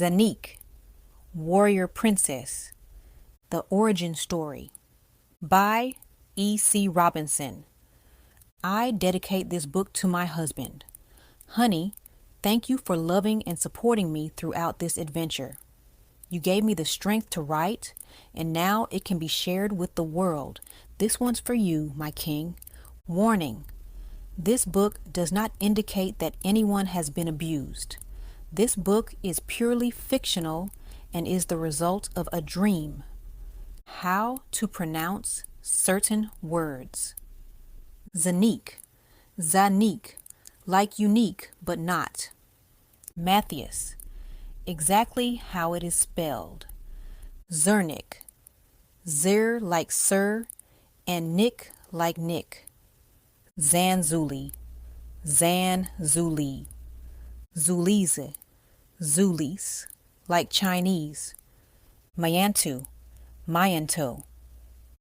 Xanyic, Warrior Princess, The Origin Story by E.C. Robinson. I dedicate this book to my husband. Honey, thank you for loving and supporting me throughout this adventure. You gave me the strength to write, and now it can be shared with the world. This one's for you, my king. Warning: this book does not indicate that anyone has been abused. This book is purely fictional and is the result of a dream. How to pronounce certain words. Xanyic, Xanyic, like unique but not. Matthias, exactly how it is spelled. Xanyic, Zir like sir and Nick like Nick. Zanzuli, Zanzuli. Zulize, Zulis, like Chinese. Mayantu, Mayanto.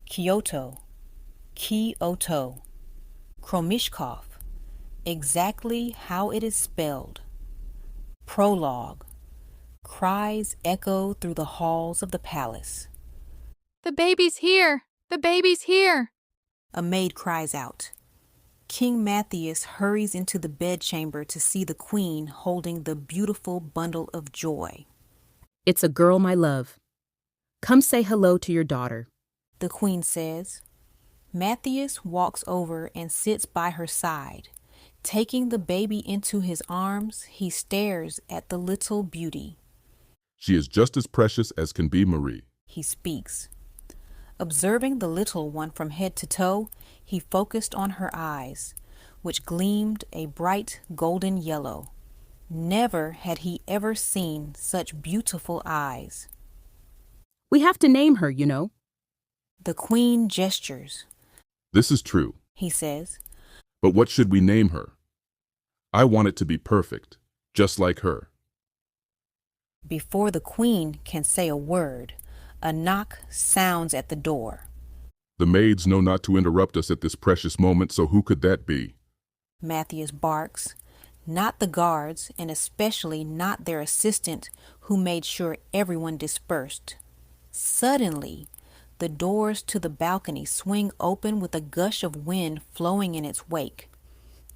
Kyoto, Kyoto. Kromishkov, exactly how it is spelled. Prologue, cries echo through the halls of the palace. "The baby's here! The baby's here!" A maid cries out. King Matthias hurries into the bedchamber to see the queen holding the beautiful bundle of joy. "It's a girl, my love. Come say hello to your daughter," the queen says. Matthias walks over and sits by her side. Taking the baby into his arms, he stares at the little beauty. "She is just as precious as can be, Marie," he speaks. Observing the little one from head to toe, he focused on her eyes, which gleamed a bright golden yellow. Never had he ever seen such beautiful eyes. "We have to name her, you know." The queen gestures. "This is true," he says. "but what should we name her? I want it to be perfect, just like her." Before the queen can say a word, a knock sounds at the door. "The maids know not to interrupt us at this precious moment, so who could that be?" Matthias barks. Not the guards, and especially not their assistant, who made sure everyone dispersed. Suddenly, the doors to the balcony swing open with a gush of wind flowing in its wake.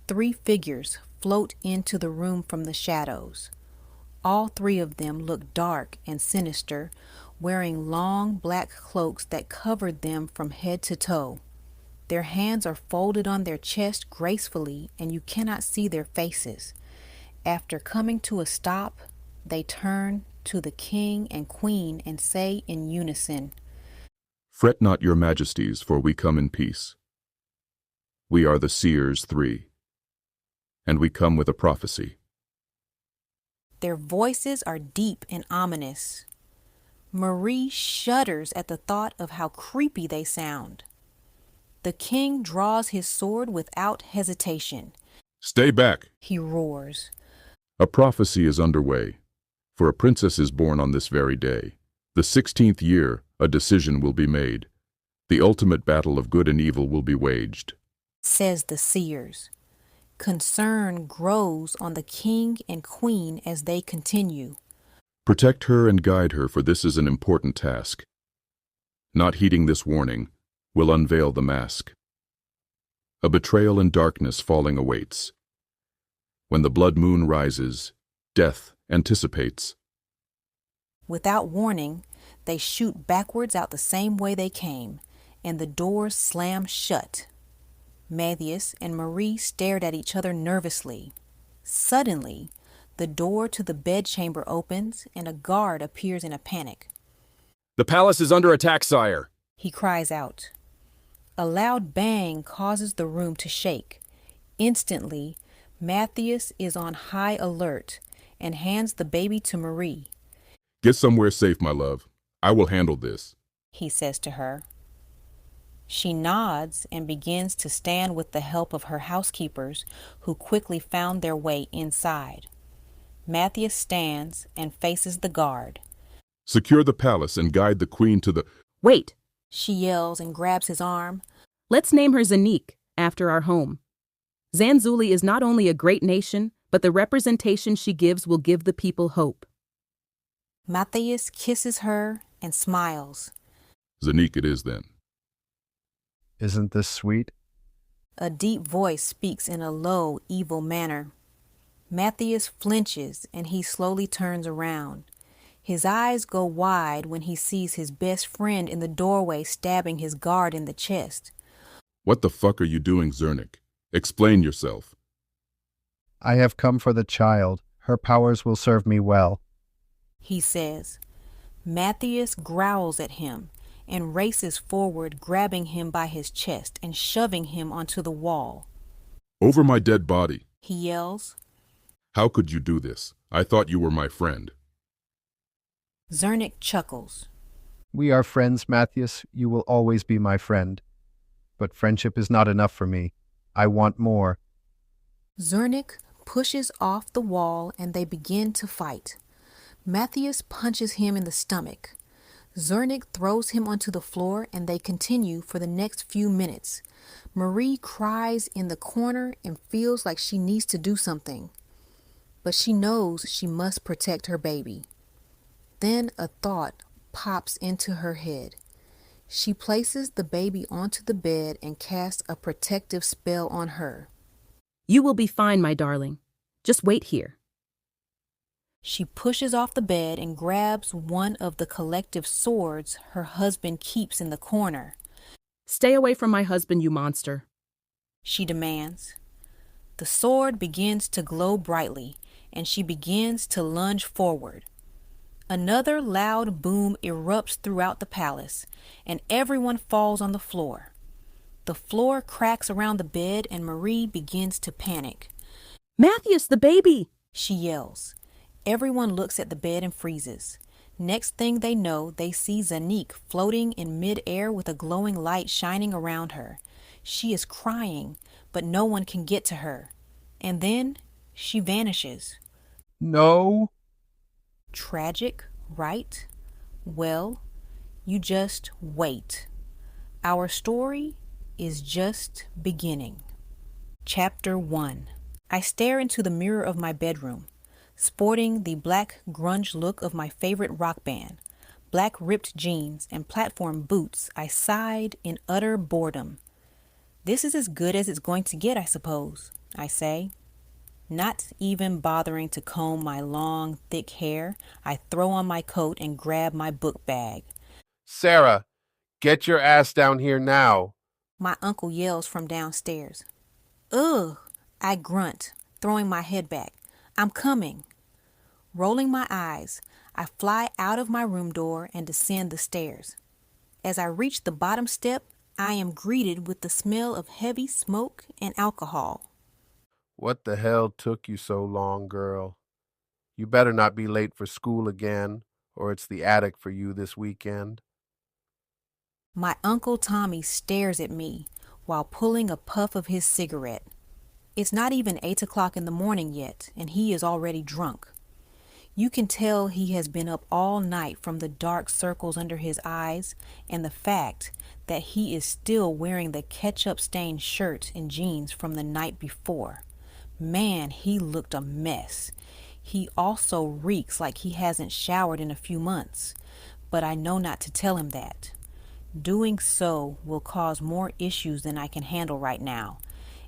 3 figures float into the room from the shadows. All 3 of them look dark and sinister, wearing long black cloaks that covered them from head to toe. Their hands are folded on their chest gracefully, and you cannot see their faces. After coming to a stop, they turn to the king and queen and say in unison, "Fret not, your majesties, for we come in peace. We are the seers 3, and we come with a prophecy." Their voices are deep and ominous. Marie shudders at the thought of how creepy they sound. The king draws his sword without hesitation. "Stay back," he roars. "A prophecy is underway, for a princess is born on this very day. The 16th year, a decision will be made. The ultimate battle of good and evil will be waged," says the seers. Concern grows on the king and queen as they continue. "Protect her and guide her, for this is an important task. Not heeding this warning will unveil the mask. A betrayal in darkness falling awaits. When the blood moon rises, death anticipates." Without warning, they shoot backwards out the same way they came, and the doors slam shut. Matthias and Marie stared at each other nervously. Suddenly, the door to the bedchamber opens, and a guard appears in a panic. "The palace is under attack, sire," he cries out. A loud bang causes the room to shake. Instantly, Matthias is on high alert and hands the baby to Marie. "Get somewhere safe, my love. I will handle this," he says to her. She nods and begins to stand with the help of her housekeepers, who quickly found their way inside. Matthias stands and faces the guard. "Secure the palace and guide the queen to the—" "Wait," she yells and grabs his arm. "Let's name her Xanyic, after our home. Zanzuli is not only a great nation, but the representation she gives will give the people hope." Matthias kisses her and smiles. Xanyic it is then. Isn't this sweet? A deep voice speaks in a low, evil manner. Matthias flinches and he slowly turns around. His eyes go wide when he sees his best friend in the doorway stabbing his guard in the chest. What the fuck are you doing, Xanyic? Explain yourself. I have come for the child. Her powers will serve me well. He says. Matthias growls at him and races forward, grabbing him by his chest and shoving him onto the wall. Over my dead body. He yells. How could you do this? I thought you were my friend. Xanyic chuckles. We are friends, Matthias. You will always be my friend. But friendship is not enough for me. I want more. Xanyic pushes off the wall and they begin to fight. Matthias punches him in the stomach. Xanyic throws him onto the floor and they continue for the next few minutes. Marie cries in the corner and feels like she needs to do something. But she knows she must protect her baby. Then a thought pops into her head. She places the baby onto the bed and casts a protective spell on her. You will be fine, my darling. Just wait here. She pushes off the bed and grabs one of the collective swords her husband keeps in the corner. Stay away from my husband, you monster. She demands. The sword begins to glow brightly, and she begins to lunge forward. Another loud boom erupts throughout the palace, and everyone falls on the floor. The floor cracks around the bed, and Marie begins to panic. Matthias, the baby! She yells. Everyone looks at the bed and freezes. Next thing they know, they see Xanyic floating in mid-air with a glowing light shining around her. She is crying, but no one can get to her. And then she vanishes. No. Tragic, right? Well, you just wait. Our story is just beginning. Chapter 1. I stare into the mirror of my bedroom. Sporting the black grunge look of my favorite rock band, black ripped jeans and platform boots, I sighed in utter boredom. This is as good as it's going to get, I suppose, I say. Not even bothering to comb my long, thick hair, I throw on my coat and grab my book bag. Sarah, get your ass down here now. My uncle yells from downstairs. Ugh, I grunt, throwing my head back. I'm coming. Rolling my eyes, I fly out of my room door and descend the stairs. As I reach the bottom step, I am greeted with the smell of heavy smoke and alcohol. What the hell took you so long, girl? You better not be late for school again, or it's the attic for you this weekend. My Uncle Tommy stares at me while pulling a puff of his cigarette. It's not even 8 o'clock in the morning yet, and he is already drunk. You can tell he has been up all night from the dark circles under his eyes and the fact that he is still wearing the ketchup-stained shirt and jeans from the night before. Man, he looked a mess. He also reeks like he hasn't showered in a few months, but I know not to tell him that. Doing so will cause more issues than I can handle right now,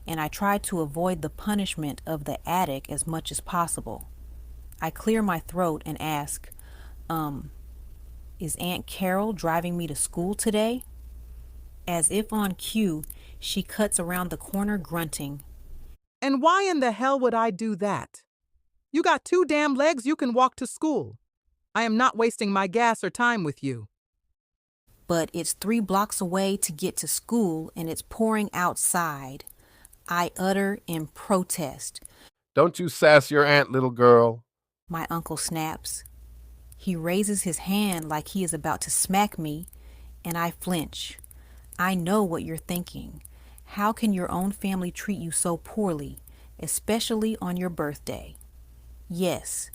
and I try to avoid the punishment of the attic as much as possible. I clear my throat and ask, is Aunt Carol driving me to school today? As if on cue, she cuts around the corner grunting. And why in the hell would I do that? You got 2 damn legs, you can walk to school. I am not wasting my gas or time with you. But it's 3 blocks away to get to school and it's pouring outside. I utter in protest. Don't you sass your aunt, little girl. My uncle snaps. He raises his hand like he is about to smack me, and I flinch. I know what you're thinking. How can your own family treat you so poorly, especially on your birthday? Yes,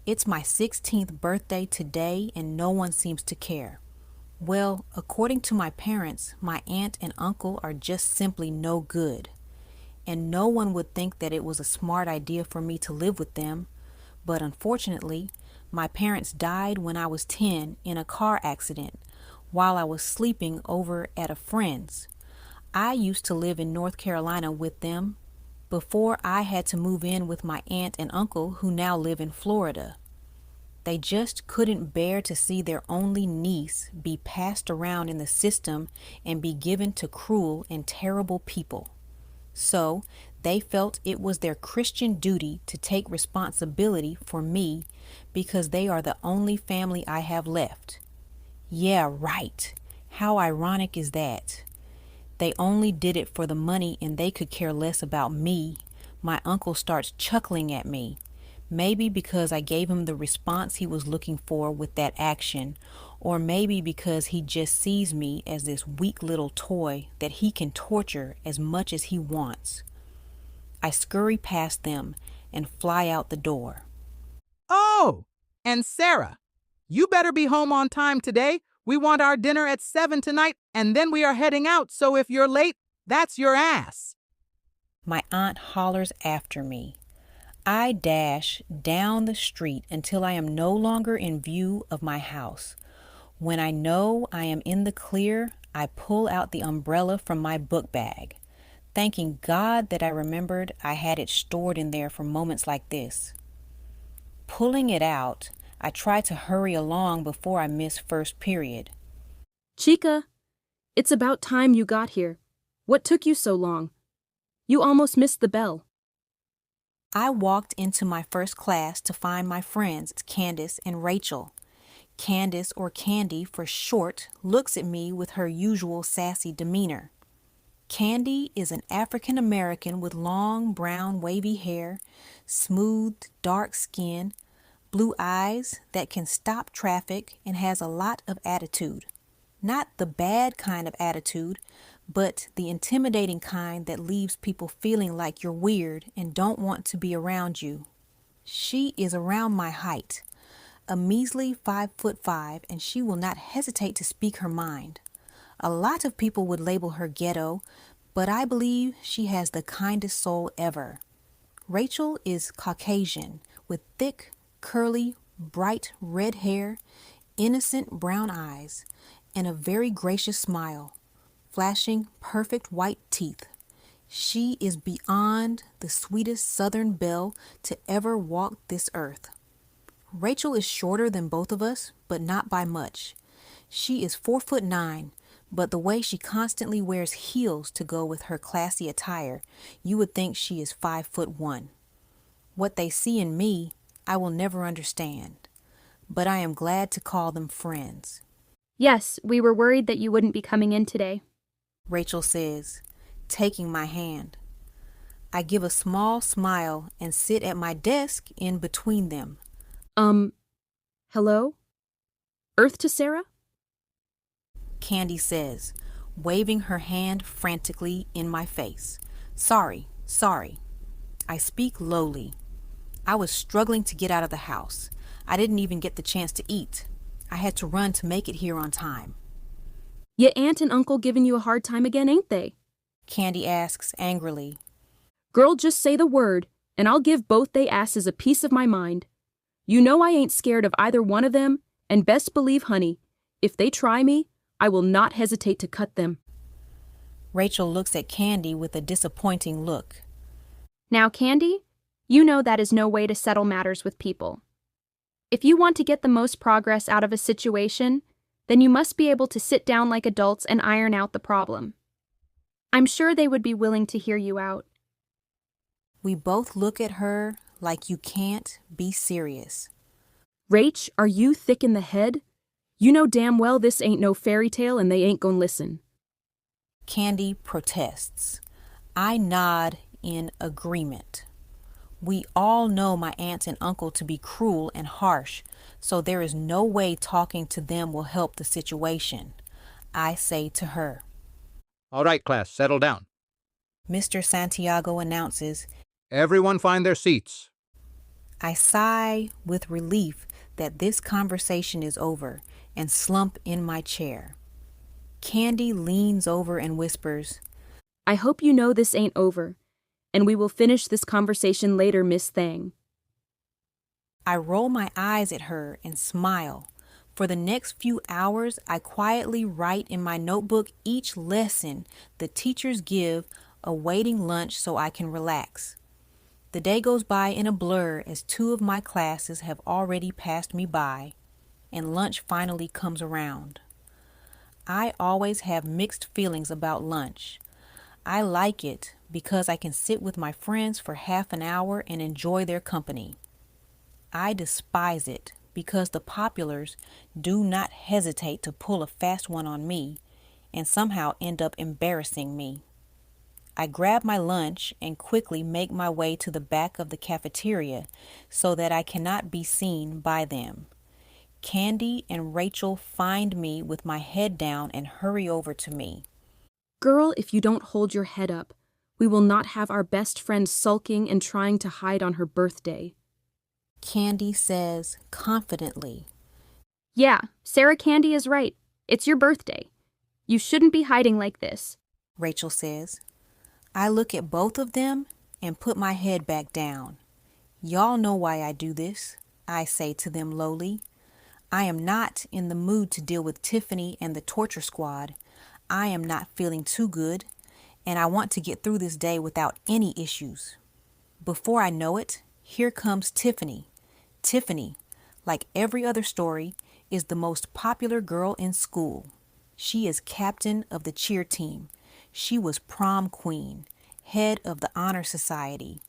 it's my 16th birthday today and no one seems to care. Well, according to my parents, my aunt and uncle are just simply no good. And no one would think that it was a smart idea for me to live with them. But unfortunately, My parents died when I was 10 in a car accident while I was sleeping over at a friend's. I used to live in North Carolina with them before I had to move in with my aunt and uncle who now live in Florida. They just couldn't bear to see their only niece be passed around in the system and be given to cruel and terrible people. So they felt it was their Christian duty to take responsibility for me because they are the only family I have left. Yeah, right. How ironic is that? They only did it for the money and they could care less about me. My uncle starts chuckling at me. Maybe because I gave him the response he was looking for with that action, or maybe because he just sees me as this weak little toy that he can torture as much as he wants. I scurry past them and fly out the door. Oh, and Sarah, you better be home on time today. We want our dinner at 7 tonight, and then we are heading out, so if you're late, that's your ass. My aunt hollers after me. I dash down the street until I am no longer in view of my house. When I know I am in the clear, I pull out the umbrella from my book bag, thanking God that I remembered I had it stored in there for moments like this. Pulling it out, I try to hurry along before I miss first period. Chica, it's about time you got here. What took you so long? You almost missed the bell. I walked into my first class to find my friends, Candace and Rachel. Candace, or Candy for short, looks at me with her usual sassy demeanor. Candy is an African American with long, brown, wavy hair, smooth, dark skin, blue eyes that can stop traffic, and has a lot of attitude. Not the bad kind of attitude, but the intimidating kind that leaves people feeling like you're weird and don't want to be around you. She is around my height, a measly 5'5", and she will not hesitate to speak her mind. A lot of people would label her ghetto, but I believe she has the kindest soul ever. Rachel is Caucasian, with thick, curly, bright red hair, innocent brown eyes, and a very gracious smile, flashing perfect white teeth. She is beyond the sweetest Southern belle to ever walk this earth. Rachel is shorter than both of us, but not by much. She is 4'9", but the way she constantly wears heels to go with her classy attire, you would think she is 5'1". What they see in me, I will never understand, but I am glad to call them friends. Yes, we were worried that you wouldn't be coming in today, Rachel says, taking my hand. I give a small smile and sit at my desk in between them. Hello? Earth to Sarah? Candy says, waving her hand frantically in my face. Sorry. I speak lowly. I was struggling to get out of the house. I didn't even get the chance to eat. I had to run to make it here on time. Your aunt and uncle giving you a hard time again, ain't they? Candy asks angrily. Girl, just say the word, and I'll give both they asses a piece of my mind. You know I ain't scared of either one of them, and best believe, honey, if they try me, I will not hesitate to cut them. Rachel looks at Candy with a disappointing look. Now, Candy, you know that is no way to settle matters with people. If you want to get the most progress out of a situation, then you must be able to sit down like adults and iron out the problem. I'm sure they would be willing to hear you out. We both look at her like you can't be serious. Rach, are you thick in the head? You know damn well this ain't no fairy tale and they ain't gonna listen. Candy protests. I nod in agreement. We all know my aunt and uncle to be cruel and harsh, so there is no way talking to them will help the situation. I say to her. All right, class, settle down. Mr. Santiago announces. Everyone find their seats. I sigh with relief that this conversation is over and slump in my chair. Candy leans over and whispers, I hope you know this ain't over, and we will finish this conversation later, Miss Thang. I roll my eyes at her and smile. For the next few hours, I quietly write in my notebook each lesson the teachers give, awaiting lunch so I can relax. The day goes by in a blur as two of my classes have already passed me by, and lunch finally comes around. I always have mixed feelings about lunch. I like it because I can sit with my friends for half an hour and enjoy their company. I despise it because the populars do not hesitate to pull a fast one on me and somehow end up embarrassing me. I grab my lunch and quickly make my way to the back of the cafeteria so that I cannot be seen by them. Candy and Rachel find me with my head down and hurry over to me. Girl, if you don't hold your head up, we will not have our best friend sulking and trying to hide on her birthday. Candy says confidently. Yeah, Sarah Candy is right. It's your birthday. You shouldn't be hiding like this, Rachel says. I look at both of them and put my head back down. Y'all know why I do this, I say to them lowly. I am not in the mood to deal with Tiffany and the torture squad. I am not feeling too good, and I want to get through this day without any issues. Before I know it, here comes Tiffany. Tiffany, like every other story, is the most popular girl in school. She is captain of the cheer team. She was prom queen, head of the honor society,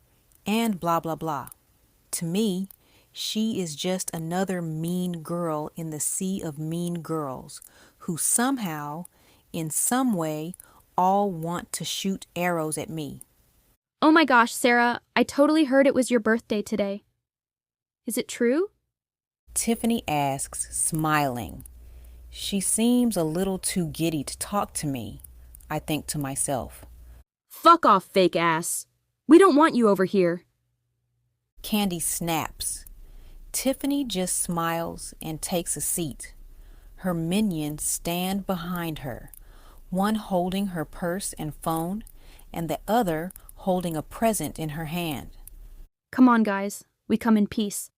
and blah, blah, blah. To me, she is just another mean girl in the sea of mean girls who somehow, in some way, all want to shoot arrows at me. Oh my gosh, Sarah, I totally heard it was your birthday today. Is it true? Tiffany asks, smiling. She seems a little too giddy to talk to me, I think to myself. Fuck off, fake ass. We don't want you over here. Candy snaps. Tiffany just smiles and takes a seat. Her minions stand behind her, one holding her purse and phone, and the other holding a present in her hand. Come on, guys. We come in peace,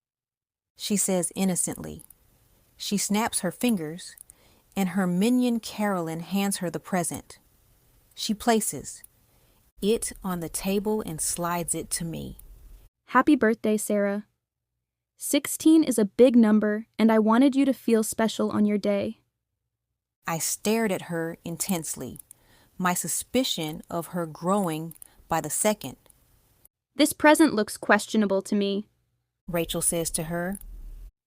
she says innocently. She snaps her fingers, and her minion Carolyn hands her the present. She places it on the table and slides it to me. Happy birthday, Sarah. 16 is a big number, and I wanted you to feel special on your day. I stared at her intensely, my suspicion of her growing by the second. This present looks questionable to me, Rachel says to her.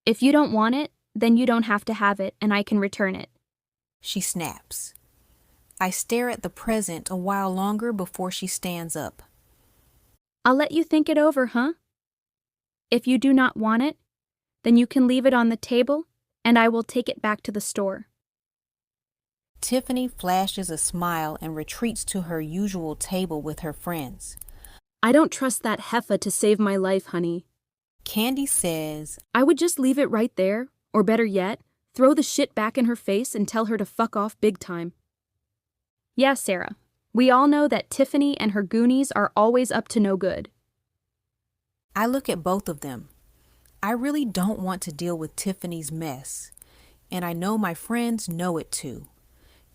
If you don't want it, then you don't have to have it, and I can return it, she snaps. I stare at the present a while longer before she stands up. I'll let you think it over, huh? If you do not want it, then you can leave it on the table, and I will take it back to the store. Tiffany flashes a smile and retreats to her usual table with her friends. I don't trust that heifer to save my life, honey. Candy says, I would just leave it right there, or better yet, throw the shit back in her face and tell her to fuck off big time. Yeah, Sarah. We all know that Tiffany and her goonies are always up to no good. I look at both of them. I really don't want to deal with Tiffany's mess, and I know my friends know it too.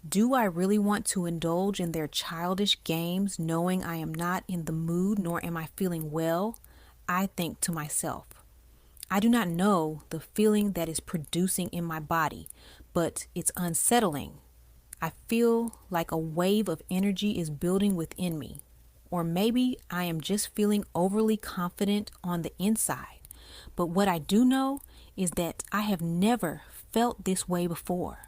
Do I really want to indulge in their childish games knowing I am not in the mood nor am I feeling well? I think to myself. I do not know the feeling that is producing in my body, but it's unsettling. I feel like a wave of energy is building within me. Or maybe I am just feeling overly confident on the inside. But what I do know is that I have never felt this way before.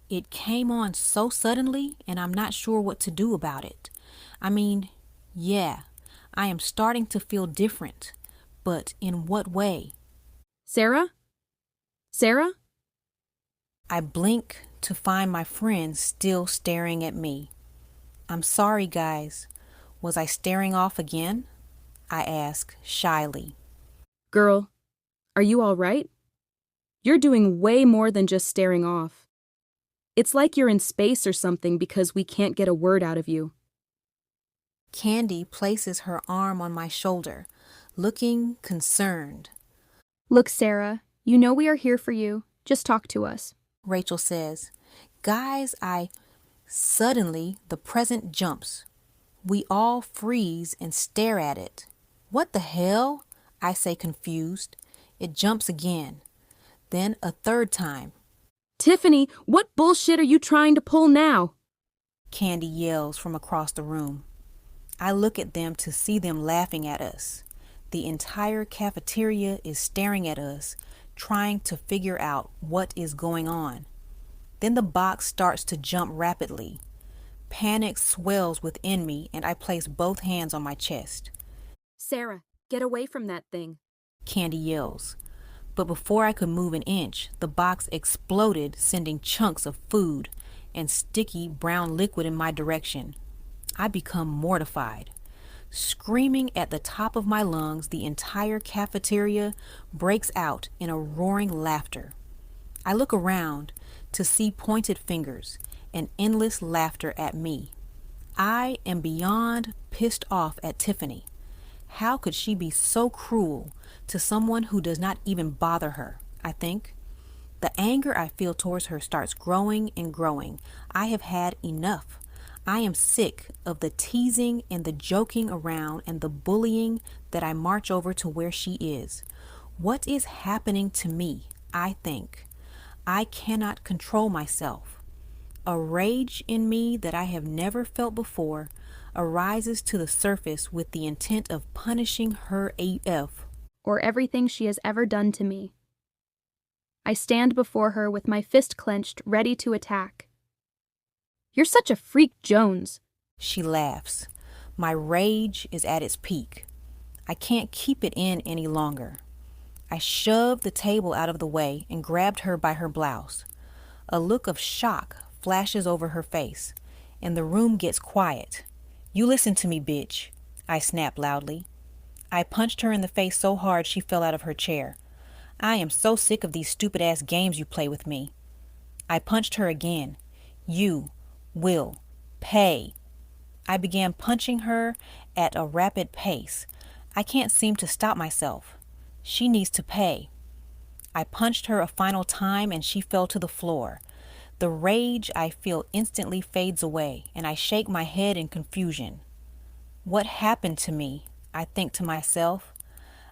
It came on so suddenly, and I'm not sure what to do about it. I mean, yeah, I am starting to feel different, but in what way? Sarah? Sarah? I blink to find my friends still staring at me. I'm sorry, guys. Was I staring off again? I ask shyly. Girl, are you all right? You're doing way more than just staring off. It's like you're in space or something because we can't get a word out of you. Candy places her arm on my shoulder, looking concerned. Look, Sarah, you know we are here for you. Just talk to us. Rachel says. Guys, Suddenly, the present jumps. We all freeze and stare at it. What the hell? I say confused. It jumps again. Then a third time. Tiffany, what bullshit are you trying to pull now? Candy yells from across the room. I look at them to see them laughing at us. The entire cafeteria is staring at us, trying to figure out what is going on. Then the box starts to jump rapidly. Panic swells within me and I place both hands on my chest. Sarah, get away from that thing. Candy yells. But before I could move an inch, the box exploded, sending chunks of food and sticky brown liquid in my direction. I become mortified. Screaming at the top of my lungs, the entire cafeteria breaks out in a roaring laughter. I look around to see pointed fingers and endless laughter at me. I am beyond pissed off at Tiffany. How could she be so cruel to someone who does not even bother her, I think. The anger I feel towards her starts growing and growing. I have had enough. I am sick of the teasing and the joking around and the bullying that I march over to where she is. What is happening to me? I think. I cannot control myself. A rage in me that I have never felt before arises to the surface with the intent of punishing her AF. Or everything she has ever done to me. I stand before her with my fist clenched, ready to attack. You're such a freak, Jones. She laughs. My rage is at its peak. I can't keep it in any longer. I shoved the table out of the way and grabbed her by her blouse. A look of shock flashes over her face, and the room gets quiet. You listen to me, bitch, I snap loudly. I punched her in the face so hard she fell out of her chair. I am so sick of these stupid-ass games you play with me. I punched her again. You will pay. I began punching her at a rapid pace. I can't seem to stop myself. She needs to pay. I punched her a final time and she fell to the floor. The rage I feel instantly fades away and I shake my head in confusion. What happened to me? I think to myself.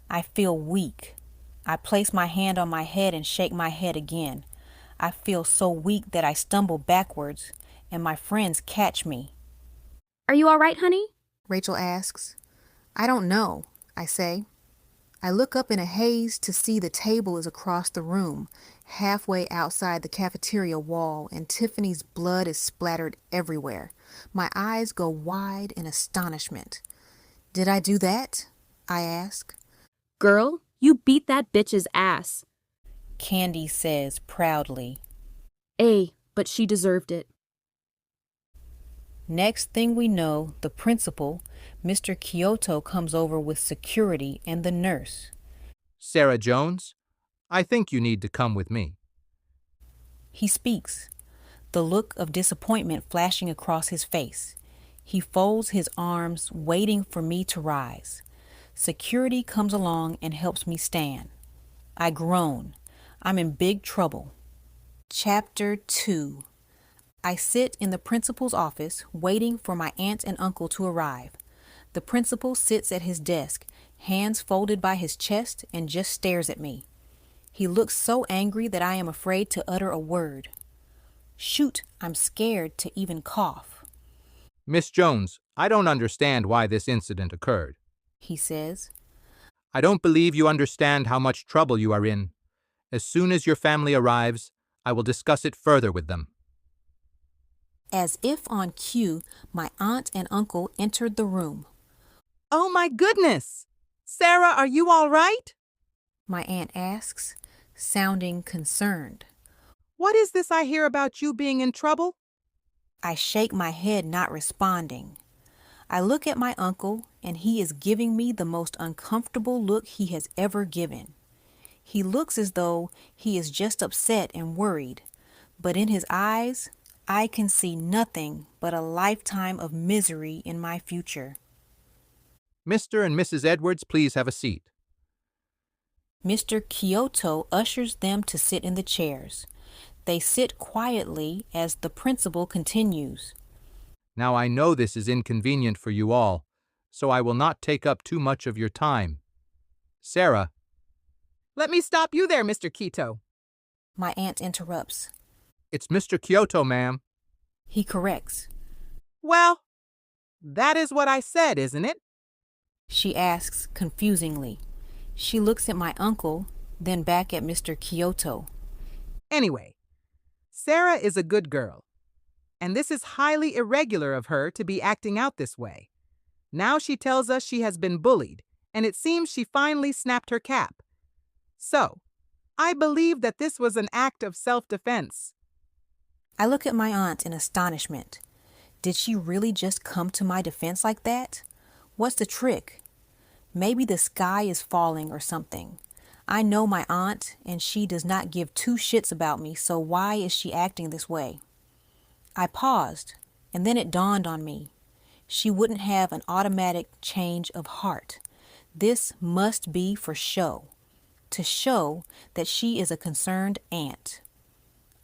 I feel weak. I place my hand on my head and shake my head again. I feel so weak that I stumble backwards and my friends catch me. Are you all right, honey? Rachel asks. I don't know, I say. I look up in a haze to see the table is across the room, halfway outside the cafeteria wall, and Tiffany's blood is splattered everywhere. My eyes go wide in astonishment. Did I do that? I ask. Girl, you beat that bitch's ass. Candy says proudly. But she deserved it. Next thing we know, the principal, Mr. Kyoto, comes over with security and the nurse. Sarah Jones, I think you need to come with me. He speaks, the look of disappointment flashing across his face. He folds his arms, waiting for me to rise. Security comes along and helps me stand. I groan. I'm in big trouble. Chapter 2. I sit in the principal's office, waiting for my aunt and uncle to arrive. The principal sits at his desk, hands folded by his chest, and just stares at me. He looks so angry that I am afraid to utter a word. Shoot, I'm scared to even cough. Miss Jones, I don't understand why this incident occurred. He says. I don't believe you understand how much trouble you are in. As soon as your family arrives, I will discuss it further with them. As if on cue, my aunt and uncle entered the room. Oh my goodness! Sarah, are you all right? My aunt asks, sounding concerned. What is this I hear about you being in trouble? I shake my head, not responding. I look at my uncle, and he is giving me the most uncomfortable look he has ever given. He looks as though he is just upset and worried, but in his eyes, I can see nothing but a lifetime of misery in my future. Mr. and Mrs. Edwards, please have a seat. Mr. Kyoto ushers them to sit in the chairs. They sit quietly as the principal continues. Now I know this is inconvenient for you all, so I will not take up too much of your time. Sarah. Let me stop you there, Mr. Kito. My aunt interrupts. It's Mr. Kyoto, ma'am. He corrects. Well, that is what I said, isn't it? She asks confusingly. She looks at my uncle, then back at Mr. Kyoto. Anyway, Sarah is a good girl, and this is highly irregular of her to be acting out this way. Now she tells us she has been bullied, and it seems she finally snapped her cap. So, I believe that this was an act of self-defense. I look at my aunt in astonishment. Did she really just come to my defense like that? What's the trick? Maybe the sky is falling or something. I know my aunt, and she does not give two shits about me, so why is she acting this way? I paused, and then it dawned on me. She wouldn't have an automatic change of heart. This must be for show, to show that she is a concerned aunt.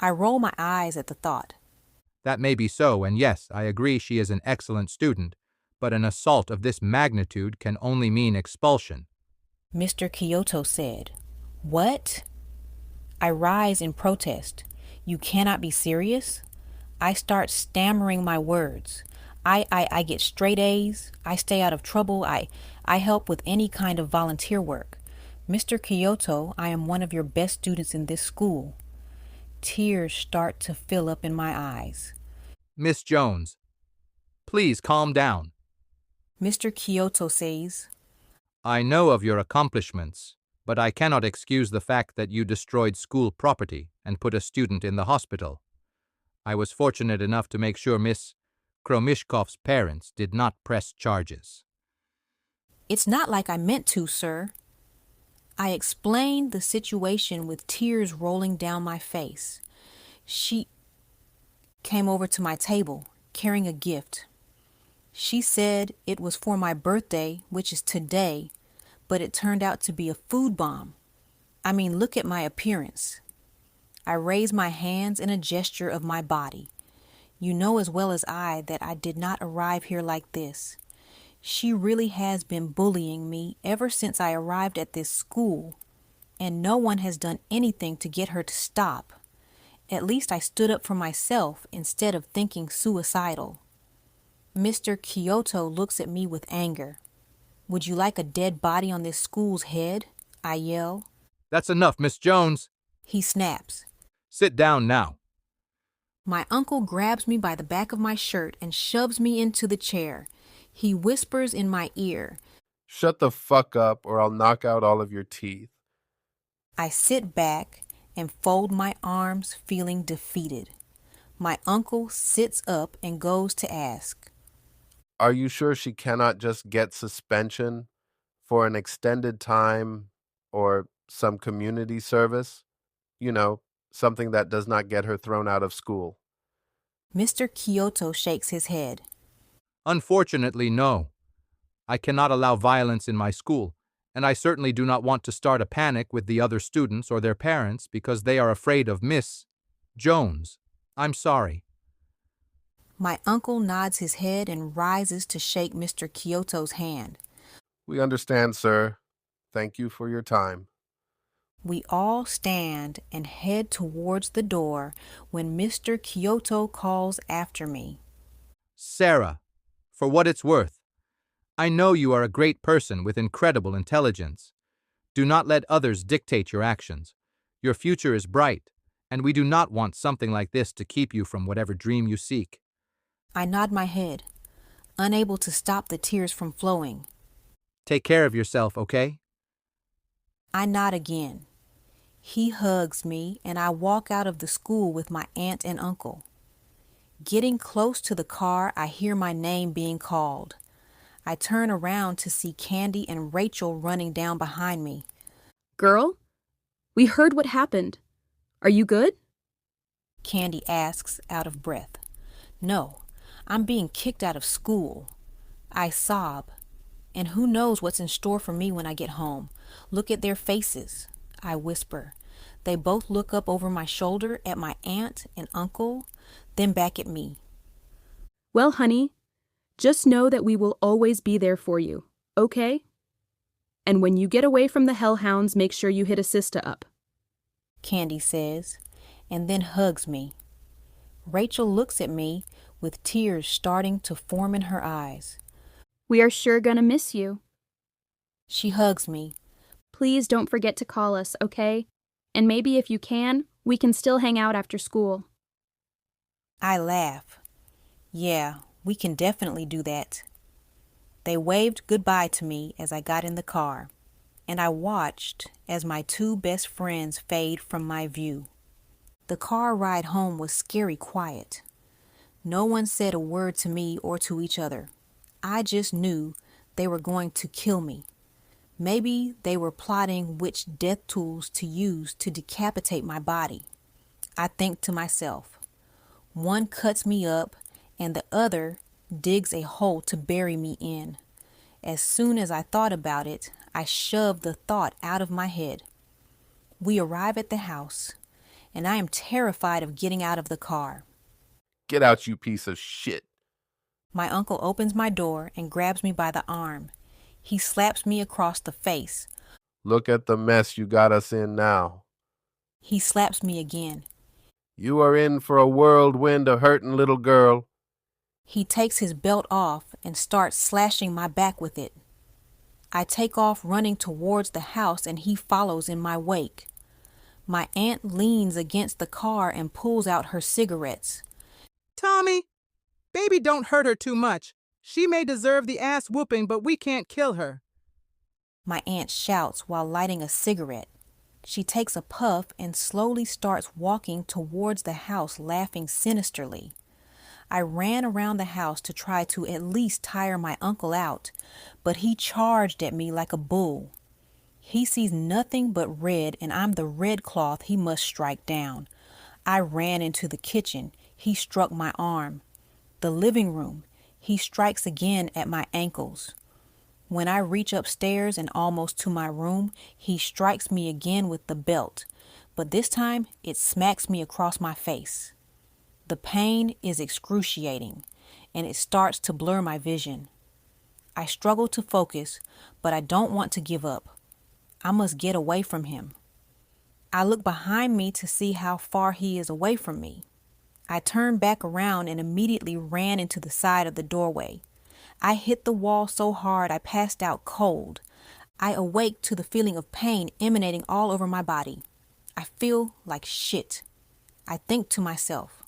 I roll my eyes at the thought. That may be so, and yes, I agree she is an excellent student, but an assault of this magnitude can only mean expulsion. Mr. Kyoto said. What? I rise in protest. You cannot be serious? I start stammering my words. I get straight A's. I stay out of trouble. I help with any kind of volunteer work. Mr. Kyoto, I am one of your best students in this school. Tears start to fill up in my eyes. Miss Jones, please calm down. Mr. Kyoto says, I know of your accomplishments, but I cannot excuse the fact that you destroyed school property and put a student in the hospital. I was fortunate enough to make sure Miss Kromishkov's parents did not press charges. It's not like I meant to, sir. I explained the situation with tears rolling down my face. She came over to my table, carrying a gift. She said it was for my birthday, which is today, but it turned out to be a food bomb. I mean, look at my appearance. I raise my hands in a gesture of my body. You know as well as I that I did not arrive here like this. She really has been bullying me ever since I arrived at this school, and no one has done anything to get her to stop. At least I stood up for myself instead of thinking suicidal. Mr. Kyoto looks at me with anger. Would you like a dead body on this school's head? I yell. That's enough, Miss Jones. He snaps. Sit down now. My uncle grabs me by the back of my shirt and shoves me into the chair. He whispers in my ear. Shut the fuck up or I'll knock out all of your teeth. I sit back and fold my arms, feeling defeated. My uncle sits up and goes to ask, Are you sure she cannot just get suspension for an extended time or some community service? You know, something that does not get her thrown out of school. Mr. Kyoto shakes his head. Unfortunately, no. I cannot allow violence in my school, and I certainly do not want to start a panic with the other students or their parents because they are afraid of Miss Jones. I'm sorry. My uncle nods his head and rises to shake Mr. Kyoto's hand. We understand, sir. Thank you for your time. We all stand and head towards the door when Mr. Kyoto calls after me. Sarah, for what it's worth, I know you are a great person with incredible intelligence. Do not let others dictate your actions. Your future is bright, and we do not want something like this to keep you from whatever dream you seek. I nod my head, unable to stop the tears from flowing. Take care of yourself, okay? I nod again. He hugs me, and I walk out of the school with my aunt and uncle. Getting close to the car, I hear my name being called. I turn around to see Candy and Rachel running down behind me. Girl, we heard what happened. Are you good? Candy asks, out of breath. No, I'm being kicked out of school. I sob, and who knows what's in store for me when I get home. Look at their faces, I whisper. They both look up over my shoulder at my aunt and uncle, then back at me. Well, honey, just know that we will always be there for you, okay? And when you get away from the hellhounds, make sure you hit a sister up. Candy says, and then hugs me. Rachel looks at me with tears starting to form in her eyes. We are sure gonna miss you. She hugs me. Please don't forget to call us, okay? And maybe if you can, we can still hang out after school. I laugh. Yeah, we can definitely do that. They waved goodbye to me as I got in the car, and I watched as my two best friends fade from my view. The car ride home was scary quiet. No one said a word to me or to each other. I just knew they were going to kill me. Maybe they were plotting which death tools to use to decapitate my body. I think to myself, one cuts me up and the other digs a hole to bury me in. As soon as I thought about it, I shoved the thought out of my head. We arrive at the house, and I am terrified of getting out of the car. Get out, you piece of shit. My uncle opens my door and grabs me by the arm. He slaps me across the face. Look at the mess you got us in now. He slaps me again. You are in for a whirlwind of hurting, little girl. He takes his belt off and starts slashing my back with it. I take off running towards the house and he follows in my wake. My aunt leans against the car and pulls out her cigarettes. Tommy, baby, don't hurt her too much. She may deserve the ass whooping, but we can't kill her. My aunt shouts while lighting a cigarette. She takes a puff and slowly starts walking towards the house, laughing sinisterly. I ran around the house to try to at least tire my uncle out, but he charged at me like a bull. He sees nothing but red, and I'm the red cloth he must strike down. I ran into the kitchen. He struck my arm. The living room. He strikes again at my ankles. When I reach upstairs and almost to my room, he strikes me again with the belt, but this time it smacks me across my face. The pain is excruciating, and it starts to blur my vision. I struggle to focus, but I don't want to give up. I must get away from him. I look behind me to see how far he is away from me. I turned back around and immediately ran into the side of the doorway. I hit the wall so hard I passed out cold. I awake to the feeling of pain emanating all over my body. I feel like shit. I think to myself.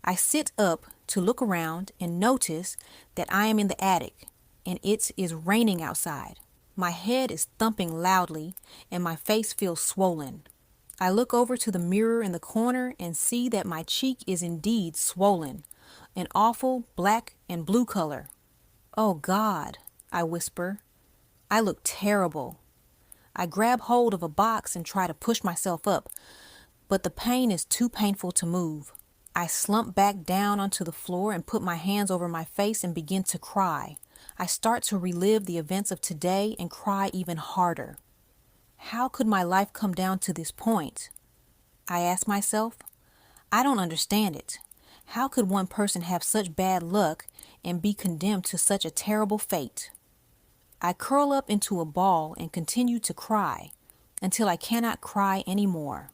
I sit up to look around and notice that I am in the attic and it is raining outside. My head is thumping loudly and my face feels swollen. I look over to the mirror in the corner and see that my cheek is indeed swollen, an awful black and blue color. Oh God, I whisper. I look terrible. I grab hold of a box and try to push myself up, but the pain is too painful to move. I slump back down onto the floor and put my hands over my face and begin to cry. I start to relive the events of today and cry even harder. How could my life come down to this point? I ask myself. I don't understand it. How could one person have such bad luck and be condemned to such a terrible fate? I curl up into a ball and continue to cry until I cannot cry anymore.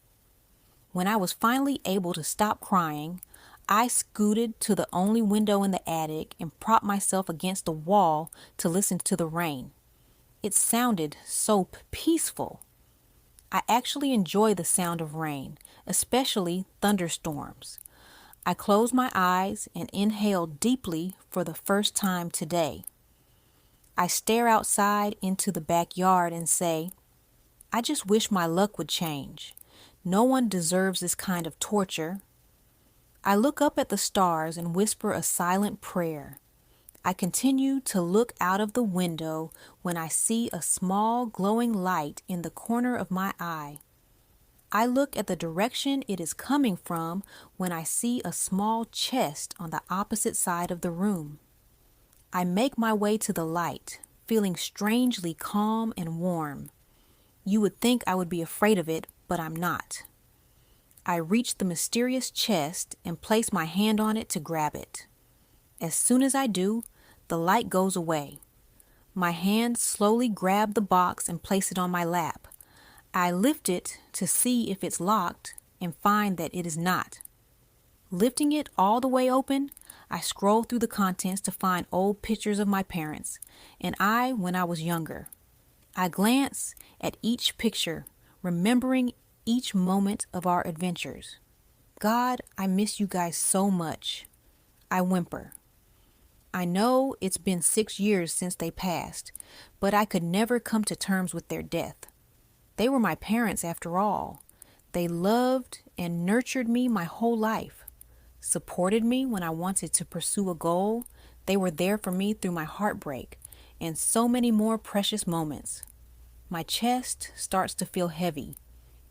When I was finally able to stop crying, I scooted to the only window in the attic and propped myself against the wall to listen to the rain. It sounded so peaceful. I actually enjoy the sound of rain, especially thunderstorms. I close my eyes and inhale deeply for the first time today. I stare outside into the backyard and say, I just wish my luck would change. No one deserves this kind of torture. I look up at the stars and whisper a silent prayer. I continue to look out of the window when I see a small glowing light in the corner of my eye. I look at the direction it is coming from when I see a small chest on the opposite side of the room. I make my way to the light, feeling strangely calm and warm. You would think I would be afraid of it, but I'm not. I reach the mysterious chest and place my hand on it to grab it. As soon as I do, the light goes away. My hand slowly grab the box and place it on my lap. I lift it to see if it's locked and find that it is not. Lifting it all the way open, I scroll through the contents to find old pictures of my parents and I when I was younger. I glance at each picture, remembering each moment of our adventures. God, I miss you guys so much. I whimper. I know it's been 6 years since they passed, but I could never come to terms with their death. They were my parents after all. They loved and nurtured me my whole life, supported me when I wanted to pursue a goal. They were there for me through my heartbreak and so many more precious moments. My chest starts to feel heavy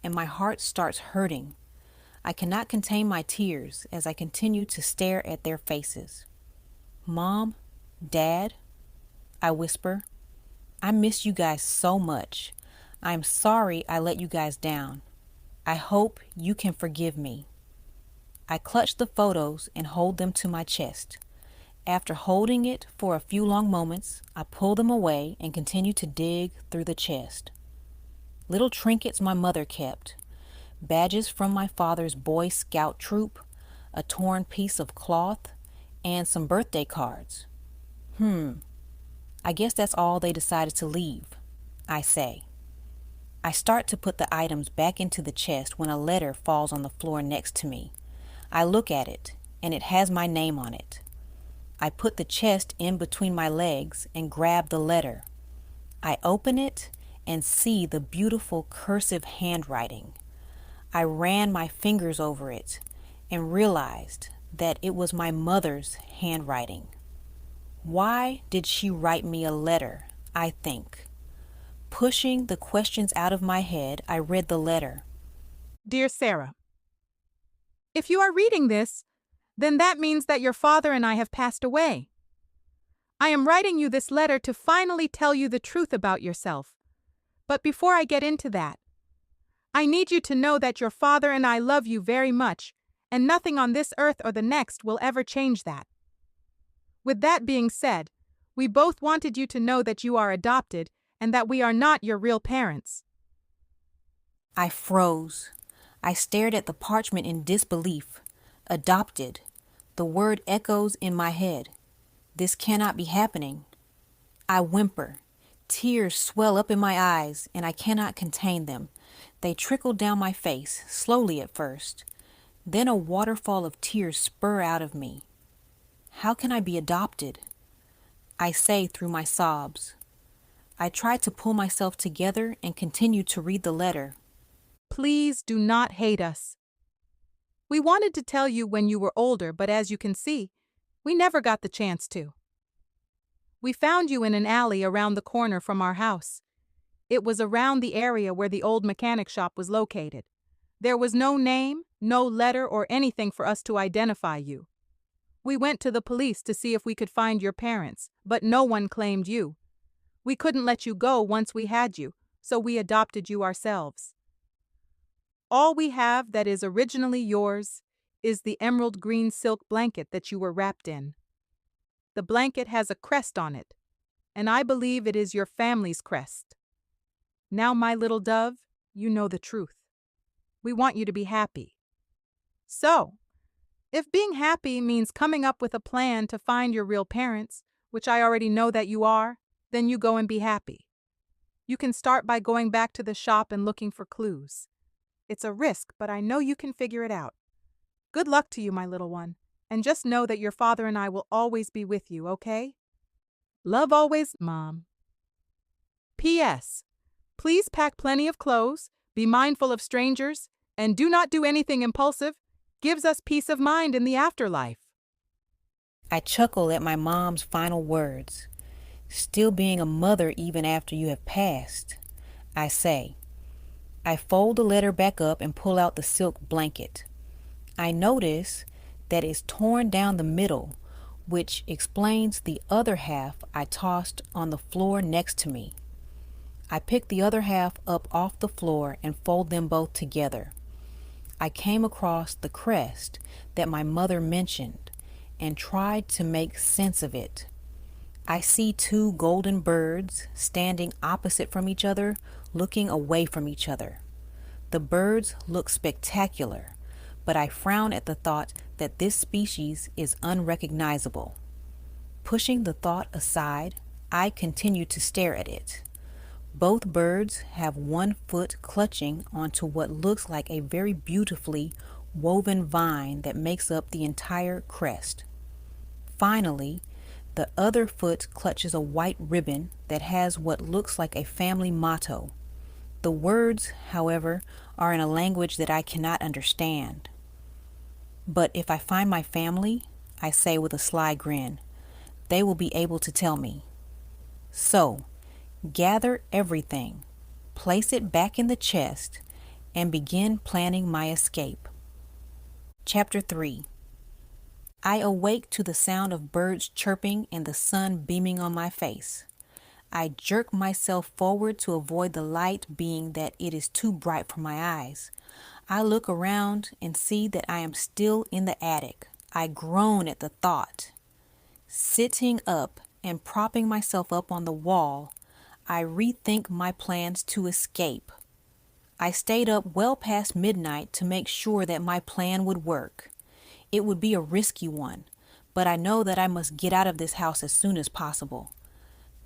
and my heart starts hurting. I cannot contain my tears as I continue to stare at their faces. Mom, Dad, I whisper, I miss you guys so much. I'm sorry I let you guys down. I hope you can forgive me. I clutch the photos and hold them to my chest. After holding it for a few long moments, I pull them away and continue to dig through the chest. Little trinkets my mother kept, badges from my father's Boy Scout troop, a torn piece of cloth, and some birthday cards. I guess that's all they decided to leave, I say. I start to put the items back into the chest when a letter falls on the floor next to me. I look at it, and it has my name on it. I put the chest in between my legs and grab the letter. I open it and see the beautiful cursive handwriting. I ran my fingers over it and realized that it was my mother's handwriting. Why did she write me a letter, I think? Pushing the questions out of my head, I read the letter. Dear Sarah, if you are reading this, then that means that your father and I have passed away. I am writing you this letter to finally tell you the truth about yourself. But before I get into that, I need you to know that your father and I love you very much, and nothing on this earth or the next will ever change that. With that being said, we both wanted you to know that you are adopted and that we are not your real parents. I froze. I stared at the parchment in disbelief. Adopted. The word echoes in my head. This cannot be happening. I whimper. Tears swell up in my eyes, and I cannot contain them. They trickle down my face, slowly at first. Then a waterfall of tears spur out of me. How can I be adopted? I say through my sobs. I try to pull myself together and continue to read the letter. Please do not hate us. We wanted to tell you when you were older, but as you can see, we never got the chance to. We found you in an alley around the corner from our house. It was around the area where the old mechanic shop was located. There was no name, no letter, or anything for us to identify you. We went to the police to see if we could find your parents, but no one claimed you. We couldn't let you go once we had you, so we adopted you ourselves. All we have that is originally yours is the emerald green silk blanket that you were wrapped in. The blanket has a crest on it, and I believe it is your family's crest. Now, my little dove, you know the truth. We want you to be happy. So, if being happy means coming up with a plan to find your real parents, which I already know that you are, then you go and be happy. You can start by going back to the shop and looking for clues. It's a risk, but I know you can figure it out. Good luck to you, my little one, and just know that your father and I will always be with you, okay? Love always, Mom. P.S. Please pack plenty of clothes, be mindful of strangers, and do not do anything impulsive. Gives us peace of mind in the afterlife. I chuckle at my mom's final words. Still being a mother even after you have passed, I say. I fold the letter back up and pull out the silk blanket. I notice that it's torn down the middle, which explains the other half I tossed on the floor next to me. I pick the other half up off the floor and fold them both together. I came across the crest that my mother mentioned and tried to make sense of it. I see two golden birds standing opposite from each other, looking away from each other. The birds look spectacular, but I frown at the thought that this species is unrecognizable. Pushing the thought aside, I continue to stare at it. Both birds have one foot clutching onto what looks like a very beautifully woven vine that makes up the entire crest. Finally, the other foot clutches a white ribbon that has what looks like a family motto. The words, however, are in a language that I cannot understand. But if I find my family, I say with a sly grin, they will be able to tell me. So, gather everything, place it back in the chest, and begin planning my escape. Chapter 3. I awake to the sound of birds chirping and the sun beaming on my face. I jerk myself forward to avoid the light, being that it is too bright for my eyes. I look around and see that I am still in the attic. I groan at the thought. Sitting up and propping myself up on the wall, I rethink my plans to escape. I stayed up well past midnight to make sure that my plan would work. It would be a risky one, but I know that I must get out of this house as soon as possible.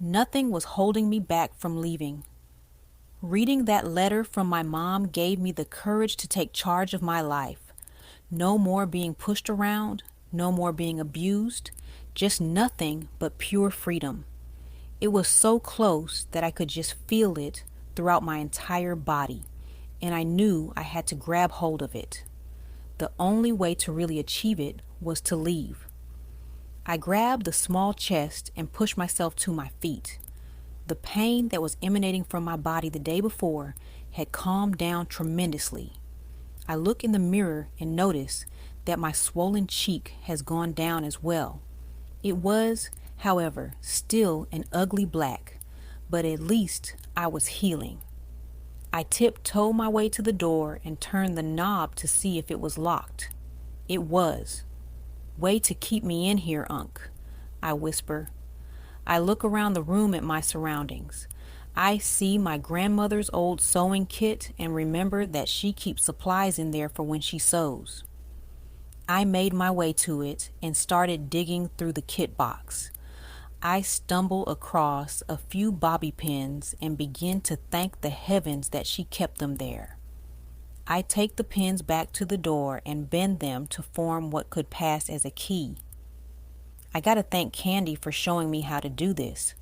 Nothing was holding me back from leaving. Reading that letter from my mom gave me the courage to take charge of my life. No more being pushed around, no more being abused, just nothing but pure freedom. It was so close that I could just feel it throughout my entire body, and I knew I had to grab hold of it. The only way to really achieve it was to leave. I grabbed the small chest and pushed myself to my feet. The pain that was emanating from my body the day before had calmed down tremendously. I look in the mirror and notice that my swollen cheek has gone down as well. It was, however, still an ugly black, but at least I was healing. I tiptoed my way to the door and turned the knob to see if it was locked. It was. "Way to keep me in here, Unc," I whisper. I look around the room at my surroundings. I see my grandmother's old sewing kit and remember that she keeps supplies in there for when she sews. I made my way to it and started digging through the kit box. I stumble across a few bobby pins and begin to thank the heavens that she kept them there. I take the pins back to the door and bend them to form what could pass as a key. I gotta thank Candy for showing me how to do this,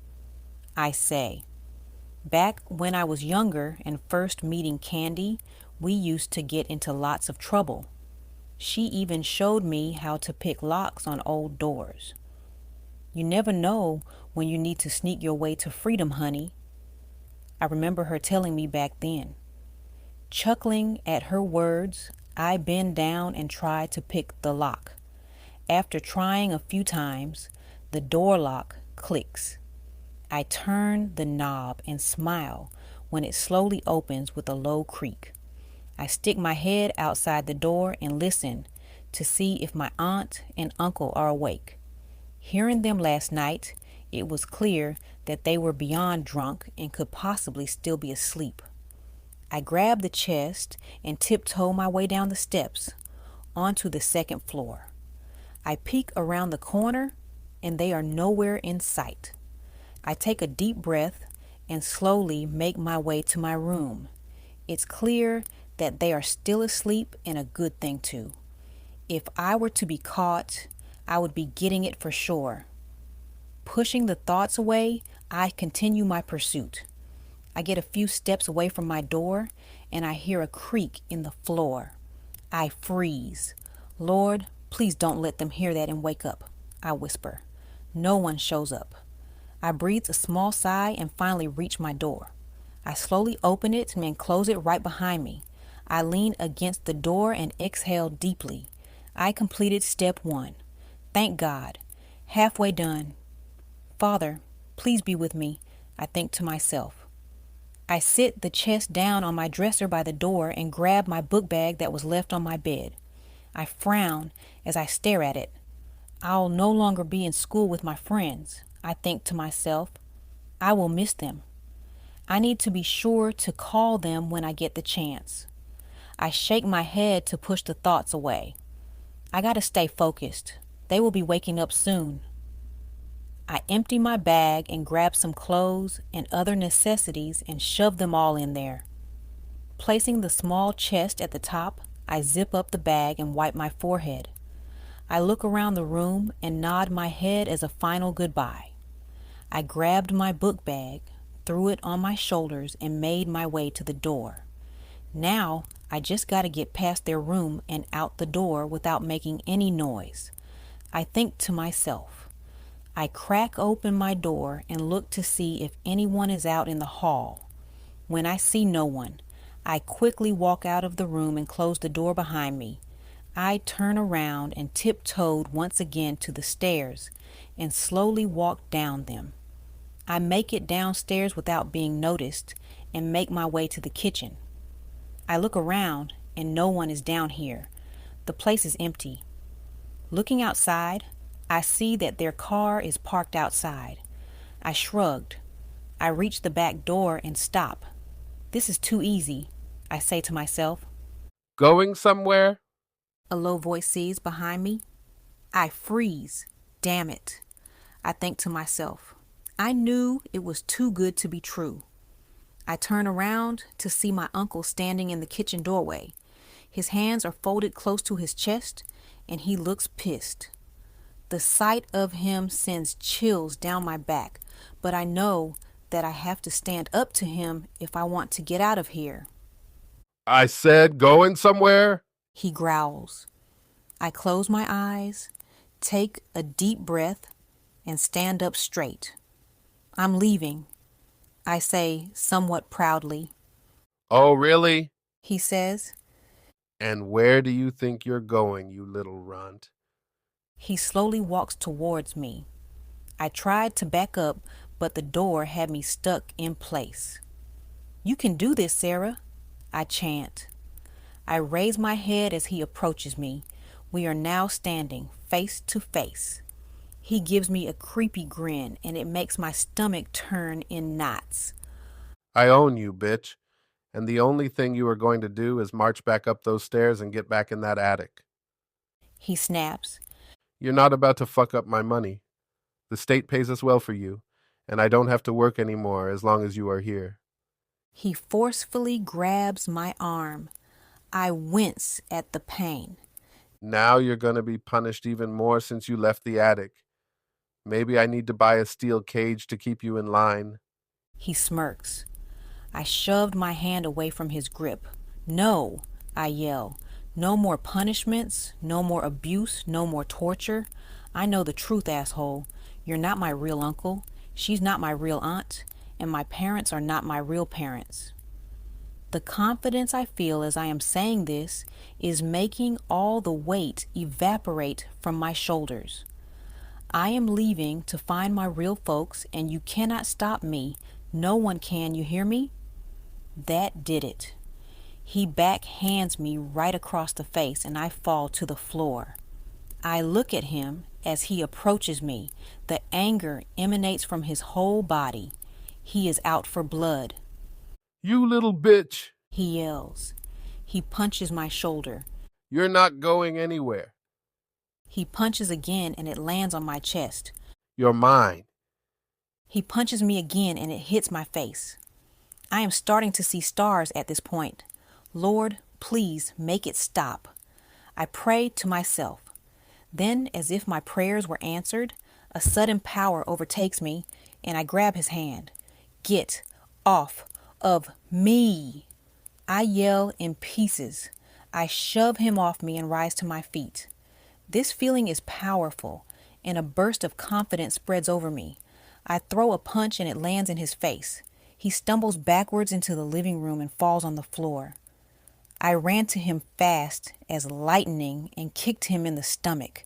I say. Back when I was younger and first meeting Candy, we used to get into lots of trouble. She even showed me how to pick locks on old doors. You never know when you need to sneak your way to freedom, honey. I remember her telling me back then. Chuckling at her words, I bend down and try to pick the lock. After trying a few times, the door lock clicks. I turn the knob and smile when it slowly opens with a low creak. I stick my head outside the door and listen to see if my aunt and uncle are awake. Hearing them last night, it was clear that they were beyond drunk and could possibly still be asleep. I grab the chest and tiptoe my way down the steps onto the second floor. I peek around the corner and they are nowhere in sight. I take a deep breath and slowly make my way to my room. It's clear that they are still asleep, and a good thing too. If I were to be caught, I would be getting it for sure. Pushing the thoughts away, I continue my pursuit. I get a few steps away from my door and I hear a creak in the floor. I freeze. Lord, please don't let them hear that and wake up, I whisper. No one shows up. I breathe a small sigh and finally reach my door. I slowly open it and close it right behind me. I lean against the door and exhale deeply. I completed step 1. Thank God. Halfway done. Father, please be with me, I think to myself. I sit the chest down on my dresser by the door and grab my book bag that was left on my bed. I frown as I stare at it. I'll no longer be in school with my friends. I think to myself, I will miss them. I need to be sure to call them when I get the chance. I shake my head to push the thoughts away. I gotta stay focused. They will be waking up soon. I empty my bag and grab some clothes and other necessities and shove them all in there. Placing the small chest at the top, I zip up the bag and wipe my forehead. I look around the room and nod my head as a final goodbye. I grabbed my book bag, threw it on my shoulders, and made my way to the door. Now, I just gotta get past their room and out the door without making any noise. I think to myself. I crack open my door and look to see if anyone is out in the hall. When I see no one, I quickly walk out of the room and close the door behind me. I turn around and tiptoed once again to the stairs and slowly walk down them. I make it downstairs without being noticed and make my way to the kitchen. I look around and no one is down here. The place is empty. Looking outside, I see that their car is parked outside. I shrugged. I reach the back door and stop. This is too easy, I say to myself. Going somewhere? A low voice says behind me. I freeze. Damn it. I think to myself. I knew it was too good to be true. I turn around to see my uncle standing in the kitchen doorway. His hands are folded close to his chest, and he looks pissed. The sight of him sends chills down my back, but I know that I have to stand up to him if I want to get out of here. I said going somewhere? He growls. I close my eyes, take a deep breath, and stand up straight. I'm leaving, I say somewhat proudly. Oh, really? He says. And where do you think you're going, you little runt? He slowly walks towards me. I tried to back up, but the door had me stuck in place. You can do this, Sarah, I chant. I raise my head as he approaches me. We are now standing face to face. He gives me a creepy grin, and it makes my stomach turn in knots. I own you, bitch. And the only thing you are going to do is march back up those stairs and get back in that attic. He snaps. You're not about to fuck up my money. The state pays us well for you, and I don't have to work anymore as long as you are here. He forcefully grabs my arm. I wince at the pain. Now you're going to be punished even more since you left the attic. Maybe I need to buy a steel cage to keep you in line. He smirks. I shoved my hand away from his grip. No, I yell. No more punishments, no more abuse, no more torture. I know the truth, asshole. You're not my real uncle. She's not my real aunt. And my parents are not my real parents. The confidence I feel as I am saying this is making all the weight evaporate from my shoulders. I am leaving to find my real folks, and you cannot stop me. No one can, you hear me? That did it. He backhands me right across the face, and I fall to the floor. I look at him as he approaches me. The anger emanates from his whole body. He is out for blood. You little bitch, he yells. He punches my shoulder. You're not going anywhere. He punches again, and it lands on my chest. You're mine. He punches me again, and it hits my face. I am starting to see stars at this point. Lord, please make it stop. I pray to myself. Then, as if my prayers were answered, a sudden power overtakes me, and I grab his hand. Get off of me! I yell in pieces. I shove him off me and rise to my feet. This feeling is powerful, and a burst of confidence spreads over me. I throw a punch and it lands in his face. He stumbles backwards into the living room and falls on the floor. I ran to him fast as lightning and kicked him in the stomach.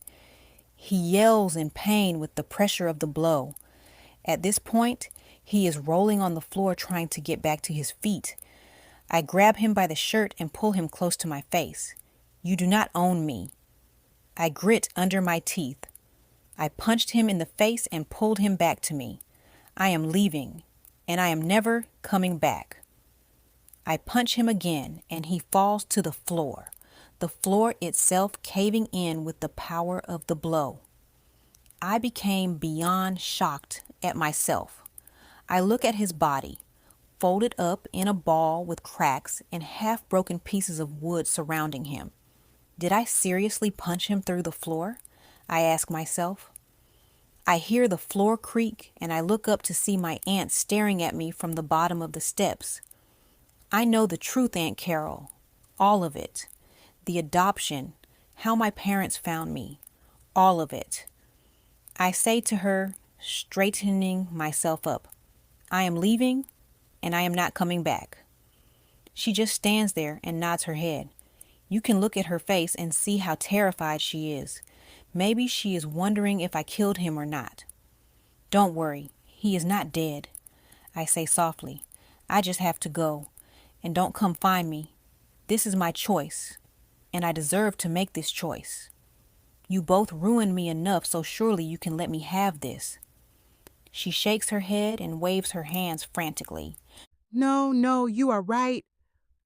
He yells in pain with the pressure of the blow. At this point, He is rolling on the floor trying to get back to his feet. I grab him by the shirt and pull him close to my face. You do not own me. I grit under my teeth. I punched him in the face and pulled him back to me. I am leaving, and I am never coming back. I punch him again, and he falls to the floor itself caving in with the power of the blow. I became beyond shocked at myself. I look at his body, folded up in a ball with cracks and half-broken pieces of wood surrounding him. Did I seriously punch him through the floor? I ask myself. I hear the floor creak, and I look up to see my aunt staring at me from the bottom of the steps. I know the truth, Aunt Carol. All of it. The adoption, how my parents found me. All of it. I say to her, straightening myself up, I am leaving, and I am not coming back. She just stands there and nods her head. You can look at her face and see how terrified she is. Maybe she is wondering if I killed him or not. Don't worry, he is not dead, I say softly. I just have to go, and don't come find me. This is my choice, and I deserve to make this choice. You both ruined me enough, so surely you can let me have this. She shakes her head and waves her hands frantically. No, you are right.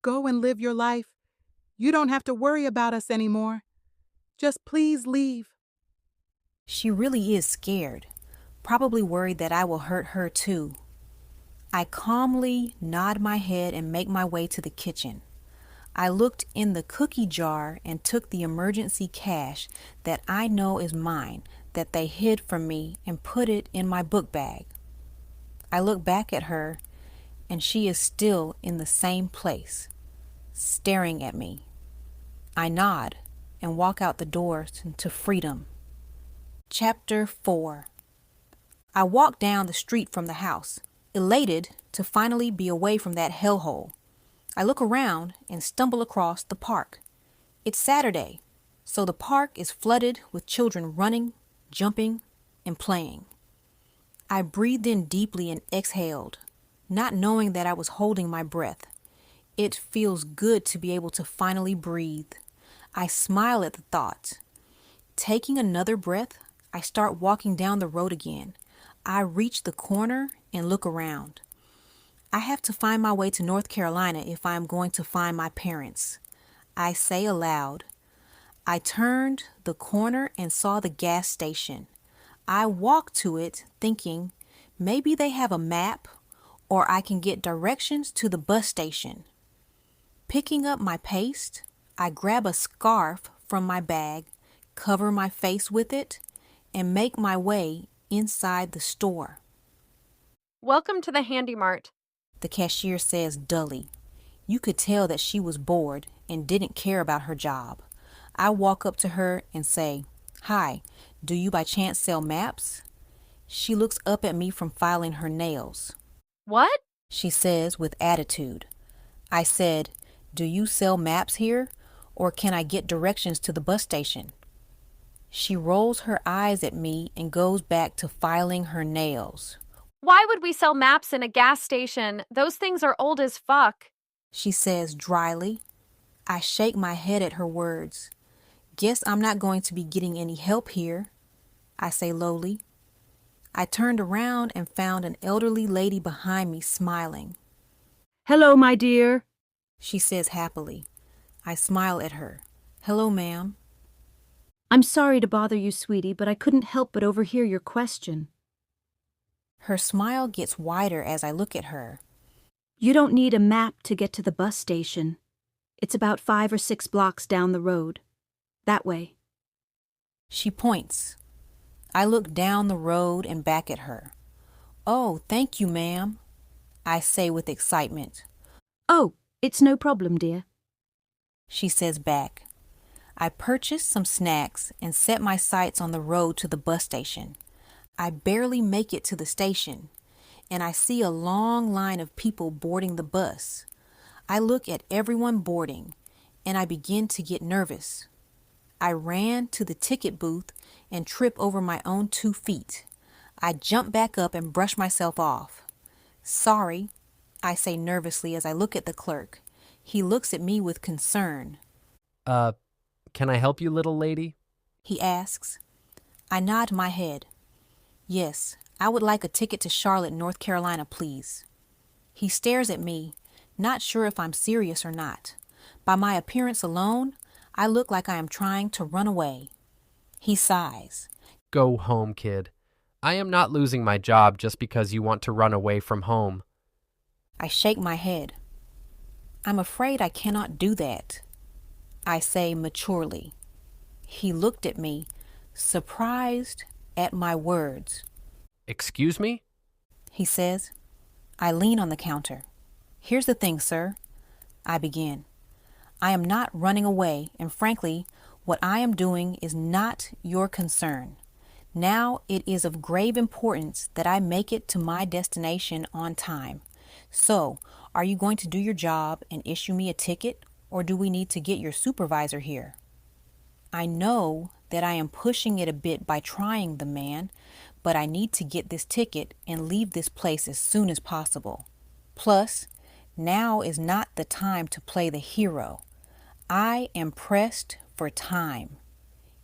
Go and live your life. You don't have to worry about us anymore. Just please leave. She really is scared, probably worried that I will hurt her too. I calmly nod my head and make my way to the kitchen. I looked in the cookie jar and took the emergency cash that I know is mine, that they hid from me, and put it in my book bag. I look back at her, and she is still in the same place, staring at me. I nod and walk out the door to freedom. Chapter 4. I walk down the street from the house, elated to finally be away from that hellhole. I look around and stumble across the park. It's Saturday, so the park is flooded with children running, jumping, and playing. I breathed in deeply and exhaled, not knowing that I was holding my breath. It feels good to be able to finally breathe. I smile at the thought. Taking another breath, I start walking down the road again. I reach the corner and look around. I have to find my way to North Carolina if I am going to find my parents. I say aloud. I turned the corner and saw the gas station. I walked to it thinking maybe they have a map or I can get directions to the bus station. Picking up my paste, I grab a scarf from my bag, cover my face with it, and make my way inside the store. Welcome to the Handy Mart. The cashier says dully. You could tell that she was bored and didn't care about her job. I walk up to her and say, Hi, do you by chance sell maps? She looks up at me from filing her nails. What? She says with attitude. I said, Do you sell maps here, or can I get directions to the bus station? She rolls her eyes at me and goes back to filing her nails. Why would we sell maps in a gas station? Those things are old as fuck. She says dryly. I shake my head at her words. Guess I'm not going to be getting any help here, I say lowly. I turned around and found an elderly lady behind me smiling. Hello, my dear, she says happily. I smile at her. Hello, ma'am. I'm sorry to bother you, sweetie, but I couldn't help but overhear your question. Her smile gets wider as I look at her. You don't need a map to get to the bus station. It's about 5 or 6 blocks down the road. That way. She points. I look down the road and back at her. Oh, thank you, ma'am, I say with excitement. Oh, it's no problem, dear, she says back. I purchase some snacks and set my sights on the road to the bus station. I barely make it to the station, and I see a long line of people boarding the bus. I look at everyone boarding, and I begin to get nervous. I ran to the ticket booth and trip over my own 2 feet. I jump back up and brush myself off. Sorry, I say nervously as I look at the clerk. He looks at me with concern. Can I help you, little lady? He asks. I nod my head. Yes, I would like a ticket to Charlotte, North Carolina, please. He stares at me, not sure if I'm serious or not. By my appearance alone, I look like I am trying to run away. He sighs. Go home, kid. I am not losing my job just because you want to run away from home. I shake my head. I'm afraid I cannot do that, I say maturely. He looked at me, surprised at my words. Excuse me? He says. I lean on the counter. Here's the thing, sir. I begin. I am not running away, and frankly, what I am doing is not your concern. Now it is of grave importance that I make it to my destination on time. So, are you going to do your job and issue me a ticket, or do we need to get your supervisor here? I know that I am pushing it a bit by trying the man, but I need to get this ticket and leave this place as soon as possible. Plus, now is not the time to play the hero. I am pressed for time.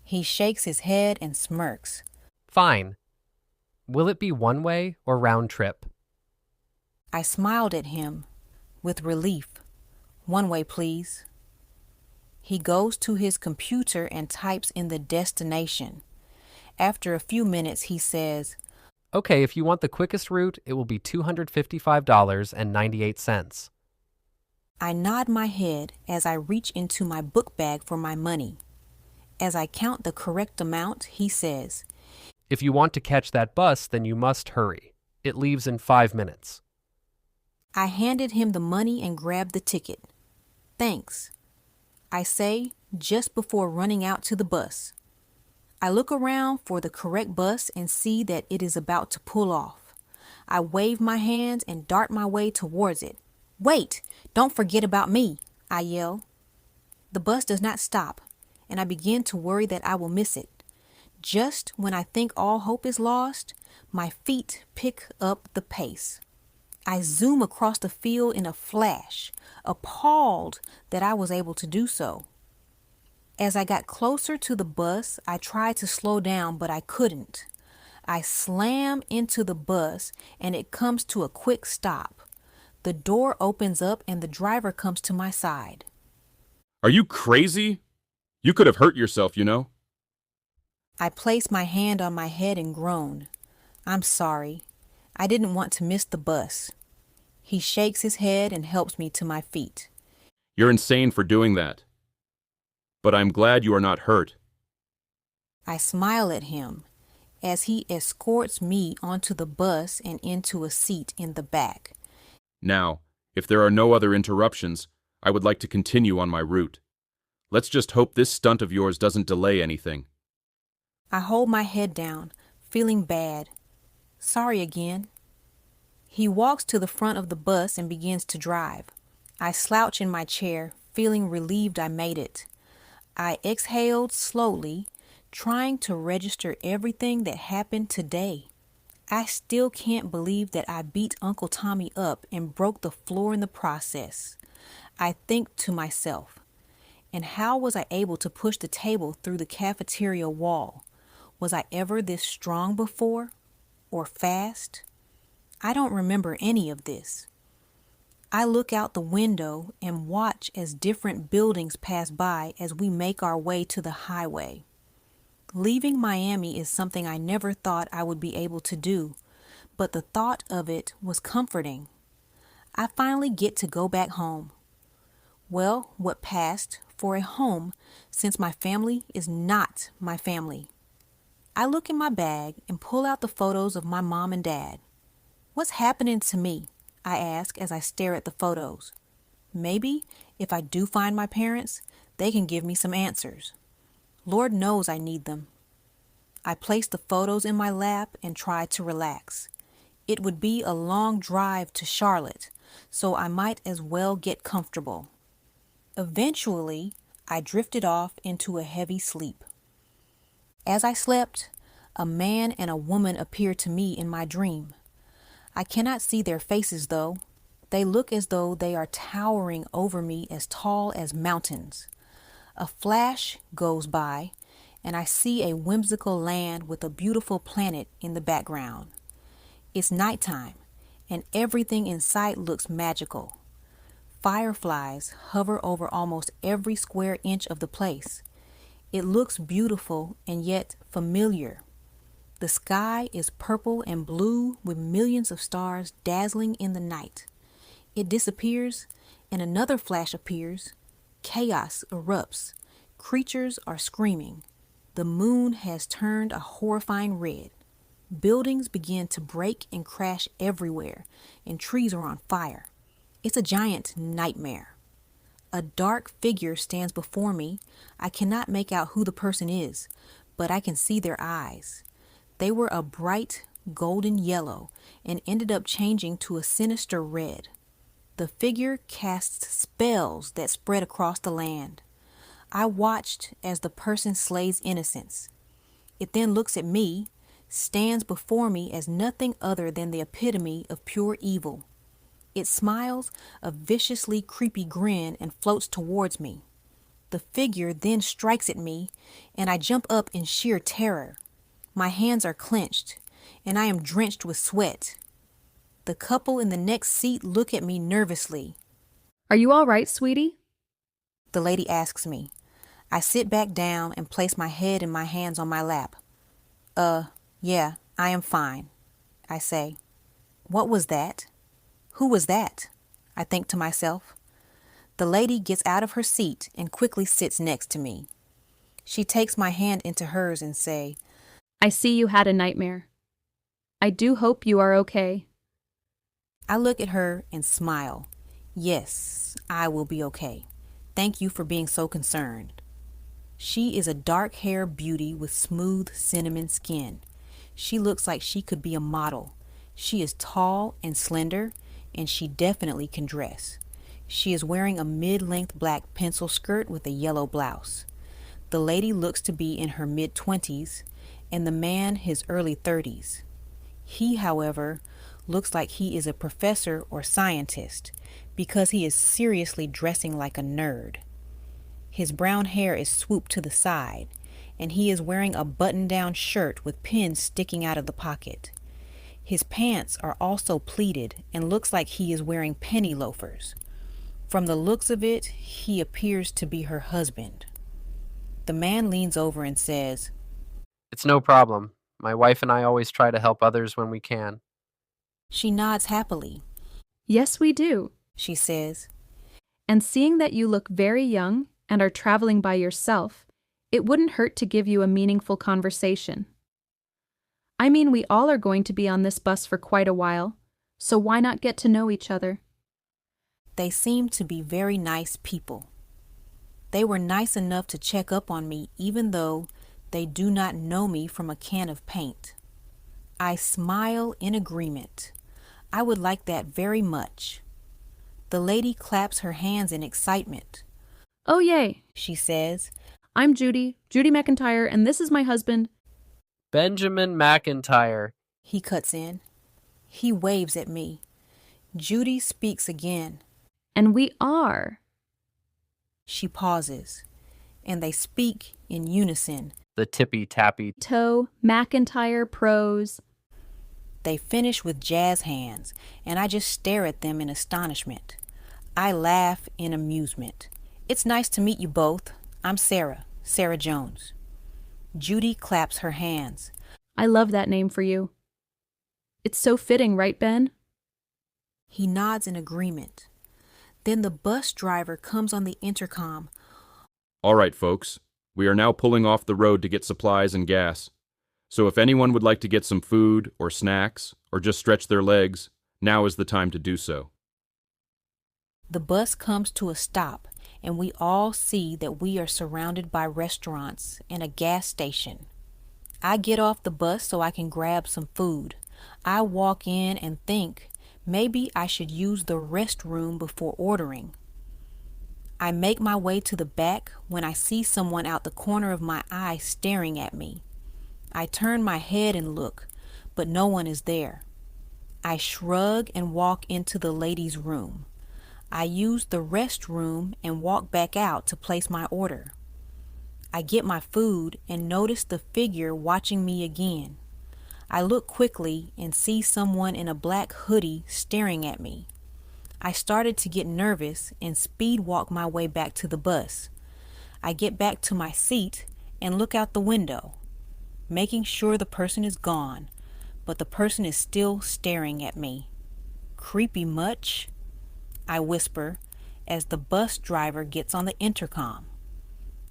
He shakes his head and smirks. Fine. Will it be one way or round trip? I smiled at him with relief. One way, please. He goes to his computer and types in the destination. After a few minutes, he says, Okay, if you want the quickest route, it will be $255.98. I nod my head as I reach into my book bag for my money. As I count the correct amount, he says, If you want to catch that bus, then you must hurry. It leaves in 5 minutes. I handed him the money and grabbed the ticket. Thanks, I say just before running out to the bus. I look around for the correct bus and see that it is about to pull off. I wave my hands and dart my way towards it. Wait, don't forget about me, I yell. The bus does not stop, and I begin to worry that I will miss it. Just when I think all hope is lost, my feet pick up the pace. I zoom across the field in a flash, appalled that I was able to do so. As I got closer to the bus, I tried to slow down, but I couldn't. I slam into the bus, and it comes to a quick stop. The door opens up, and the driver comes to my side. Are you crazy? You could have hurt yourself, you know. I place my hand on my head and groan. I'm sorry. I didn't want to miss the bus. He shakes his head and helps me to my feet. You're insane for doing that. But I'm glad you are not hurt. I smile at him as he escorts me onto the bus and into a seat in the back. Now, if there are no other interruptions, I would like to continue on my route. Let's just hope this stunt of yours doesn't delay anything. I hold my head down, feeling bad. Sorry again. He walks to the front of the bus and begins to drive. I slouch in my chair, feeling relieved I made it. I exhaled slowly, trying to register everything that happened today. I still can't believe that I beat Uncle Tommy up and broke the floor in the process. I think to myself, and how was I able to push the table through the cafeteria wall? Was I ever this strong before? Or fast? I don't remember any of this. I look out the window and watch as different buildings pass by as we make our way to the highway. Leaving Miami is something I never thought I would be able to do, but the thought of it was comforting. I finally get to go back home. Well, what passed for a home since my family is not my family. I look in my bag and pull out the photos of my mom and dad. What's happening to me? I ask as I stare at the photos. Maybe if I do find my parents, they can give me some answers. Lord knows I need them. I place the photos in my lap and try to relax. It would be a long drive to Charlotte, so I might as well get comfortable. Eventually, I drifted off into a heavy sleep. As I slept, a man and a woman appeared to me in my dream. I cannot see their faces, though. They look as though they are towering over me, as tall as mountains. A flash goes by, and I see a whimsical land with a beautiful planet in the background. It's nighttime, and everything in sight looks magical. Fireflies hover over almost every square inch of the place. It looks beautiful and yet familiar. The sky is purple and blue with millions of stars dazzling in the night. It disappears, and another flash appears. Chaos erupts. Creatures are screaming. The moon has turned a horrifying red. Buildings begin to break and crash everywhere, and trees are on fire. It's a giant nightmare. A dark figure stands before me. I cannot make out who the person is, but I can see their eyes. They were a bright golden yellow and ended up changing to a sinister red. The figure casts spells that spread across the land. I watched as the person slays innocents. It then looks at me, stands before me as nothing other than the epitome of pure evil. It smiles a viciously creepy grin and floats towards me. The figure then strikes at me, and I jump up in sheer terror. My hands are clenched, and I am drenched with sweat. The couple in the next seat look at me nervously. Are you all right, sweetie? The lady asks me. I sit back down and place my head and my hands on my lap. Yeah, I am fine, I say. What was that? Who was that? I think to myself. The lady gets out of her seat and quickly sits next to me. She takes my hand into hers and say, I see you had a nightmare. I do hope you are okay. I look at her and smile. Yes, I will be okay. Thank you for being so concerned. She is a dark-haired beauty with smooth cinnamon skin. She looks like she could be a model. She is tall and slender, and she definitely can dress. She is wearing a mid-length black pencil skirt with a yellow blouse. The lady looks to be in her mid-20s, and the man his early 30s. He, however, looks like he is a professor or scientist because he is seriously dressing like a nerd. His brown hair is swooped to the side, and he is wearing a button-down shirt with pins sticking out of the pocket. His pants are also pleated and looks like he is wearing penny loafers. From the looks of it, he appears to be her husband. The man leans over and says, It's no problem. My wife and I always try to help others when we can. She nods happily. Yes, we do, She says, and seeing that you look very young and are traveling by yourself, it wouldn't hurt to give you a meaningful conversation. I mean, we all are going to be on this bus for quite a while, so why not get to know each other? They seem to be very nice people. They were nice enough to check up on me even though they do not know me from a can of paint. I smile in agreement. I would like that very much. The lady claps her hands in excitement. Oh, yay, She says, I'm Judy McIntyre, and this is my husband. Benjamin McIntyre. He cuts in. He waves at me. Judy speaks again. And we are. She pauses, and they speak in unison. The tippy-tappy. Toe, McIntyre, pros. They finish with jazz hands, and I just stare at them in astonishment. I laugh in amusement. It's nice to meet you both. I'm Sarah Jones. Judy claps her hands. I love that name for you. It's so fitting, right, Ben? He nods in agreement. Then the bus driver comes on the intercom. All right, folks. We are now pulling off the road to get supplies and gas. So if anyone would like to get some food or snacks or just stretch their legs, now is the time to do so. The bus comes to a stop, and we all see that we are surrounded by restaurants and a gas station. I get off the bus so I can grab some food. I walk in and think maybe I should use the restroom before ordering. I make my way to the back when I see someone out the corner of my eye staring at me. I turn my head and look, but no one is there. I shrug and walk into the ladies' room. I use the restroom and walk back out to place my order. I get my food and notice the figure watching me again. I look quickly and see someone in a black hoodie staring at me. I started to get nervous and speed walk my way back to the bus. I get back to my seat and look out the window, making sure the person is gone, but the person is still staring at me. "Creepy much?" I whisper as the bus driver gets on the intercom.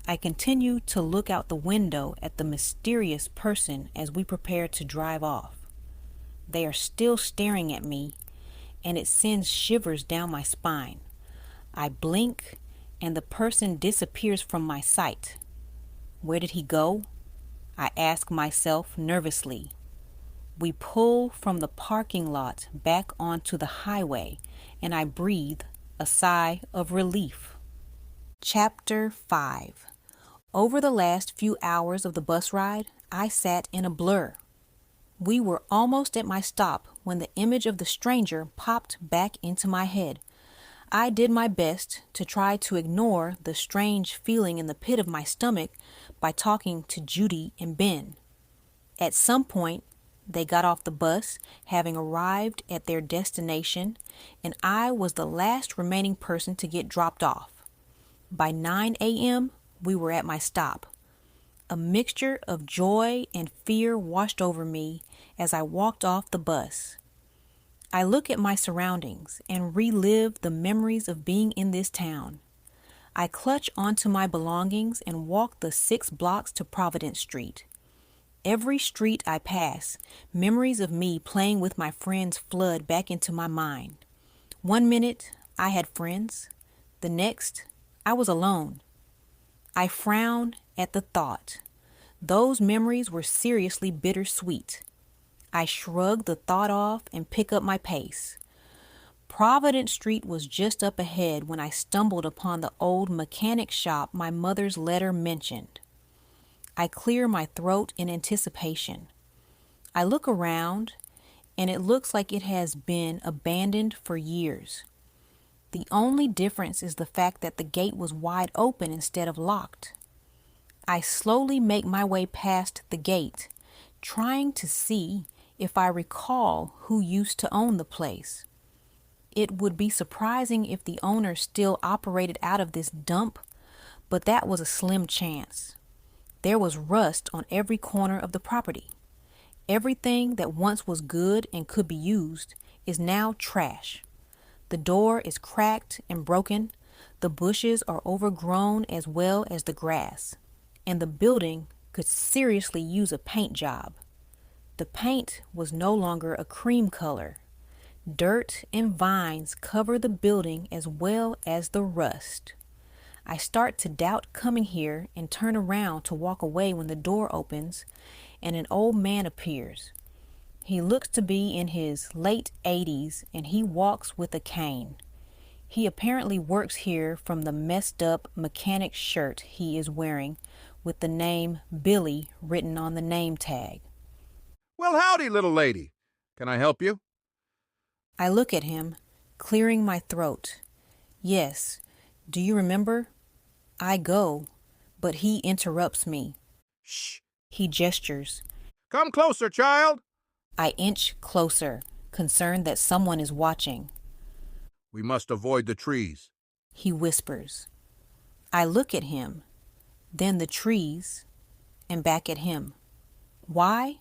I continue to look out the window at the mysterious person as we prepare to drive off. They are still staring at me, and it sends shivers down my spine. I blink, and the person disappears from my sight. Where did he go? I ask myself nervously. We pull from the parking lot back onto the highway, and I breathe a sigh of relief. Chapter 5. Over the last few hours of the bus ride, I sat in a blur. We were almost at my stop when the image of the stranger popped back into my head. I did my best to try to ignore the strange feeling in the pit of my stomach by talking to Judy and Ben. At some point, they got off the bus, having arrived at their destination, and I was the last remaining person to get dropped off. By 9 a.m., we were at my stop. A mixture of joy and fear washed over me as I walked off the bus. I look at my surroundings and relive the memories of being in this town. I clutch onto my belongings and walk the 6 blocks to Providence Street. Every street I pass, memories of me playing with my friends flood back into my mind. One minute, I had friends. The next, I was alone. I frown at the thought. Those memories were seriously bittersweet. I shrug the thought off and pick up my pace. Providence Street was just up ahead when I stumbled upon the old mechanic shop my mother's letter mentioned. I clear my throat in anticipation. I look around, and it looks like it has been abandoned for years. The only difference is the fact that the gate was wide open instead of locked. I slowly make my way past the gate, trying to see if I recall who used to own the place. It would be surprising if the owner still operated out of this dump, but that was a slim chance. There was rust on every corner of the property. Everything that once was good and could be used is now trash. The door is cracked and broken, the bushes are overgrown as well as the grass, and the building could seriously use a paint job. The paint was no longer a cream color. Dirt and vines cover the building as well as the rust. I start to doubt coming here and turn around to walk away when the door opens and an old man appears. He looks to be in his late 80s and he walks with a cane. He apparently works here from the messed up mechanic shirt he is wearing with the name Billy written on the name tag. Well, howdy, little lady. Can I help you? I look at him, clearing my throat. Yes, do you remember? I go, but he interrupts me. Shh. He gestures. Come closer, child. I inch closer, concerned that someone is watching. We must avoid the trees. He whispers. I look at him, then the trees, and back at him. Why?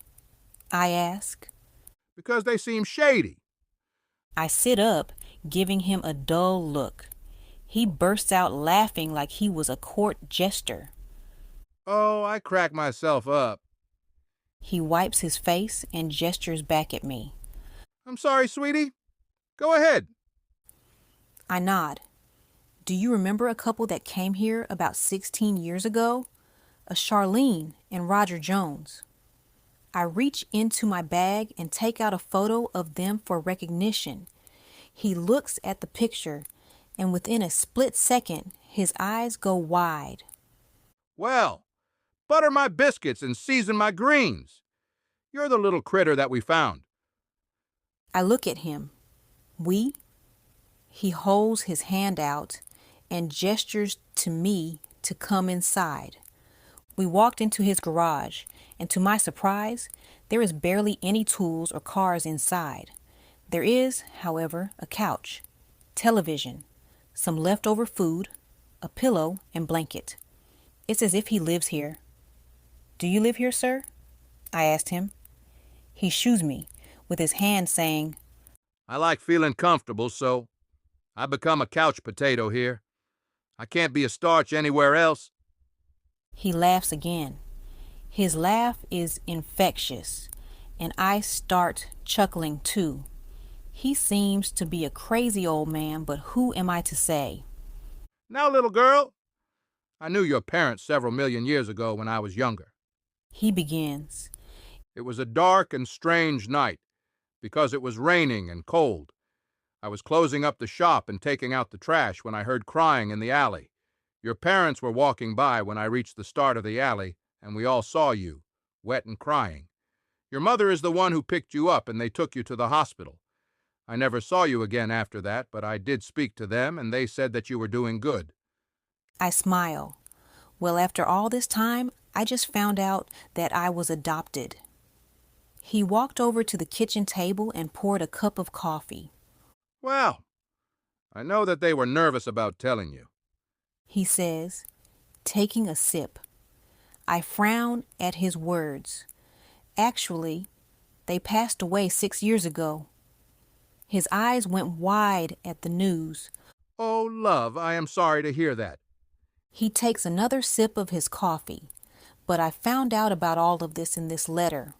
I ask. Because they seem shady. I sit up, giving him a dull look. He bursts out laughing like he was a court jester. Oh, I crack myself up. He wipes his face and gestures back at me. I'm sorry, sweetie. Go ahead. I nod. Do you remember a couple that came here about 16 years ago? A Charlene and Roger Jones. I reach into my bag and take out a photo of them for recognition. He looks at the picture, and within a split second, his eyes go wide. Well, butter my biscuits and season my greens. You're the little critter that we found. I look at him. We? He holds his hand out and gestures to me to come inside. We walked into his garage, and to my surprise, there is barely any tools or cars inside. There is, however, a couch, television, some leftover food, a pillow, and blanket. It's as if he lives here. Do you live here, sir? I asked him. He shoos me with his hand, saying, I like feeling comfortable, so I become a couch potato here. I can't be a starch anywhere else. He laughs again. His laugh is infectious, and I start chuckling too. He seems to be a crazy old man, but who am I to say? Now, little girl, I knew your parents several million years ago when I was younger. He begins. It was a dark and strange night, because it was raining and cold. I was closing up the shop and taking out the trash when I heard crying in the alley. Your parents were walking by when I reached the start of the alley, and we all saw you, wet and crying. Your mother is the one who picked you up, and they took you to the hospital. I never saw you again after that, but I did speak to them, and they said that you were doing good. I smile. Well, after all this time, I just found out that I was adopted. He walked over to the kitchen table and poured a cup of coffee. Well, I know that they were nervous about telling you, he says, taking a sip. I frown at his words. Actually, they passed away 6 years ago. His eyes went wide at the news. Oh, love, I am sorry to hear that. He takes another sip of his coffee, but I found out about all of this in this letter.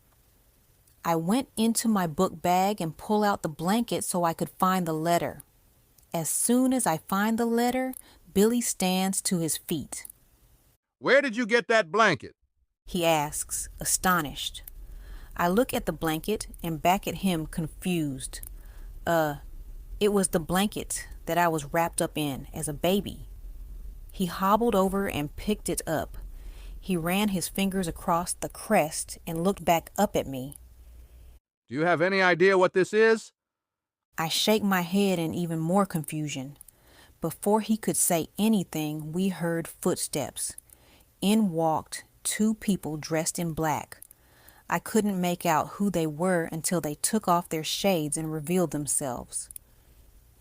I went into my book bag and pulled out the blanket so I could find the letter. As soon as I find the letter, Billy stands to his feet. Where did you get that blanket? He asks, astonished. I look at the blanket and back at him, confused. It was the blanket that I was wrapped up in as a baby. He hobbled over and picked it up. He ran his fingers across the crest and looked back up at me. Do you have any idea what this is? I shake my head in even more confusion. Before he could say anything, we heard footsteps. In walked 2 people dressed in black. I couldn't make out who they were until they took off their shades and revealed themselves.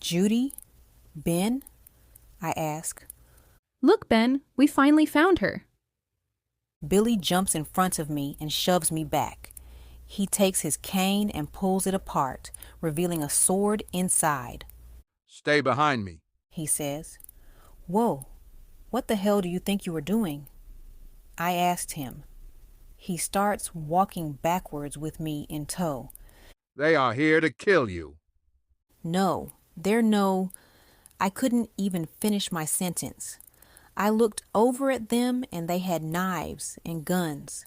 Judy? Ben? I ask. Look, Ben, we finally found her. Billy jumps in front of me and shoves me back. He takes his cane and pulls it apart, revealing a sword inside. Stay behind me, he says. Whoa, what the hell do you think you were doing? I asked him. He starts walking backwards with me in tow. They are here to kill you. No, they're no... I couldn't even finish my sentence. I looked over at them and they had knives and guns.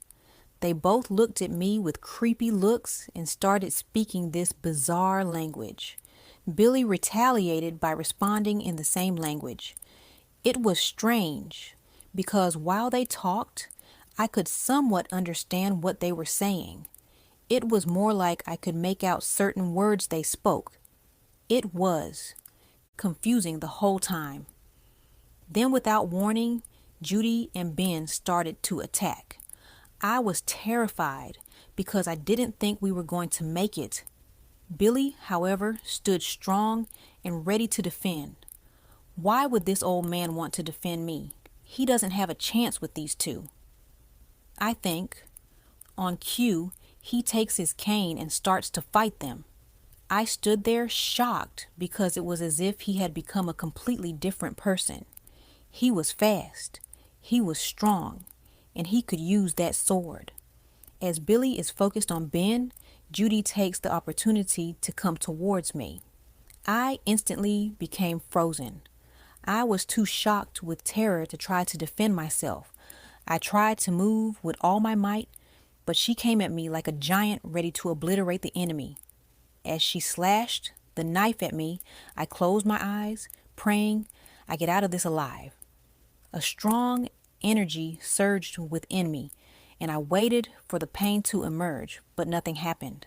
They both looked at me with creepy looks and started speaking this bizarre language. Billy retaliated by responding in the same language. It was strange because while they talked, I could somewhat understand what they were saying. It was more like I could make out certain words they spoke. It was confusing the whole time. Then without warning, Judy and Ben started to attack. I was terrified because I didn't think we were going to make it. Billy, however, stood strong and ready to defend. Why would this old man want to defend me? He doesn't have a chance with these 2. I think, on cue, he takes his cane and starts to fight them. I stood there shocked because it was as if he had become a completely different person. He was fast, he was strong, and he could use that sword. As Billy is focused on Ben, Judy takes the opportunity to come towards me. I instantly became frozen. I was too shocked with terror to try to defend myself. I tried to move with all my might, but she came at me like a giant ready to obliterate the enemy. As she slashed the knife at me, I closed my eyes, praying I get out of this alive. A strong energy surged within me, and I waited for the pain to emerge, but nothing happened.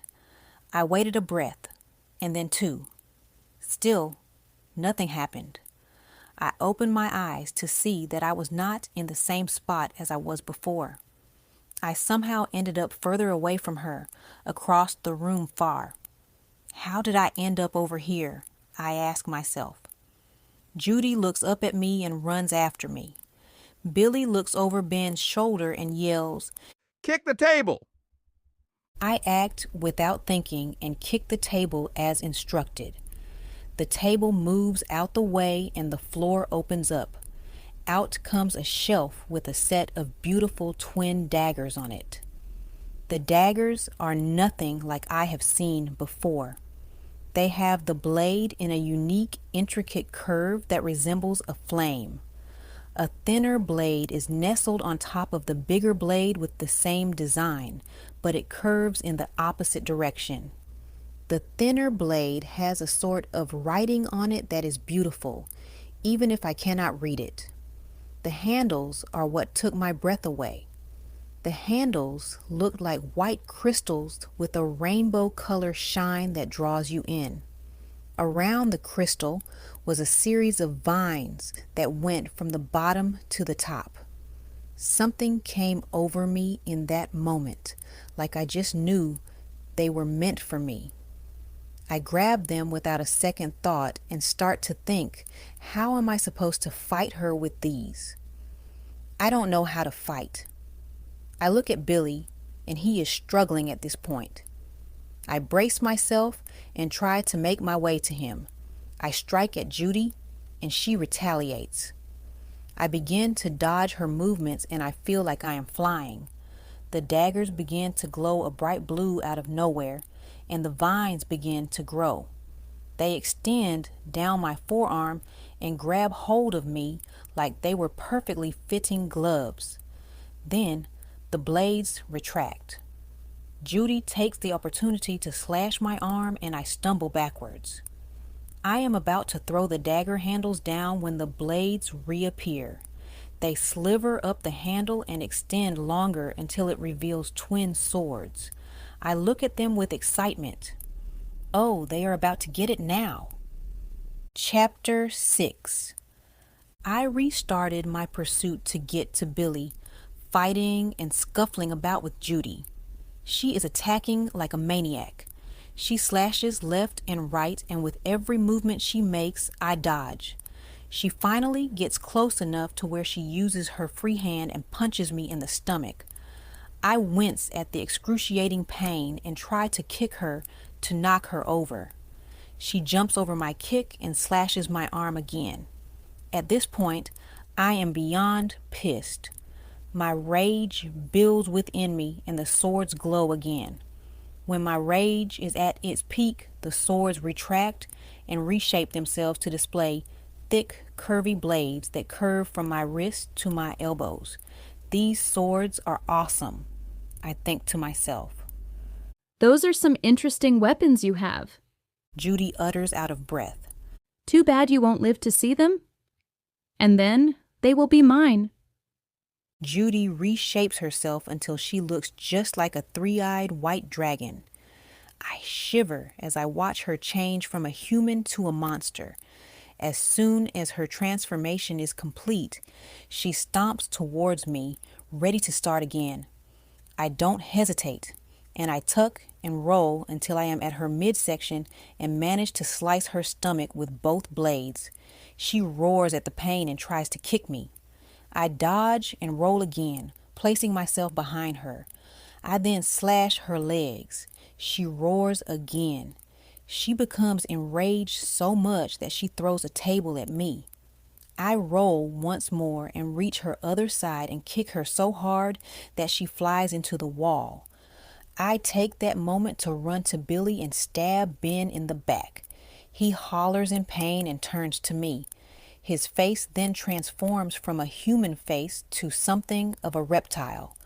I waited a breath, and then 2. Still, nothing happened. I opened my eyes to see that I was not in the same spot as I was before. I somehow ended up further away from her, across the room far. How did I end up over here? I ask myself. Judy looks up at me and runs after me. Billy looks over Ben's shoulder and yells, Kick the table! I act without thinking and kick the table as instructed. The table moves out the way and the floor opens up. Out comes a shelf with a set of beautiful twin daggers on it. The daggers are nothing like I have seen before. They have the blade in a unique, intricate curve that resembles a flame. A thinner blade is nestled on top of the bigger blade with the same design, but it curves in the opposite direction. The thinner blade has a sort of writing on it that is beautiful, even if I cannot read it. The handles are what took my breath away. The handles looked like white crystals with a rainbow color shine that draws you in. Around the crystal was a series of vines that went from the bottom to the top. Something came over me in that moment, like I just knew they were meant for me. I grab them without a second thought and start to think, how am I supposed to fight her with these? I don't know how to fight. I look at Billy, and he is struggling at this point. I brace myself and try to make my way to him. I strike at Judy, and she retaliates. I begin to dodge her movements, and I feel like I am flying. The daggers begin to glow a bright blue out of nowhere, and the vines begin to grow. They extend down my forearm and grab hold of me like they were perfectly fitting gloves. Then the blades retract. Judy takes the opportunity to slash my arm and I stumble backwards. I am about to throw the dagger handles down when the blades reappear. They sliver up the handle and extend longer until it reveals twin swords. I look at them with excitement. Oh, they are about to get it now. Chapter 6. I restarted my pursuit to get to Billy, fighting and scuffling about with Judy. She is attacking like a maniac. She slashes left and right, and with every movement she makes, I dodge. She finally gets close enough to where she uses her free hand and punches me in the stomach. I wince at the excruciating pain and try to kick her to knock her over. She jumps over my kick and slashes my arm again. At this point, I am beyond pissed. My rage builds within me and the swords glow again. When my rage is at its peak, the swords retract and reshape themselves to display thick, curvy blades that curve from my wrist to my elbows. These swords are awesome, I think to myself. Those are some interesting weapons you have. Judy utters out of breath. Too bad you won't live to see them. And then they will be mine. Judy reshapes herself until she looks just like a three-eyed white dragon. I shiver as I watch her change from a human to a monster. As soon as her transformation is complete, she stomps towards me, ready to start again. I don't hesitate, and I tuck and roll until I am at her midsection and manage to slice her stomach with both blades. She roars at the pain and tries to kick me. I dodge and roll again, placing myself behind her. I then slash her legs. She roars again. She becomes enraged so much that she throws a table at me. I roll once more and reach her other side and kick her so hard that she flies into the wall. I take that moment to run to Billy and stab Ben in the back. He hollers in pain and turns to me. His face then transforms from a human face to something of a reptile.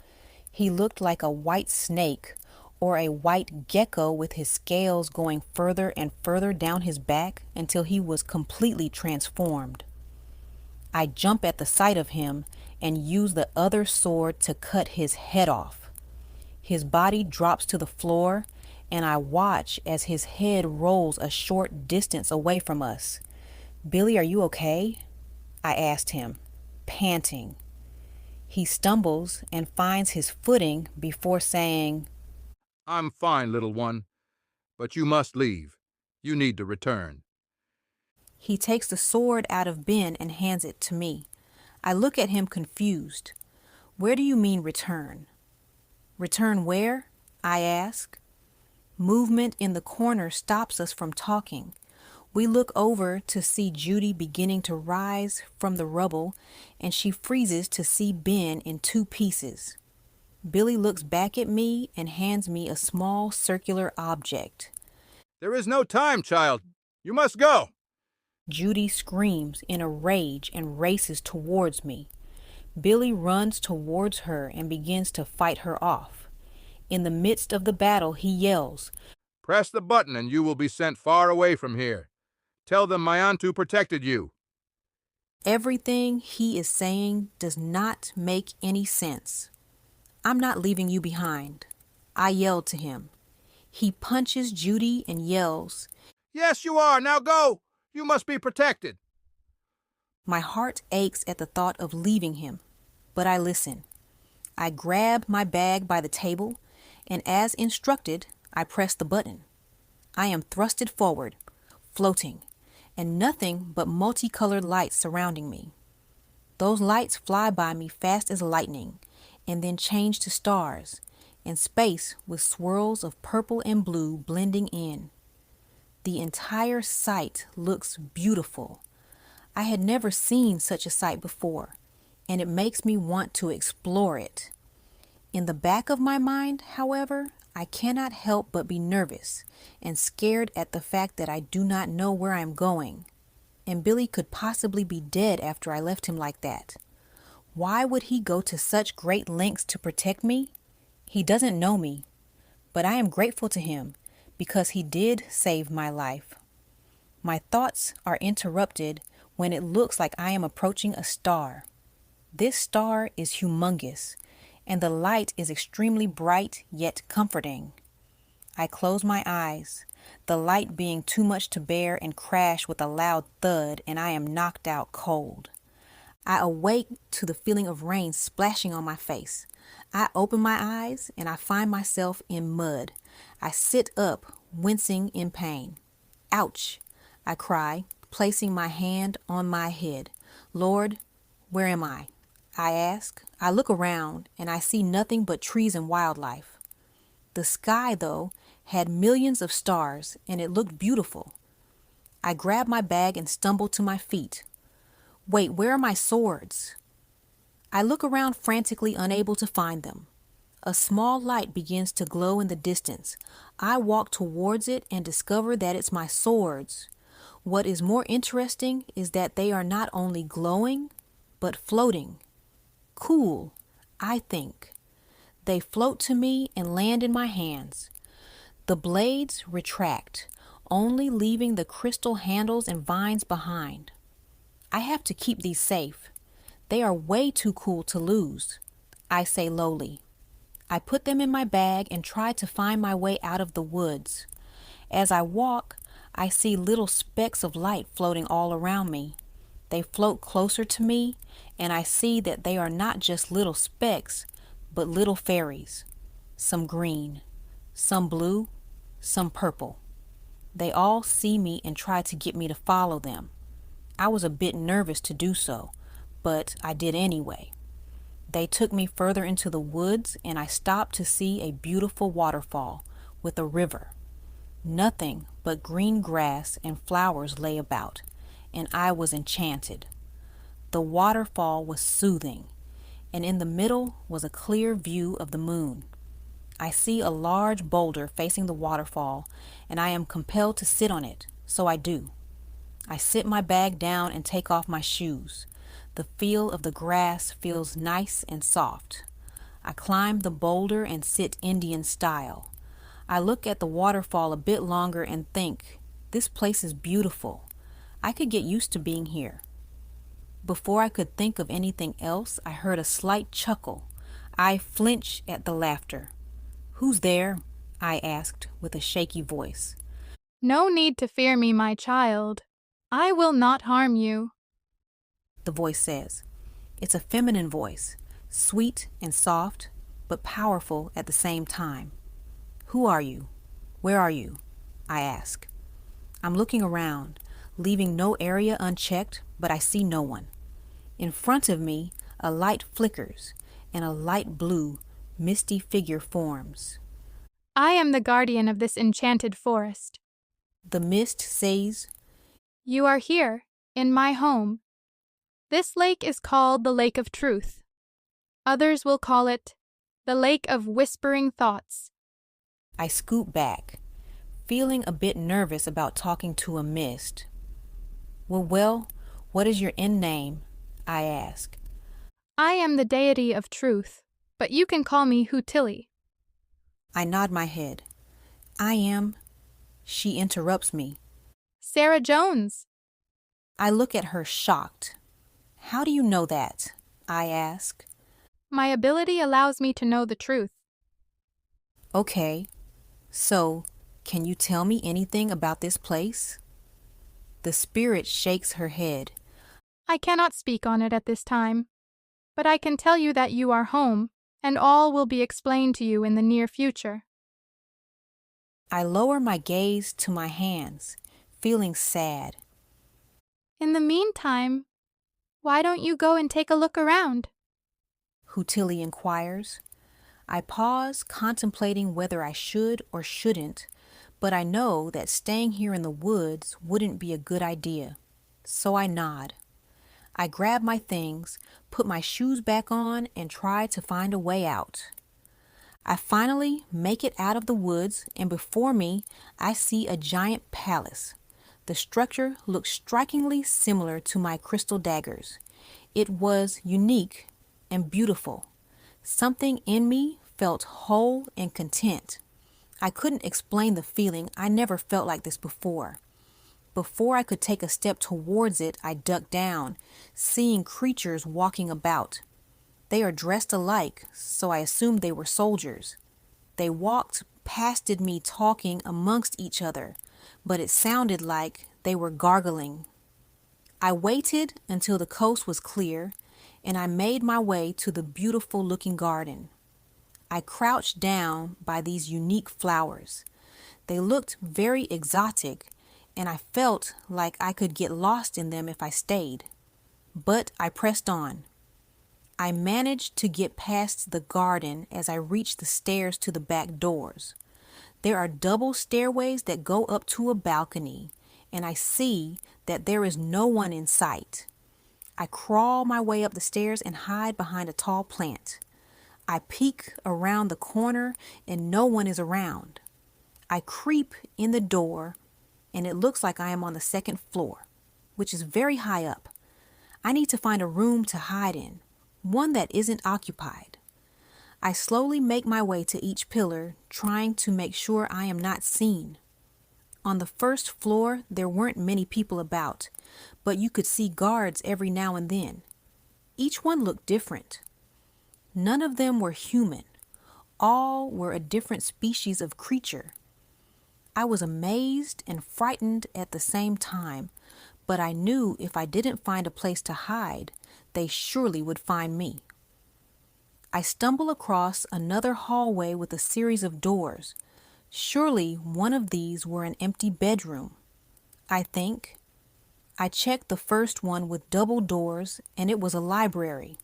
He looked like a white snake or a white gecko with his scales going further and further down his back until he was completely transformed. I jump at the sight of him and use the other sword to cut his head off. His body drops to the floor and I watch as his head rolls a short distance away from us. "Billy, are you okay?" I asked him, panting. He stumbles and finds his footing before saying, I'm fine, little one, but you must leave. You need to return. He takes the sword out of Ben and hands it to me. I look at him confused. "Where do you mean return?" "Return where?" I ask. Movement in the corner stops us from talking. We look over to see Judy beginning to rise from the rubble, and she freezes to see Ben in two pieces. Billy looks back at me and hands me a small circular object. There is no time, child. You must go. Judy screams in a rage and races towards me. Billy runs towards her and begins to fight her off. In the midst of the battle, he yells, Press the button and you will be sent far away from here. Tell them my auntie protected you. Everything he is saying does not make any sense. "I'm not leaving you behind," I yelled to him. He punches Judy and yells, Yes, you are. Now go. You must be protected. My heart aches at the thought of leaving him, but I listen. I grab my bag by the table, and as instructed, I press the button. I am thrusted forward, floating, and nothing but multicolored lights surrounding me. Those lights fly by me fast as lightning, and then change to stars, and space with swirls of purple and blue blending in. The entire sight looks beautiful. I had never seen such a sight before, and it makes me want to explore it. In the back of my mind, however, I cannot help but be nervous and scared at the fact that I do not know where I am going, and Billy could possibly be dead after I left him like that. Why would he go to such great lengths to protect me? He doesn't know me, but I am grateful to him because he did save my life. My thoughts are interrupted when it looks like I am approaching a star. This star is humongous, and the light is extremely bright yet comforting. I close my eyes, the light being too much to bear, and crash with a loud thud, and I am knocked out cold. I awake to the feeling of rain splashing on my face. I open my eyes and I find myself in mud. I sit up, wincing in pain. "Ouch!" I cry, placing my hand on my head. "Lord, where am I?" I ask. I look around and I see nothing but trees and wildlife. The sky, though, had millions of stars and it looked beautiful. I grab my bag and stumble to my feet. Wait, where are my swords? I look around frantically, unable to find them. A small light begins to glow in the distance. I walk towards it and discover that it's my swords. What is more interesting is that they are not only glowing, but floating. Cool, I think. They float to me and land in my hands. The blades retract, only leaving the crystal handles and vines behind. I have to keep these safe. They are way too cool to lose, I say lowly. I put them in my bag and try to find my way out of the woods. As I walk, I see little specks of light floating all around me. They float closer to me, and I see that they are not just little specks, but little fairies. Some green, some blue, some purple. They all see me and try to get me to follow them. I was a bit nervous to do so, but I did anyway. They took me further into the woods, and I stopped to see a beautiful waterfall with a river. Nothing but green grass and flowers lay about, and I was enchanted. The waterfall was soothing, and in the middle was a clear view of the moon. I see a large boulder facing the waterfall, and I am compelled to sit on it, so I do. I sit my bag down and take off my shoes. The feel of the grass feels nice and soft. I climb the boulder and sit Indian style. I look at the waterfall a bit longer and think, this place is beautiful. I could get used to being here. Before I could think of anything else, I heard a slight chuckle. I flinch at the laughter. "Who's there?" I asked with a shaky voice. No need to fear me, my child. I will not harm you, the voice says. It's a feminine voice, sweet and soft, but powerful at the same time. Who are you? Where are you? I ask. I'm looking around, leaving no area unchecked, but I see no one. In front of me, a light flickers, and a light blue, misty figure forms. I am the guardian of this enchanted forest. The mist says, You are here, in my home. This lake is called the Lake of Truth. Others will call it the Lake of Whispering Thoughts. I scoot back, feeling a bit nervous about talking to a mist. Well, what is your end name? I ask. I am the deity of truth, but you can call me Hutilli. I nod my head. I am... She interrupts me. Sarah Jones. I look at her shocked. How do you know that? I ask. My ability allows me to know the truth. Okay, so can you tell me anything about this place? The spirit shakes her head. I cannot speak on it at this time, but I can tell you that you are home, and all will be explained to you in the near future. I lower my gaze to my hands, feeling sad. In the meantime, why don't you go and take a look around? Hutilli inquires. I pause, contemplating whether I should or shouldn't, but I know that staying here in the woods wouldn't be a good idea, so I nod. I grab my things, put my shoes back on, and try to find a way out. I finally make it out of the woods, and before me, I see a giant palace. The structure looks strikingly similar to my crystal daggers. It was unique and beautiful. Something in me felt whole and content. I couldn't explain the feeling. I never felt like this before. Before I could take a step towards it, I ducked down, seeing creatures walking about. They are dressed alike, so I assumed they were soldiers. They walked past me talking amongst each other, but it sounded like they were gargling. I waited until the coast was clear, and I made my way to the beautiful-looking garden. I crouched down by these unique flowers. They looked very exotic, and I felt like I could get lost in them if I stayed. But I pressed on. I managed to get past the garden as I reached the stairs to the back doors. There are double stairways that go up to a balcony, and I see that there is no one in sight. I crawl my way up the stairs and hide behind a tall plant. I peek around the corner and no one is around. I creep in the door and it looks like I am on the second floor, which is very high up. I need to find a room to hide in, one that isn't occupied. I slowly make my way to each pillar, trying to make sure I am not seen. On the first floor, there weren't many people about, but you could see guards every now and then. Each one looked different. None of them were human. All were a different species of creature. I was amazed and frightened at the same time, but I knew if I didn't find a place to hide, they surely would find me. I stumble across another hallway with a series of doors. Surely one of these were an empty bedroom, I think. I checked the first one with double doors, and it was a library.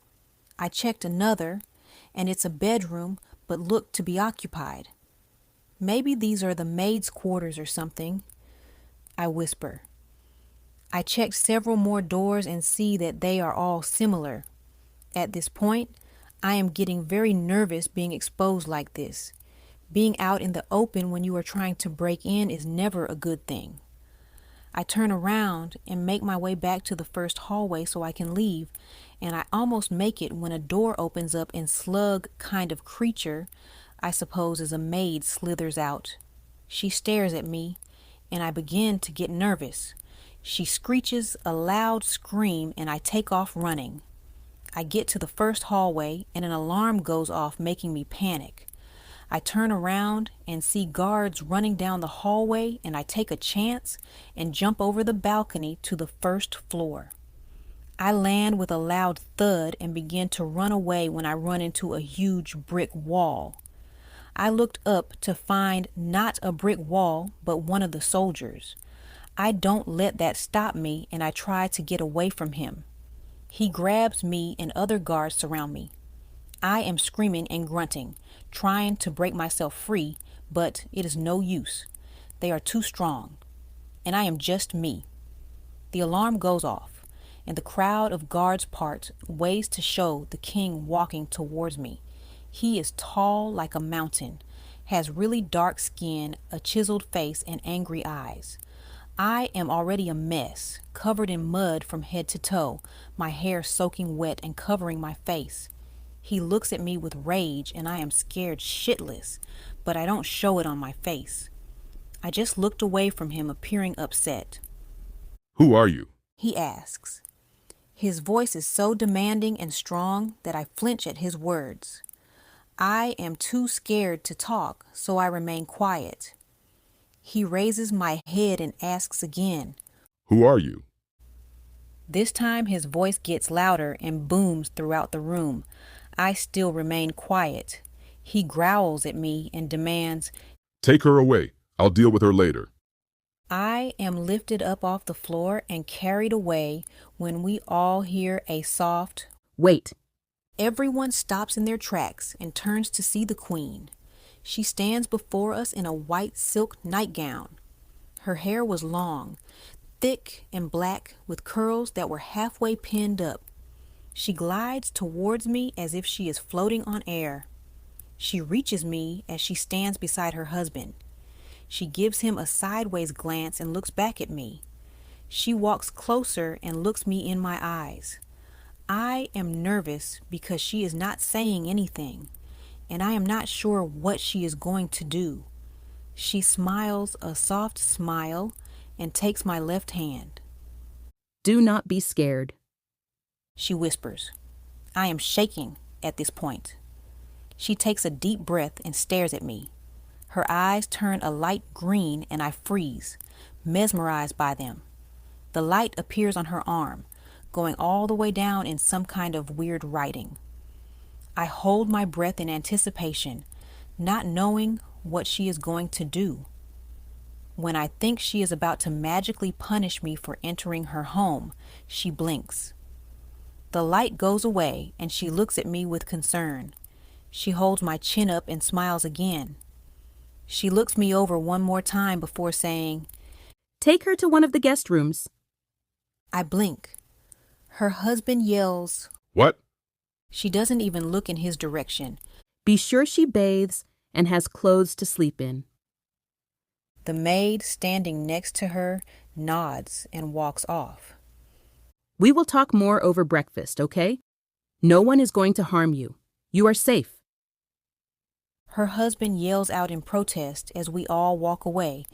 I checked another, and it's a bedroom, but looked to be occupied. Maybe these are the maid's quarters or something, I whisper. I checked several more doors and see that they are all similar. At this point, I am getting very nervous being exposed like this. Being out in the open when you are trying to break in is never a good thing. I turn around and make my way back to the first hallway so I can leave, and I almost make it when a door opens up and slug kind of creature, I suppose is a maid, slithers out. She stares at me, and I begin to get nervous. She screeches a loud scream, and I take off running. I get to the first hallway, and an alarm goes off, making me panic. I turn around and see guards running down the hallway, and I take a chance and jump over the balcony to the first floor. I land with a loud thud and begin to run away when I run into a huge brick wall. I looked up to find not a brick wall, but one of the soldiers. I don't let that stop me, and I try to get away from him. He grabs me and other guards surround me. I am screaming and grunting, trying to break myself free, but it is no use. They are too strong, and I am just me. The alarm goes off, and the crowd of guards parts ways to show the king walking towards me. He is tall like a mountain, has really dark skin, a chiseled face, and angry eyes. I am already a mess, covered in mud from head to toe, my hair soaking wet and covering my face. He looks at me with rage, and I am scared shitless, but I don't show it on my face. I just looked away from him, appearing upset. Who are you? He asks. His voice is so demanding and strong that I flinch at his words. I am too scared to talk, so I remain quiet. He raises my head and asks again. Who are you? This time his voice gets louder and booms throughout the room. I still remain quiet. He growls at me and demands, Take her away. I'll deal with her later. I am lifted up off the floor and carried away when we all hear a soft, Wait. Everyone stops in their tracks and turns to see the queen. She stands before us in a white silk nightgown. Her hair was long, thick and black with curls that were halfway pinned up. She glides towards me as if she is floating on air. She reaches me as she stands beside her husband. She gives him a sideways glance and looks back at me. She walks closer and looks me in my eyes. I am nervous because she is not saying anything, and I am not sure what she is going to do. She smiles a soft smile and takes my left hand. Do not be scared. She whispers. I am shaking at this point. She takes a deep breath and stares at me. Her eyes turn a light green and I freeze, mesmerized by them. The light appears on her arm, going all the way down in some kind of weird writing. I hold my breath in anticipation, not knowing what she is going to do. When I think she is about to magically punish me for entering her home, she blinks. The light goes away and she looks at me with concern. She holds my chin up and smiles again. She looks me over one more time before saying, Take her to one of the guest rooms. I blink. Her husband yells, What? She doesn't even look in his direction. Be sure she bathes and has clothes to sleep in. The maid standing next to her nods and walks off. We will talk more over breakfast, okay? No one is going to harm you. You are safe. Her husband yells out in protest as we all walk away,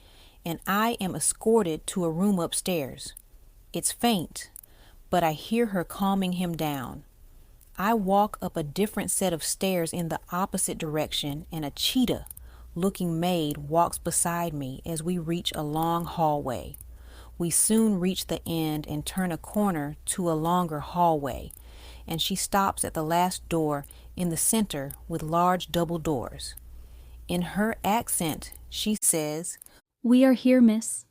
and I am escorted to a room upstairs. It's faint, but I hear her calming him down. I walk up a different set of stairs in the opposite direction, and a cheetah-looking maid walks beside me as we reach a long hallway. We soon reach the end and turn a corner to a longer hallway, and she stops at the last door in the center with large double doors. In her accent, she says, We are here, miss.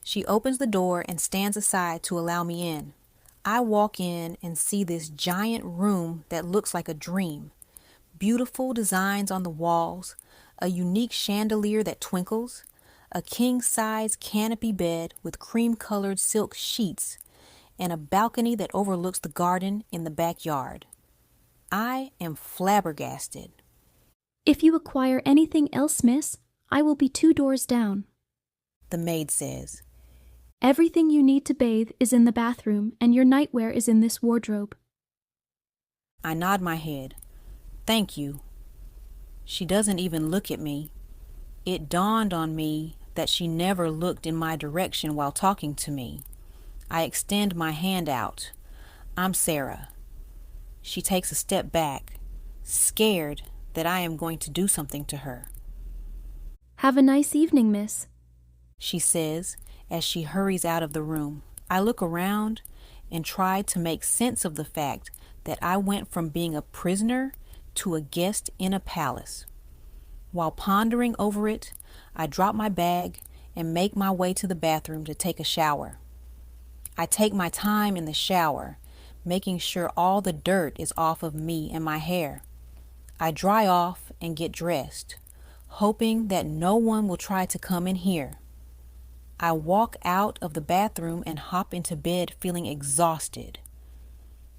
She opens the door and stands aside to allow me in. I walk in and see this giant room that looks like a dream. Beautiful designs on the walls, a unique chandelier that twinkles, a king-size canopy bed with cream-colored silk sheets, and a balcony that overlooks the garden in the backyard. I am flabbergasted. If you acquire anything else, miss, I will be 2 doors down. The maid says. Everything you need to bathe is in the bathroom, and your nightwear is in this wardrobe. I nod my head. Thank you. She doesn't even look at me. It dawned on me that she never looked in my direction while talking to me. I extend my hand out. I'm Sarah. She takes a step back, scared that I am going to do something to her. Have a nice evening, miss, she says as she hurries out of the room. I look around and try to make sense of the fact that I went from being a prisoner to a guest in a palace. While pondering over it, I drop my bag and make my way to the bathroom to take a shower. I take my time in the shower, making sure all the dirt is off of me and my hair. I dry off and get dressed, hoping that no one will try to come in here. I walk out of the bathroom and hop into bed feeling exhausted.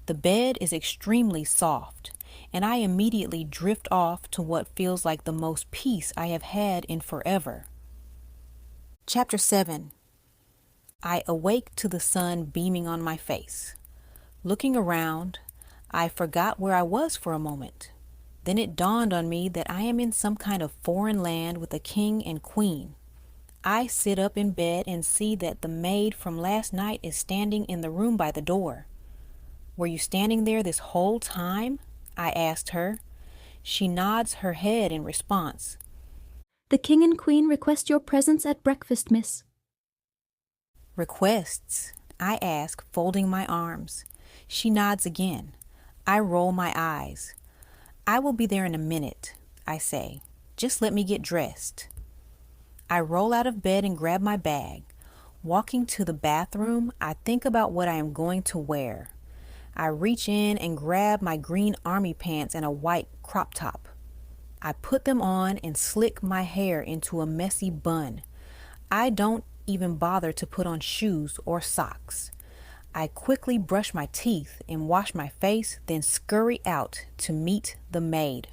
The bed is extremely soft, and I immediately drift off to what feels like the most peace I have had in forever. Chapter 7. I awake to the sun beaming on my face. Looking around, I forgot where I was for a moment. Then it dawned on me that I am in some kind of foreign land with a king and queen. I sit up in bed and see that the maid from last night is standing in the room by the door. "Were you standing there this whole time?" I asked her. She nods her head in response. "The king and queen request your presence at breakfast, miss." "Requests?" I ask, folding my arms. She nods again. I roll my eyes. "I will be there in a minute," I say. "Just let me get dressed." I roll out of bed and grab my bag. Walking to the bathroom, I think about what I am going to wear. I reach in and grab my green army pants and a white crop top. I put them on and slick my hair into a messy bun. I don't even bother to put on shoes or socks. I quickly brush my teeth and wash my face, then scurry out to meet the maid.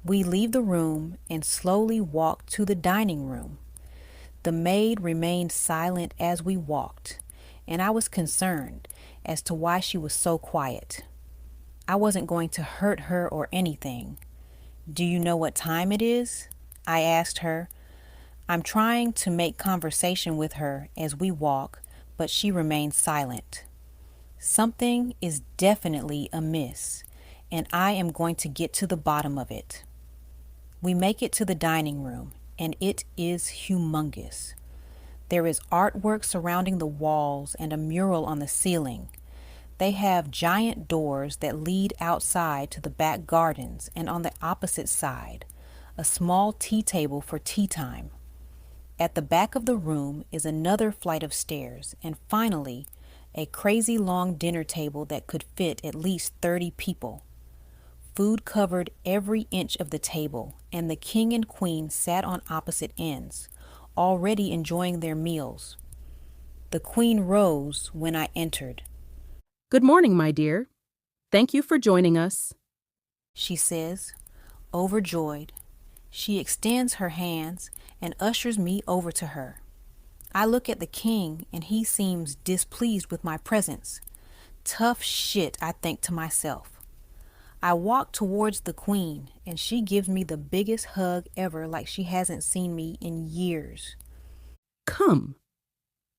We leave the room and slowly walk to the dining room. The maid remained silent as we walked, and I was concerned as to why she was so quiet. I wasn't going to hurt her or anything. "Do you know what time it is?" I asked her. I'm trying to make conversation with her as we walk, but she remains silent. Something is definitely amiss, and I am going to get to the bottom of it. We make it to the dining room, and it is humongous. There is artwork surrounding the walls and a mural on the ceiling. They have giant doors that lead outside to the back gardens, and on the opposite side, a small tea table for tea time. At the back of the room is another flight of stairs, and finally, a crazy long dinner table that could fit at least 30 people. Food covered every inch of the table, and the king and queen sat on opposite ends, already enjoying their meals. The queen rose when I entered. "Good morning, my dear. Thank you for joining us," she says, overjoyed. She extends her hands and ushers me over to her. I look at the king, and he seems displeased with my presence. Tough shit, I think to myself. I walk towards the queen, and she gives me the biggest hug ever, like she hasn't seen me in years. "Come,"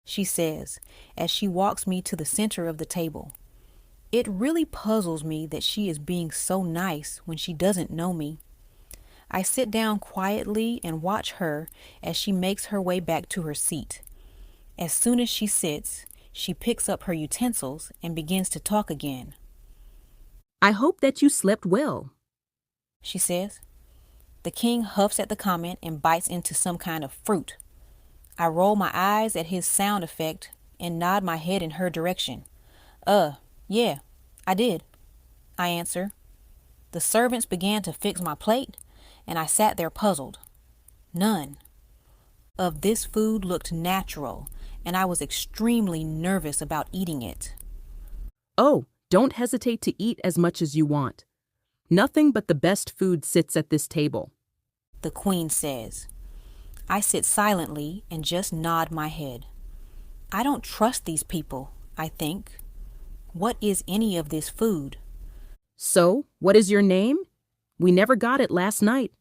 she says as she walks me to the center of the table. It really puzzles me that she is being so nice when she doesn't know me. I sit down quietly and watch her as she makes her way back to her seat. As soon as she sits, she picks up her utensils and begins to talk again. "I hope that you slept well," she says. The king huffs at the comment and bites into some kind of fruit. I roll my eyes at his sound effect and nod my head in her direction. Yeah, I did," I answer. The servants began to fix my plate, and I sat there puzzled. None of this food looked natural, and I was extremely nervous about eating it. "Oh, don't hesitate to eat as much as you want. Nothing but the best food sits at this table," the queen says. I sit silently and just nod my head. I don't trust these people, I think. What is any of this food? "So, what is your name? We never got it last night."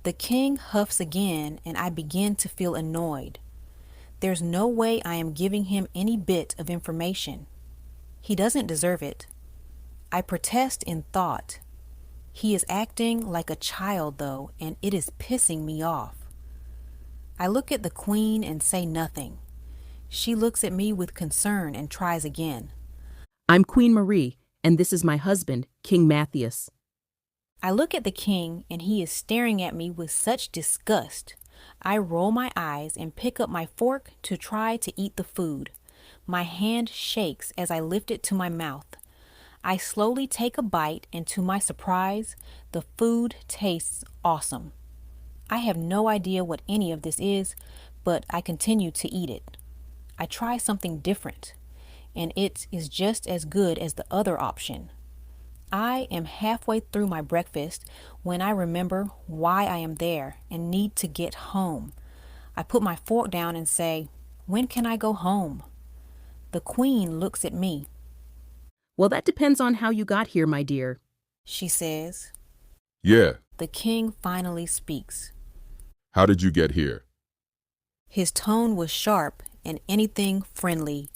The king huffs again, and I begin to feel annoyed. There's no way I am giving him any bit of information. He doesn't deserve it. I protest in thought. He is acting like a child, though, and it is pissing me off. I look at the queen and say nothing. She looks at me with concern and tries again. I'm Queen Marie, and this is my husband, King Matthias. I look at the king, and he is staring at me with such disgust. I roll my eyes and pick up my fork to try to eat the food. My hand shakes as I lift it to my mouth. I slowly take a bite, and to my surprise, the food tastes awesome. I have no idea what any of this is, but I continue to eat it. I try something different, and it is just as good as the other option. I am halfway through my breakfast when I remember why I am there and need to get home. I put my fork down and say, "When can I go home?" The queen looks at me. Well, that depends on how you got here, my dear, she says. Yeah. The king finally speaks. How did you get here? His tone was sharp and anything friendly.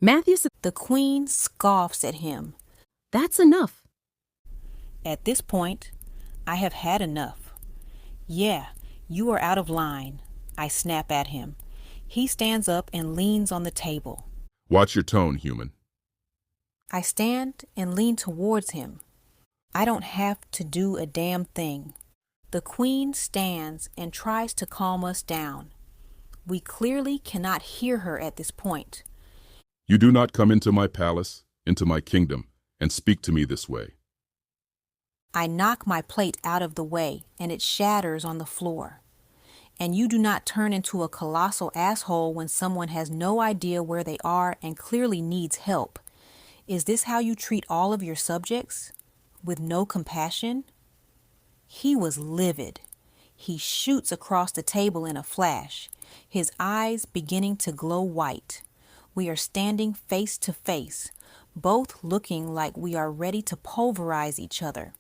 Matthias, the queen scoffs at him. That's enough. At this point, I have had enough. Yeah, you are out of line, I snap at him. He stands up and leans on the table. Watch your tone, human. I stand and lean towards him. I don't have to do a damn thing. The queen stands and tries to calm us down. We clearly cannot hear her at this point. You do not come into my palace, into my kingdom, and speak to me this way. I knock my plate out of the way and it shatters on the floor. And you do not turn into a colossal asshole when someone has no idea where they are and clearly needs help. Is this how you treat all of your subjects? With no compassion? He was livid. He shoots across the table in a flash, his eyes beginning to glow white. We are standing face to face, both looking like we are ready to pulverize each other.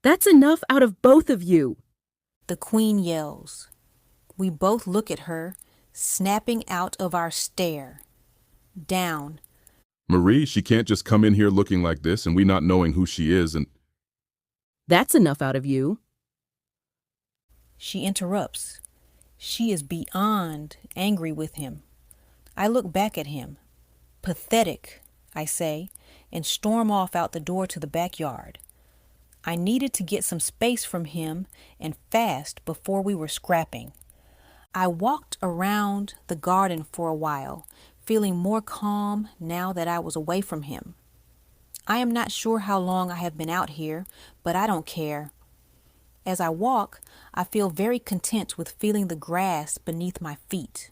That's enough out of both of you, the queen yells. We both look at her, snapping out of our stare. Down. Marie, she can't just come in here looking like this and we not knowing who she is and... That's enough out of you. She interrupts. She is beyond angry with him. I look back at him. Pathetic, I say, and storm off out the door to the backyard. I needed to get some space from him and fast before we were scrapping. I walked around the garden for a while, feeling more calm now that I was away from him. I am not sure how long I have been out here, but I don't care. As I walk, I feel very content with feeling the grass beneath my feet.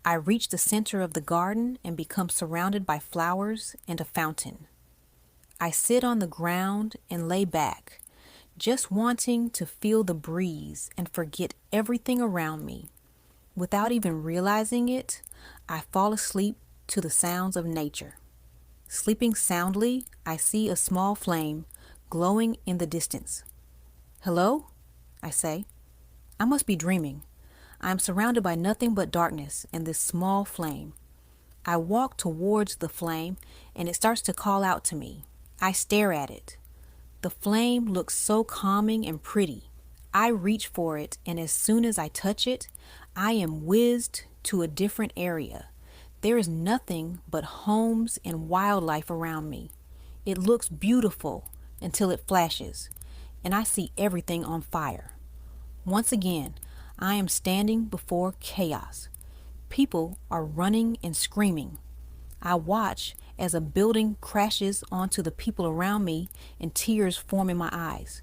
I reach the center of the garden and become surrounded by flowers and a fountain. I sit on the ground and lay back, just wanting to feel the breeze and forget everything around me. Without even realizing it, I fall asleep to the sounds of nature. Sleeping soundly, I see a small flame glowing in the distance. "Hello?" I say. I must be dreaming. I am surrounded by nothing but darkness and this small flame. I walk towards the flame and it starts to call out to me. I stare at it. The flame looks so calming and pretty. I reach for it, and as soon as I touch it, I am whizzed to a different area. There is nothing but homes and wildlife around me. It looks beautiful until it flashes, and I see everything on fire. Once again, I am standing before chaos. People are running and screaming. I watch as a building crashes onto the people around me and tears form in my eyes.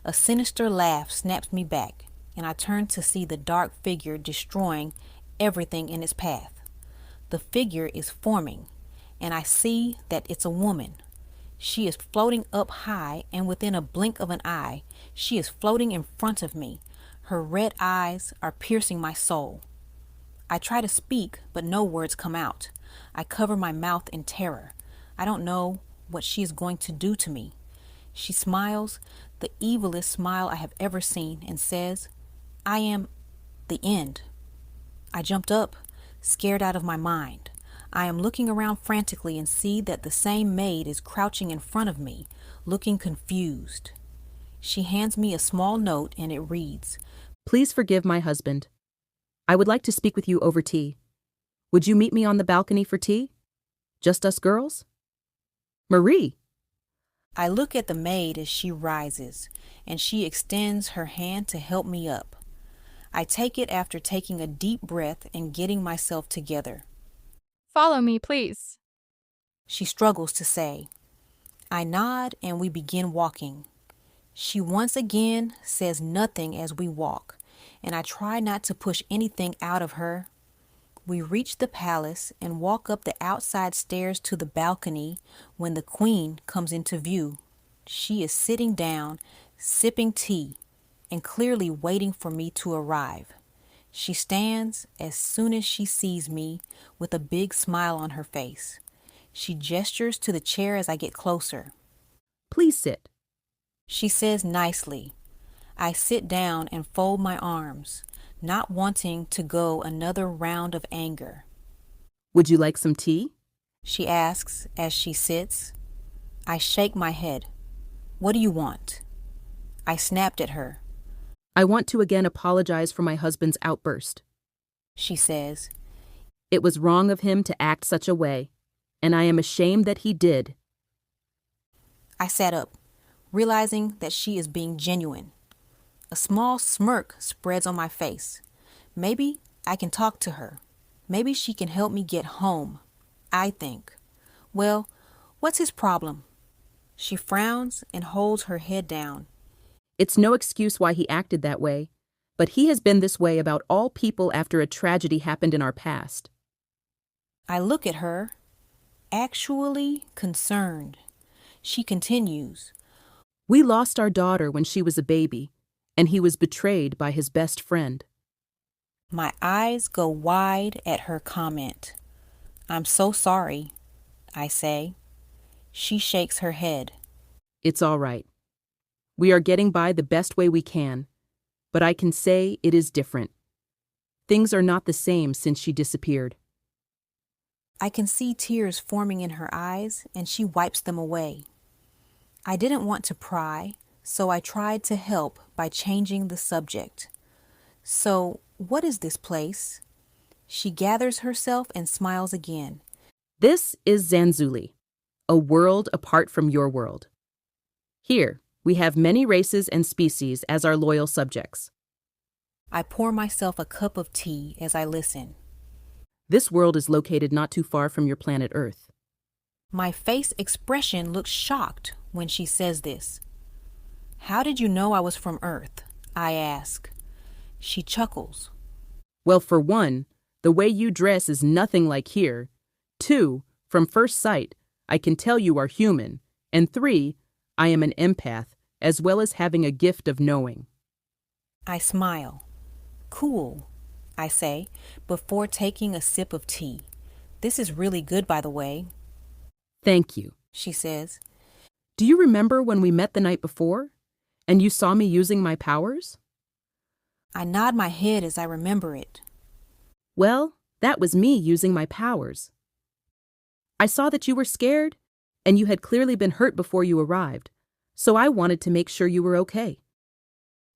A sinister laugh snaps me back, and I turn to see the dark figure destroying everything in its path. The figure is forming, and I see that it's a woman. She is floating up high, and within a blink of an eye, she is floating in front of me. Her red eyes are piercing my soul. I try to speak, but no words come out. I cover my mouth in terror. I don't know what she is going to do to me. She smiles, the evilest smile I have ever seen, and says, "I am the end." I jumped up, scared out of my mind. I am looking around frantically and see that the same maid is crouching in front of me, looking confused. She hands me a small note and it reads, Please forgive my husband. I would like to speak with you over tea. Would you meet me on the balcony for tea? Just us girls? Marie! I look at the maid as she rises, and she extends her hand to help me up. I take it after taking a deep breath and getting myself together. Follow me, please. She struggles to say. I nod and we begin walking. She once again says nothing as we walk, and I try not to push anything out of her. We reach the palace and walk up the outside stairs to the balcony when the queen comes into view. She is sitting down, sipping tea, and clearly waiting for me to arrive. She stands as soon as she sees me with a big smile on her face. She gestures to the chair as I get closer. Please sit. She says nicely. I sit down and fold my arms, not wanting to go another round of anger. Would you like some tea? She asks as she sits. I shake my head. What do you want? I snapped at her. I want to again apologize for my husband's outburst. She says. It was wrong of him to act such a way, and I am ashamed that he did. I sat up, realizing that she is being genuine. A small smirk spreads on my face. Maybe I can talk to her. Maybe she can help me get home, I think. Well, what's his problem? She frowns and holds her head down. It's no excuse why he acted that way, but he has been this way about all people after a tragedy happened in our past. I look at her, actually concerned. She continues. We lost our daughter when she was a baby, and he was betrayed by his best friend. My eyes go wide at her comment. I'm so sorry, I say. She shakes her head. It's all right. We are getting by the best way we can, but I can say it is different. Things are not the same since she disappeared. I can see tears forming in her eyes, and she wipes them away. I didn't want to pry, so I tried to help by changing the subject. So, what is this place? She gathers herself and smiles again. This is Xanyic, a world apart from your world. Here, we have many races and species as our loyal subjects. I pour myself a cup of tea as I listen. This world is located not too far from your planet Earth. My face expression looks shocked when she says this. How did you know I was from Earth? I ask. She chuckles. Well, for one, the way you dress is nothing like here. 2, from first sight, I can tell you are human. And 3, I am an empath, as well as having a gift of knowing. I smile. Cool, I say, before taking a sip of tea. This is really good, by the way. Thank you, she says. Do you remember when we met the night before, and you saw me using my powers? I nod my head as I remember it. Well, that was me using my powers. I saw that you were scared, and you had clearly been hurt before you arrived, so I wanted to make sure you were okay.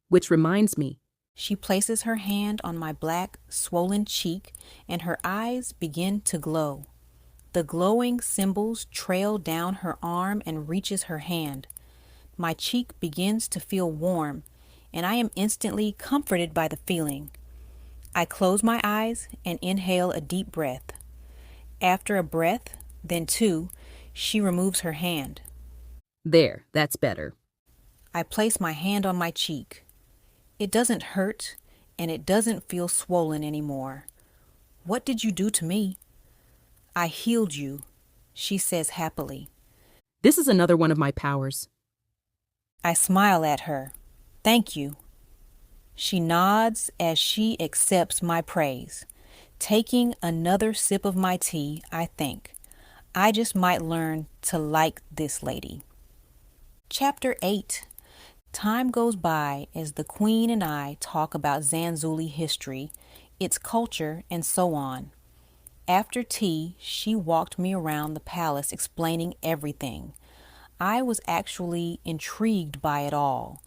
Which reminds me. She places her hand on my black, swollen cheek, and her eyes begin to glow. The glowing symbols trail down her arm and reaches her hand. My cheek begins to feel warm, and I am instantly comforted by the feeling. I close my eyes and inhale a deep breath. After a breath, then 2, she removes her hand. There, that's better. I place my hand on my cheek. It doesn't hurt, and it doesn't feel swollen anymore. What did you do to me? I healed you, she says happily. This is another one of my powers. I smile at her. Thank you. She nods as she accepts my praise. Taking another sip of my tea, I think, I just might learn to like this lady. Chapter 8. Time goes by as the Queen and I talk about Xanyic history, its culture, and so on. After tea, she walked me around the palace explaining everything. I was actually intrigued by it all.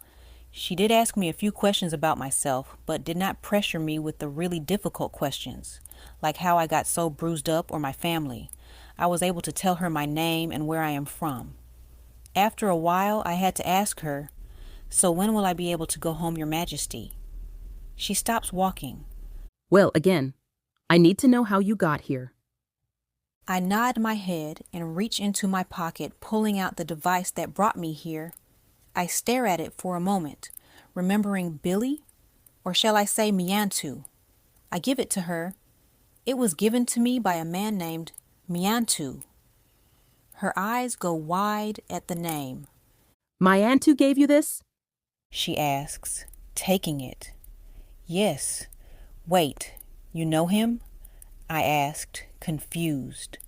She did ask me a few questions about myself, but did not pressure me with the really difficult questions, like how I got so bruised up or my family. I was able to tell her my name and where I am from. After a while, I had to ask her, "So when will I be able to go home, Your Majesty?" She stops walking. Well, again, I need to know how you got here. I nod my head and reach into my pocket, pulling out the device that brought me here. I stare at it for a moment, remembering Billy, or shall I say Miantu. I give it to her. It was given to me by a man named Miantu. Her eyes go wide at the name. My Antu gave you this? She asks, taking it. Yes. Wait, you know him? I asked, confused.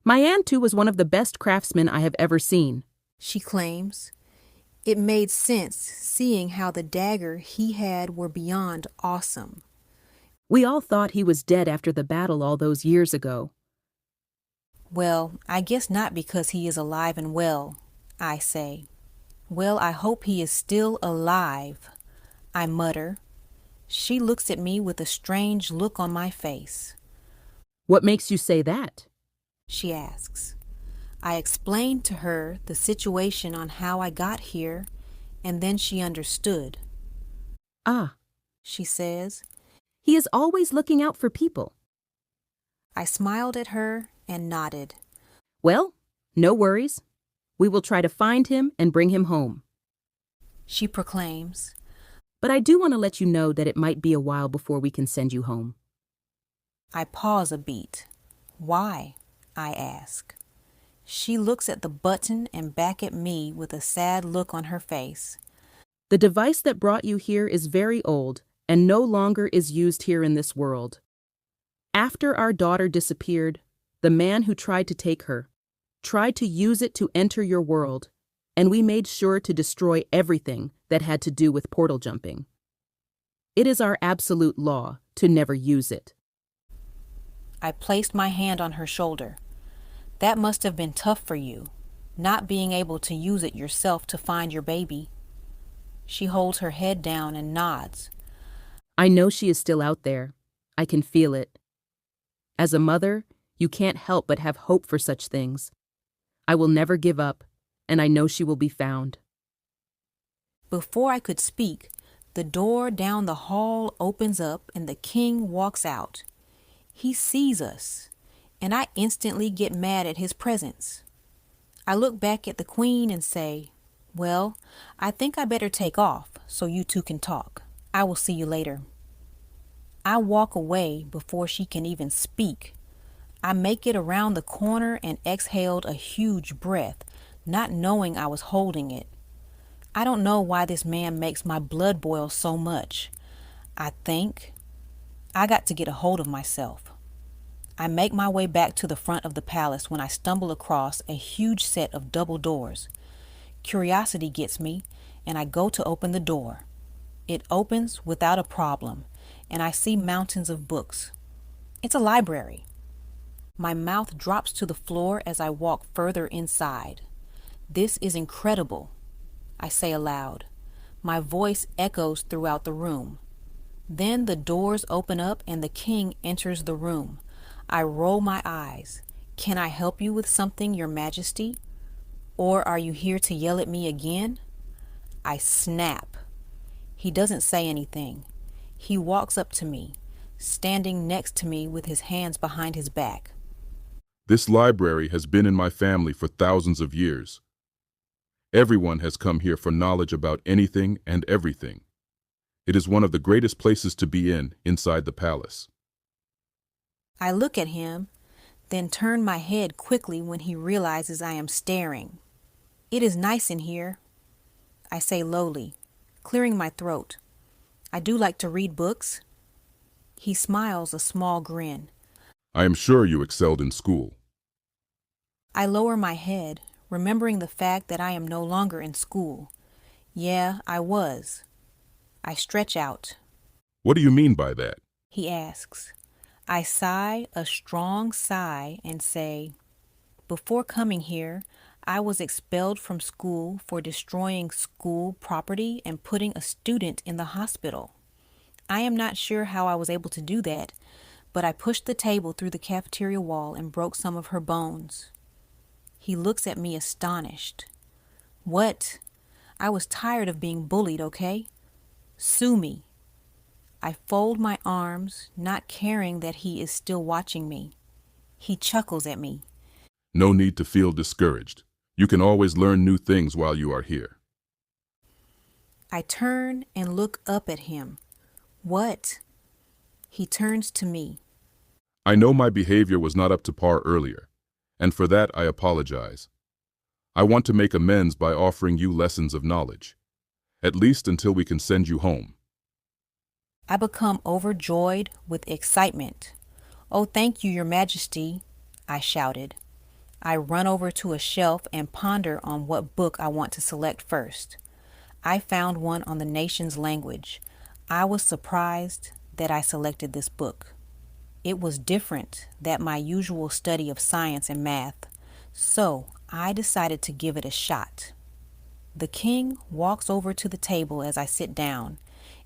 My Antu was one of the best craftsmen I have ever seen, she claims. It made sense, seeing how the dagger he had were beyond awesome. We all thought he was dead after the battle all those years ago. Well, I guess not, because he is alive and well, I say. Well, I hope he is still alive, I mutter. She looks at me with a strange look on my face. What makes you say that? She asks. I explained to her the situation on how I got here, and then she understood. Ah, she says. He is always looking out for people. I smiled at her and nodded. Well, no worries. We will try to find him and bring him home, she proclaims. But I do want to let you know that it might be a while before we can send you home. I pause a beat. Why? I ask. She looks at the button and back at me with a sad look on her face. The device that brought you here is very old and no longer is used here in this world. After our daughter disappeared, the man who tried to take her tried to use it to enter your world, and we made sure to destroy everything that had to do with portal jumping. It is our absolute law to never use it. I placed my hand on her shoulder. That must have been tough for you, not being able to use it yourself to find your baby. She holds her head down and nods. I know she is still out there. I can feel it. As a mother, you can't help but have hope for such things. I will never give up, and I know she will be found. Before I could speak, the door down the hall opens up and the king walks out. He sees us, and I instantly get mad at his presence. I look back at the queen and say, "Well, I think I better take off so you two can talk. I will see you later." I walk away before she can even speak. I make it around the corner and exhaled a huge breath, not knowing I was holding it. I don't know why this man makes my blood boil so much. I think I got to get a hold of myself. I make my way back to the front of the palace when I stumble across a huge set of double doors. Curiosity gets me, and I go to open the door. It opens without a problem, and I see mountains of books. It's a library. My mouth drops to the floor as I walk further inside. This is incredible, I say aloud. My voice echoes throughout the room. Then the doors open up and the king enters the room. I roll my eyes. Can I help you with something, Your Majesty? Or are you here to yell at me again? I snap. He doesn't say anything. He walks up to me, standing next to me with his hands behind his back. This library has been in my family for thousands of years. Everyone has come here for knowledge about anything and everything. It is one of the greatest places to be inside the palace. I look at him, then turn my head quickly when he realizes I am staring. It is nice in here, I say lowly, clearing my throat. I do like to read books. He smiles a small grin. I am sure you excelled in school. I lower my head, remembering the fact that I am no longer in school. Yeah, I was. I stretch out. What do you mean by that? He asks. I sigh a strong sigh and say, before coming here, I was expelled from school for destroying school property and putting a student in the hospital. I am not sure how I was able to do that, but I pushed the table through the cafeteria wall and broke some of her bones. He looks at me astonished. What? I was tired of being bullied, okay? Sue me. I fold my arms, not caring that he is still watching me. He chuckles at me. No need to feel discouraged. You can always learn new things while you are here. I turn and look up at him. What? He turns to me. I know my behavior was not up to par earlier, and for that I apologize. I want to make amends by offering you lessons of knowledge, at least until we can send you home. I become overjoyed with excitement. Oh, thank you, Your Majesty, I shouted. I run over to a shelf and ponder on what book I want to select first. I found one on the nation's language. I was surprised that I selected this book. It was different than my usual study of science and math, so I decided to give it a shot. The king walks over to the table as I sit down,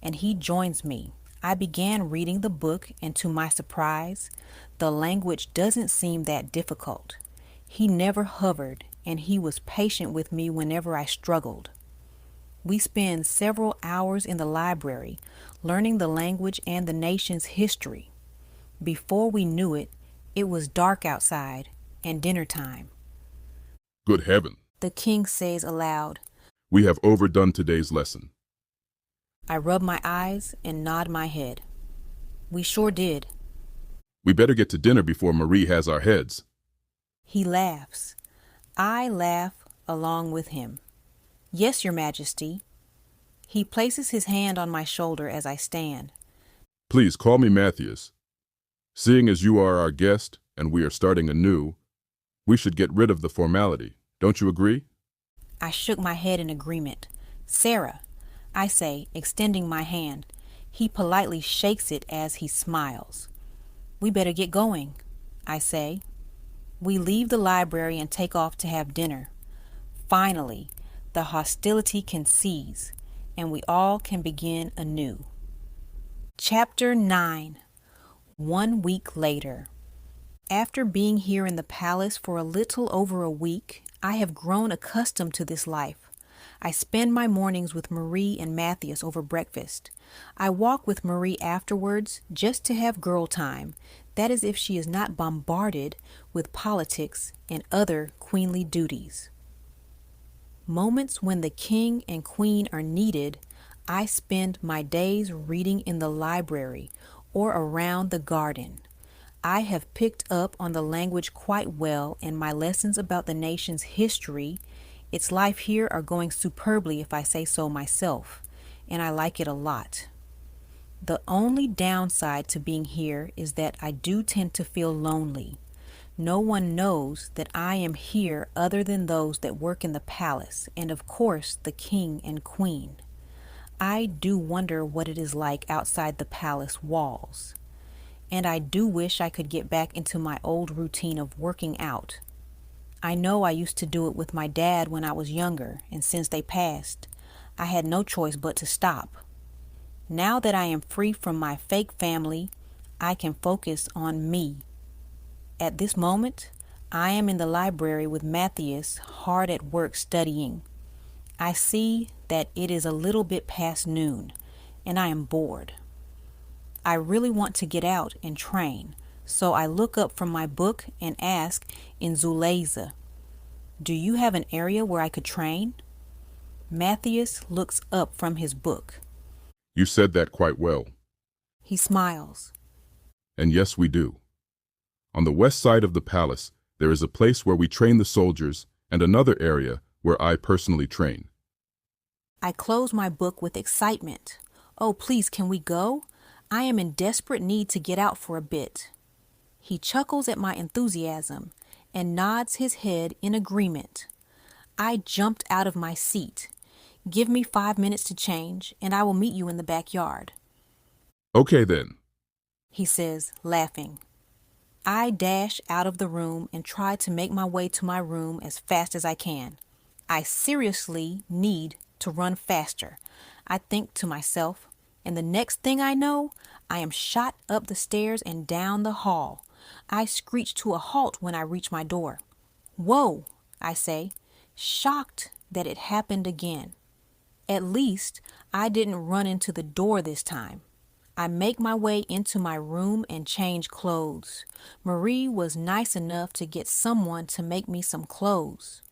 and he joins me. I began reading the book, and to my surprise, the language doesn't seem that difficult. He never hovered, and he was patient with me whenever I struggled. We spend several hours in the library, learning the language and the nation's history. Before we knew it, it was dark outside and dinner time. Good heaven, The king says aloud. we have overdone today's lesson. I rub my eyes and nod my head. We sure did. We better get to dinner before Marie has our heads. He laughs. I laugh along with him. Yes, Your Majesty. He places his hand on my shoulder as I stand. Please call me Matthias. Seeing as you are our guest and we are starting anew, we should get rid of the formality. Don't you agree? I shook my head in agreement. Sarah, I say, extending my hand. He politely shakes it as he smiles. We better get going, I say. We leave the library and take off to have dinner. Finally, the hostility can cease, and we all can begin anew. Chapter 9. 1 week later. After being here in the palace for a little over a week, I have grown accustomed to this life. I spend my mornings with Marie and Matthias over breakfast. I walk with Marie afterwards just to have girl time, that is if she is not bombarded with politics and other queenly duties. Moments when the king and queen are needed, I spend my days reading in the library or around the garden. I have picked up on the language quite well, and my lessons about the nation's history, its life here, are going superbly if I say so myself, and I like it a lot. The only downside to being here is that I do tend to feel lonely. No one knows that I am here other than those that work in the palace, and of course the king and queen. I do wonder what it is like outside the palace walls. And I do wish I could get back into my old routine of working out. I know I used to do it with my dad when I was younger, and since they passed, I had no choice but to stop. Now that I am free from my fake family, I can focus on me. At this moment, I am in the library with Matthias, hard at work studying. I see that it is a little bit past noon, and I am bored. I really want to get out and train, so I look up from my book and ask in Zuleza, "Do you have an area where I could train?" Matthias looks up from his book. You said that quite well. He smiles. And yes, we do. On the west side of the palace, there is a place where we train the soldiers and another area where I personally train. I close my book with excitement. Oh, please, can we go? I am in desperate need to get out for a bit. He chuckles at my enthusiasm and nods his head in agreement. I jumped out of my seat. Give me 5 minutes to change, and I will meet you in the backyard. Okay then. He says, laughing. I dash out of the room and try to make my way to my room as fast as I can. I seriously need to run faster, I think to myself, and the next thing I know, I am shot up the stairs and down the hall. I screech to a halt when I reach my door. Whoa, I say, shocked that it happened again. At least I didn't run into the door this time. I make my way into my room and change clothes. Marie was nice enough to get someone to make me some clothes.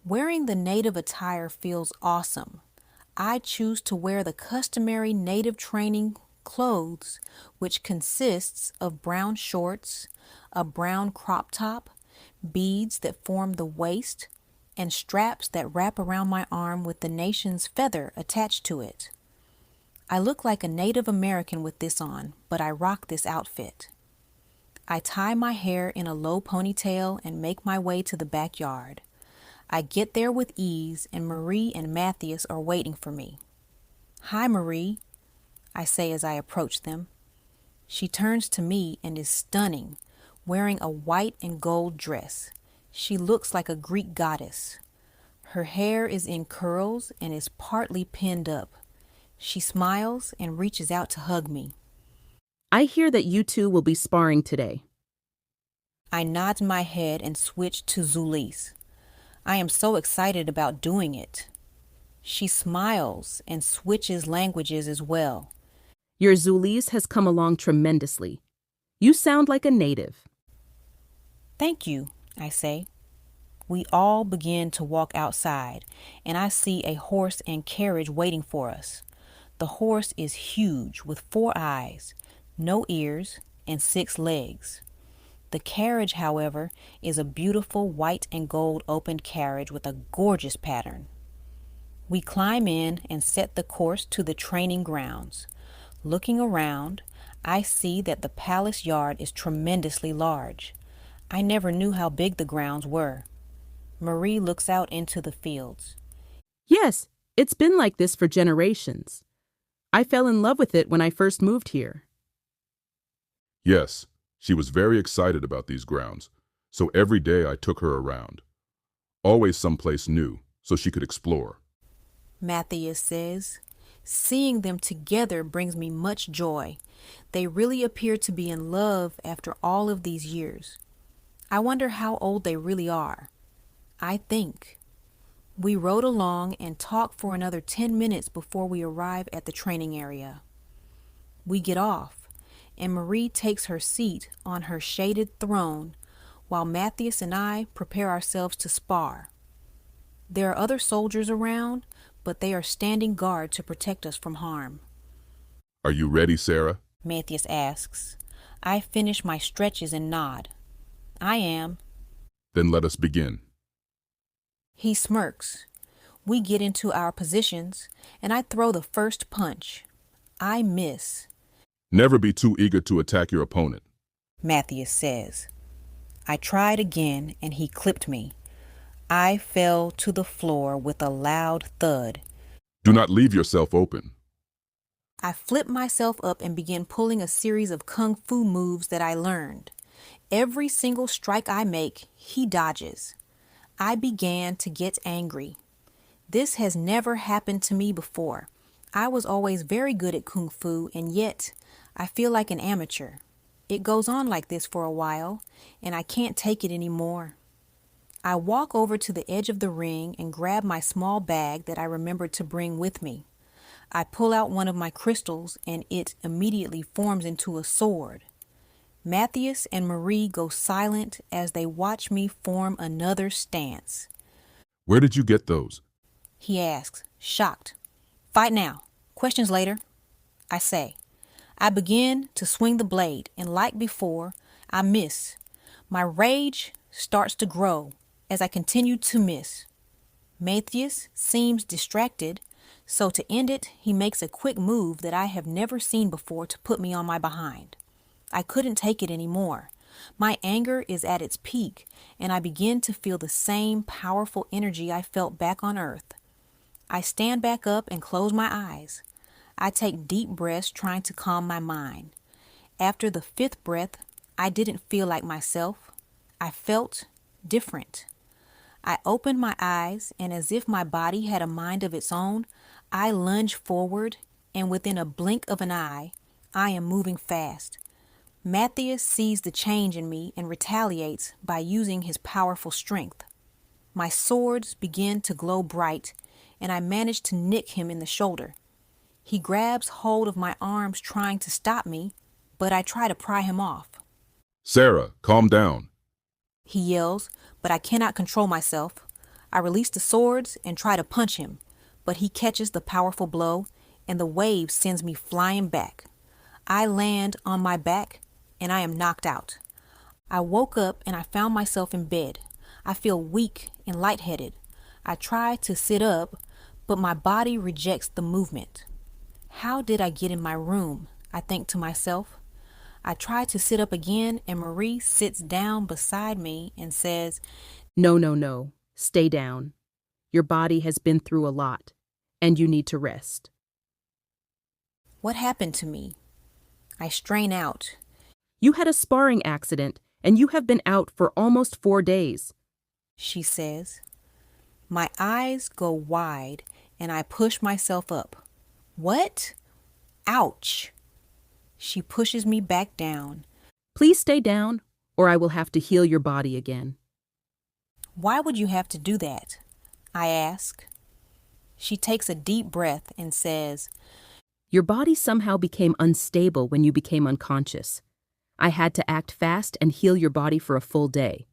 Wearing the native attire feels awesome. I choose to wear the customary native training clothes, which consists of brown shorts, a brown crop top, beads that form the waist, and straps that wrap around my arm with the nation's feather attached to it. I look like a Native American with this on, but I rock this outfit. I tie my hair in a low ponytail and make my way to the backyard. I get there with ease, and Marie and Matthias are waiting for me. "Hi, Marie," I say as I approach them. She turns to me and is stunning, wearing a white and gold dress. She looks like a Greek goddess. Her hair is in curls and is partly pinned up. She smiles and reaches out to hug me. I hear that you two will be sparring today. I nod my head and switch to Zulise. I am so excited about doing it. She smiles and switches languages as well. Your Zulise has come along tremendously. You sound like a native. Thank you, I say. We all begin to walk outside, and I see a horse and carriage waiting for us. The horse is huge with 4 eyes, no ears, and 6 legs. The carriage, however, is a beautiful white and gold opened carriage with a gorgeous pattern. We climb in and set the course to the training grounds. Looking around, I see that the palace yard is tremendously large. I never knew how big the grounds were. Marie looks out into the fields. Yes, it's been like this for generations. I fell in love with it when I first moved here. Yes, she was very excited about these grounds, so every day I took her around. Always someplace new, so she could explore. Matthias says, "Seeing them together brings me much joy. They really appear to be in love after all of these years. I wonder how old they really are. I think." We rode along and talked for another 10 minutes before we arrive at the training area. We get off, and Marie takes her seat on her shaded throne while Matthias and I prepare ourselves to spar. There are other soldiers around, but they are standing guard to protect us from harm. "Are you ready, Sarah?" Matthias asks. I finish my stretches and nod. I am. "Then let us begin." He smirks. We get into our positions, and I throw the first punch. I miss. "Never be too eager to attack your opponent," Matthias says. I tried again, and he clipped me. I fell to the floor with a loud thud. "Do not leave yourself open." I flip myself up and begin pulling a series of kung fu moves that I learned. Every single strike I make, he dodges. I began to get angry. This has never happened to me before. I was always very good at kung fu, and yet I feel like an amateur. It goes on like this for a while, and I can't take it anymore. I walk over to the edge of the ring and grab my small bag that I remembered to bring with me. I pull out one of my crystals, and it immediately forms into a sword. Matthias and Marie go silent as they watch me form another stance. "Where did you get those?" He asks, shocked. "Fight now. Questions later," I say. I begin to swing the blade, and like before, I miss. My rage starts to grow as I continue to miss. Matthias seems distracted, so to end it, he makes a quick move that I have never seen before to put me on my behind. I couldn't take it anymore. My anger is at its peak, and I begin to feel the same powerful energy I felt back on Earth. I stand back up and close my eyes. I take deep breaths trying to calm my mind. After the 5th breath, I didn't feel like myself. I felt different. I opened my eyes, and as if my body had a mind of its own, I lunged forward, and within a blink of an eye, I am moving fast. Matthias sees the change in me and retaliates by using his powerful strength. My swords begin to glow bright, and I manage to nick him in the shoulder. He grabs hold of my arms trying to stop me, but I try to pry him off. Sarah, calm down. He yells, but I cannot control myself. I release the swords and try to punch him, but he catches the powerful blow, and the wave sends me flying back. I land on my back, and I am knocked out. I woke up and I found myself in bed. I feel weak and lightheaded. I try to sit up, but my body rejects the movement. How did I get in my room? I think to myself. I try to sit up again, and Marie sits down beside me and says, No, no, no. Stay down. Your body has been through a lot, and you need to rest. What happened to me? I strain out. You had a sparring accident, and you have been out for almost 4 days, she says. My eyes go wide, and I push myself up. What? Ouch! She pushes me back down. Please stay down, or I will have to heal your body again. Why would you have to do that? I ask. She takes a deep breath and says, Your body somehow became unstable when you became unconscious. I had to act fast and heal your body for a full day.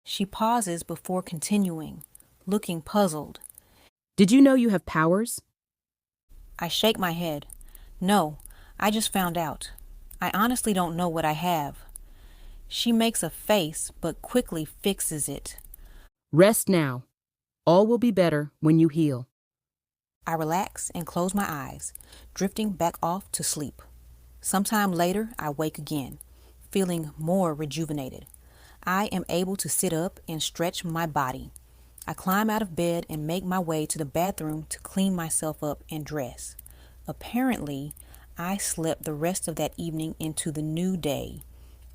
She pauses before continuing, looking puzzled. Did you know you have powers? I shake my head. No, I just found out. I honestly don't know what I have. She makes a face, but quickly fixes it. Rest now. All will be better when you heal. I relax and close my eyes, drifting back off to sleep. Sometime later, I wake again, feeling more rejuvenated. I am able to sit up and stretch my body. I climb out of bed and make my way to the bathroom to clean myself up and dress. Apparently, I slept the rest of that evening into the new day.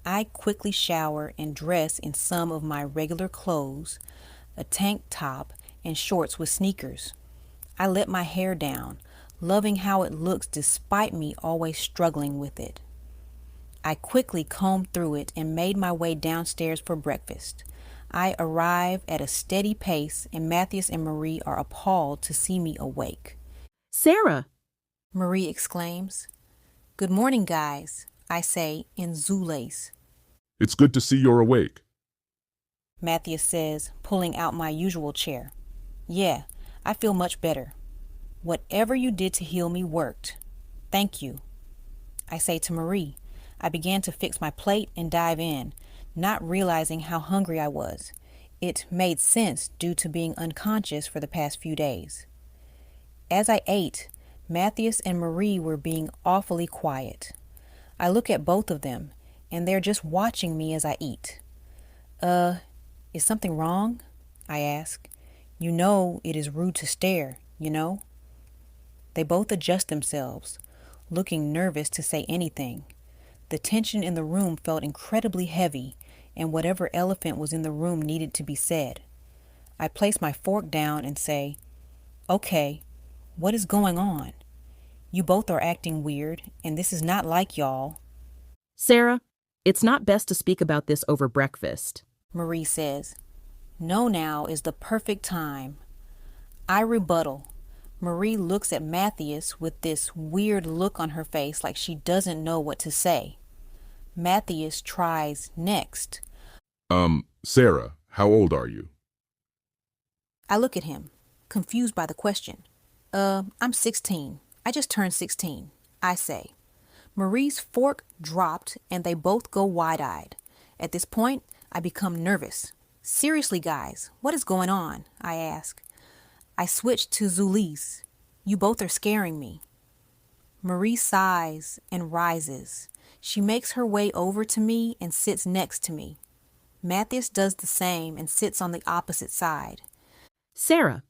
I quickly shower and dress in some of my regular clothes, a tank top and shorts with sneakers. I let my hair down, loving how it looks despite me always struggling with it. I quickly combed through it and made my way downstairs for breakfast. I arrive at a steady pace, and Matthias and Marie are appalled to see me awake. Sarah! Marie exclaims. Good morning, guys, I say in Zulais. It's good to see you're awake. Matthias says, pulling out my usual chair. Yeah, I feel much better. Whatever you did to heal me worked. Thank you. I say to Marie. I began to fix my plate and dive in, not realizing how hungry I was. It made sense due to being unconscious for the past few days. As I ate, Matthias and Marie were being awfully quiet. I look at both of them, and they're just watching me as I eat. Is something wrong? I ask. You know it is rude to stare, you know? They both adjust themselves, looking nervous to say anything. The tension in the room felt incredibly heavy, and whatever elephant was in the room needed to be said. I place my fork down and say, Okay, what is going on? You both are acting weird, and this is not like y'all. Sarah, it's not best to speak about this over breakfast, Marie says. No, now is the perfect time. I rebuttal. Marie looks at Matthias with this weird look on her face like she doesn't know what to say. Matthias tries next. Sarah, how old are you? I look at him, confused by the question. I'm 16. I just turned 16, I say. Marie's fork dropped and they both go wide-eyed. At this point, I become nervous. Seriously, guys, what is going on? I ask. I switch to Zulise. You both are scaring me. Marie sighs and rises. She makes her way over to me and sits next to me. Matthias does the same and sits on the opposite side. Sarah,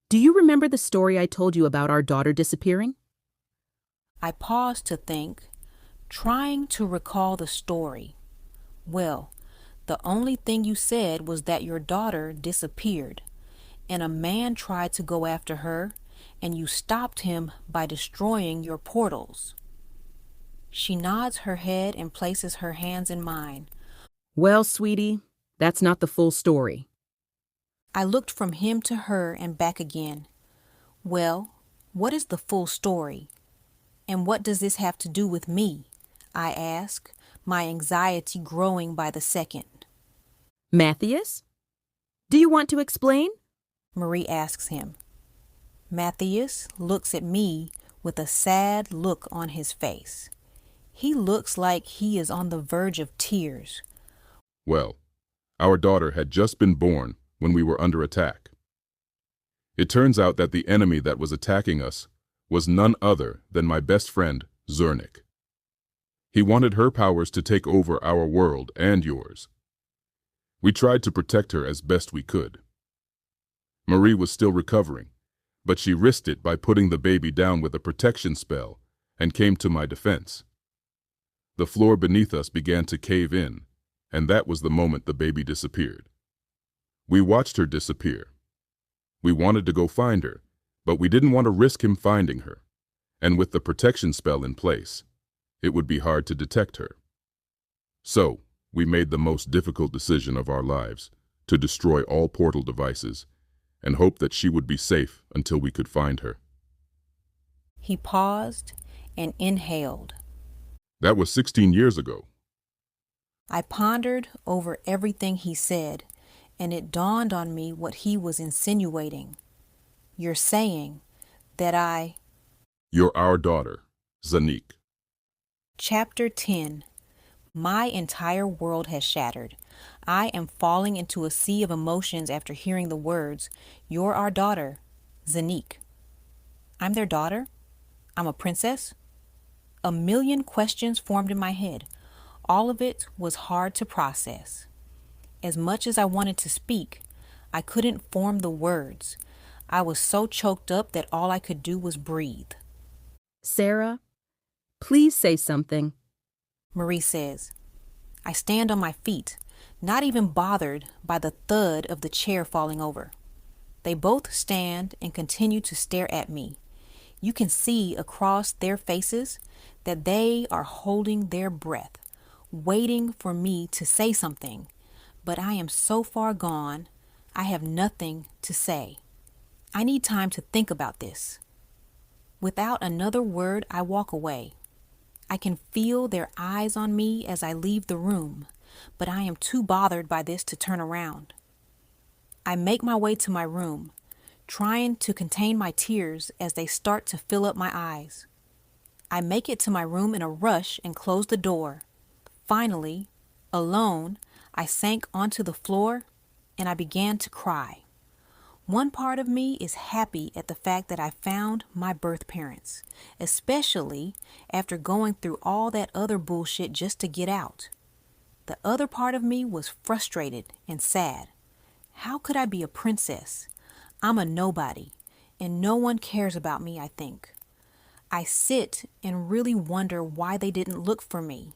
do you remember the story I told you about our daughter disappearing? I pause to think, trying to recall the story. Well, the only thing you said was that your daughter disappeared, and a man tried to go after her, and you stopped him by destroying your portals. She nods her head and places her hands in mine. Well, sweetie, that's not the full story. I looked from him to her and back again. Well, what is the full story? And what does this have to do with me? I ask, my anxiety growing by the second. Matthias? Do you want to explain? Marie asks him. Matthias looks at me with a sad look on his face. He looks like he is on the verge of tears. Well, our daughter had just been born when we were under attack. It turns out that the enemy that was attacking us was none other than my best friend, Xanyic. He wanted her powers to take over our world and yours. We tried to protect her as best we could. Marie was still recovering, but she risked it by putting the baby down with a protection spell and came to my defense. The floor beneath us began to cave in, and that was the moment the baby disappeared. We watched her disappear. We wanted to go find her, but we didn't want to risk him finding her, and with the protection spell in place, it would be hard to detect her. So, we made the most difficult decision of our lives, to destroy all portal devices, and hope that she would be safe until we could find her. He paused and inhaled. That was 16 years ago. I pondered over everything he said, and it dawned on me what he was insinuating. You're saying that You're our daughter, Xanyic. Chapter 10. My entire world has shattered. I am falling into a sea of emotions after hearing the words, "You're our daughter, Xanyic." I'm their daughter? I'm a princess? A million questions formed in my head. All of it was hard to process. As much as I wanted to speak, I couldn't form the words. I was so choked up that all I could do was breathe. Sarah, please say something. Marie says. I stand on my feet, not even bothered by the thud of the chair falling over. They both stand and continue to stare at me. You can see across their faces that they are holding their breath, waiting for me to say something. But I am so far gone, I have nothing to say. I need time to think about this. Without another word, I walk away. I can feel their eyes on me as I leave the room, but I am too bothered by this to turn around. I make my way to my room, trying to contain my tears as they start to fill up my eyes. I make it to my room in a rush and close the door. Finally, alone, I sank onto the floor and I began to cry. One part of me is happy at the fact that I found my birth parents, especially after going through all that other bullshit just to get out. The other part of me was frustrated and sad. How could I be a princess? I'm a nobody, and no one cares about me, I think. I sit and really wonder why they didn't look for me.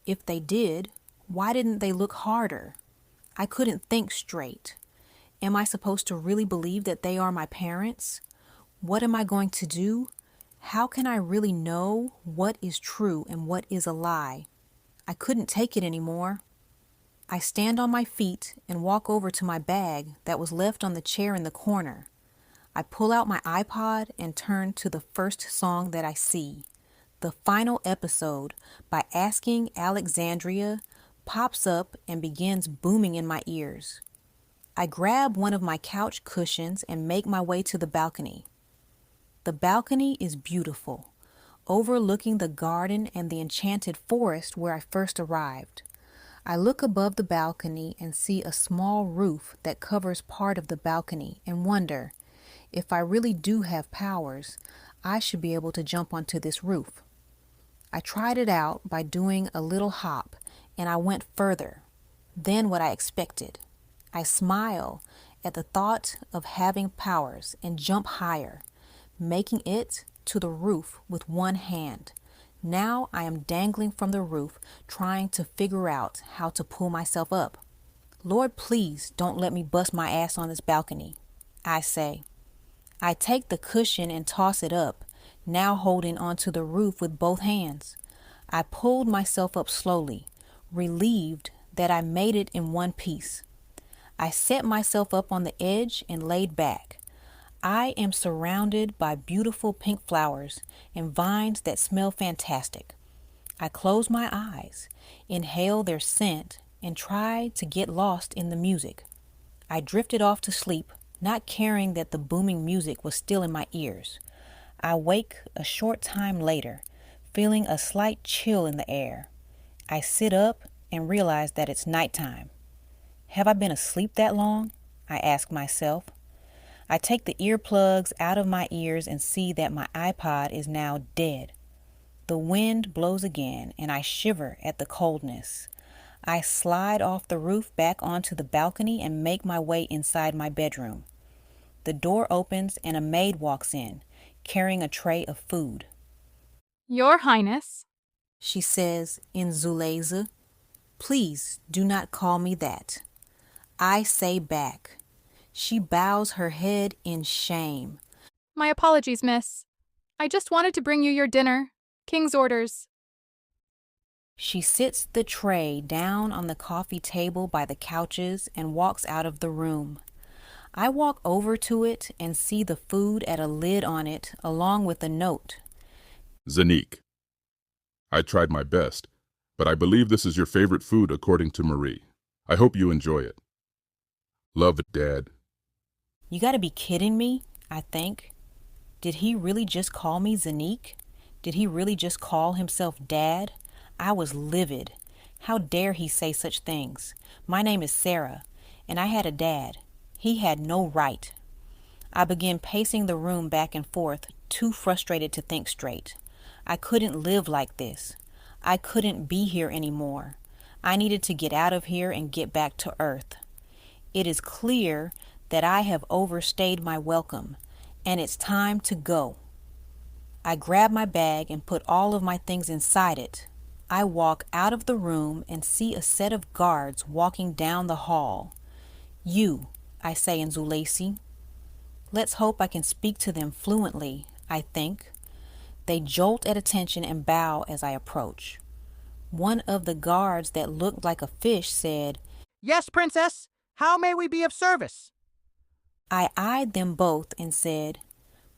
If they did, why didn't they look harder? I couldn't think straight. Am I supposed to really believe that they are my parents? What am I going to do? How can I really know what is true and what is a lie? I couldn't take it anymore. I stand on my feet and walk over to my bag that was left on the chair in the corner. I pull out my iPod and turn to the first song that I see. The final episode by Asking Alexandria pops up and begins booming in my ears. I grab one of my couch cushions and make my way to the balcony. The balcony is beautiful, overlooking the garden and the enchanted forest where I first arrived. I look above the balcony and see a small roof that covers part of the balcony and wonder, if I really do have powers, I should be able to jump onto this roof. I tried it out by doing a little hop, and I went further than what I expected. I smile at the thought of having powers and jump higher, making it to the roof with one hand. Now I am dangling from the roof, trying to figure out how to pull myself up. Lord, please don't let me bust my ass on this balcony, I say. I take the cushion and toss it up, now holding onto the roof with both hands. I pulled myself up slowly, relieved that I made it in one piece. I set myself up on the edge and laid back. I am surrounded by beautiful pink flowers and vines that smell fantastic. I close my eyes, inhale their scent, and try to get lost in the music. I drifted off to sleep, not caring that the booming music was still in my ears. I wake a short time later, feeling a slight chill in the air. I sit up and realize that it's nighttime. Have I been asleep that long? I ask myself. I take the earplugs out of my ears and see that my iPod is now dead. The wind blows again, and I shiver at the coldness. I slide off the roof back onto the balcony and make my way inside my bedroom. The door opens and a maid walks in, carrying a tray of food. Your Highness, She says in Zuleza, "Please do not call me that." I say back. She bows her head in shame. my apologies, miss. I just wanted to bring you your dinner. King's orders. She sits the tray down on the coffee table by the couches and walks out of the room. I walk over to it and see the food at a lid on it, along with a note. Xanyic, I tried my best, but I believe this is your favorite food according to Marie. I hope you enjoy it. Love it, Dad. You gotta be kidding me, I think. Did he really just call me Xanyic? Did he really just call himself Dad? I was livid. How dare he say such things? My name is Sarah, and I had a dad. He had no right. I began pacing the room back and forth, too frustrated to think straight. I couldn't live like this. I couldn't be here anymore. I needed to get out of here and get back to Earth. It is clear that I have overstayed my welcome, and it's time to go. I grab my bag and put all of my things inside it. I walk out of the room and see a set of guards walking down the hall. "You," I say in Zulesi. Let's hope I can speak to them fluently, I think. They jolt at attention and bow as I approach. One of the guards that looked like a fish said, Yes, Princess. How may we be of service? I eyed them both and said,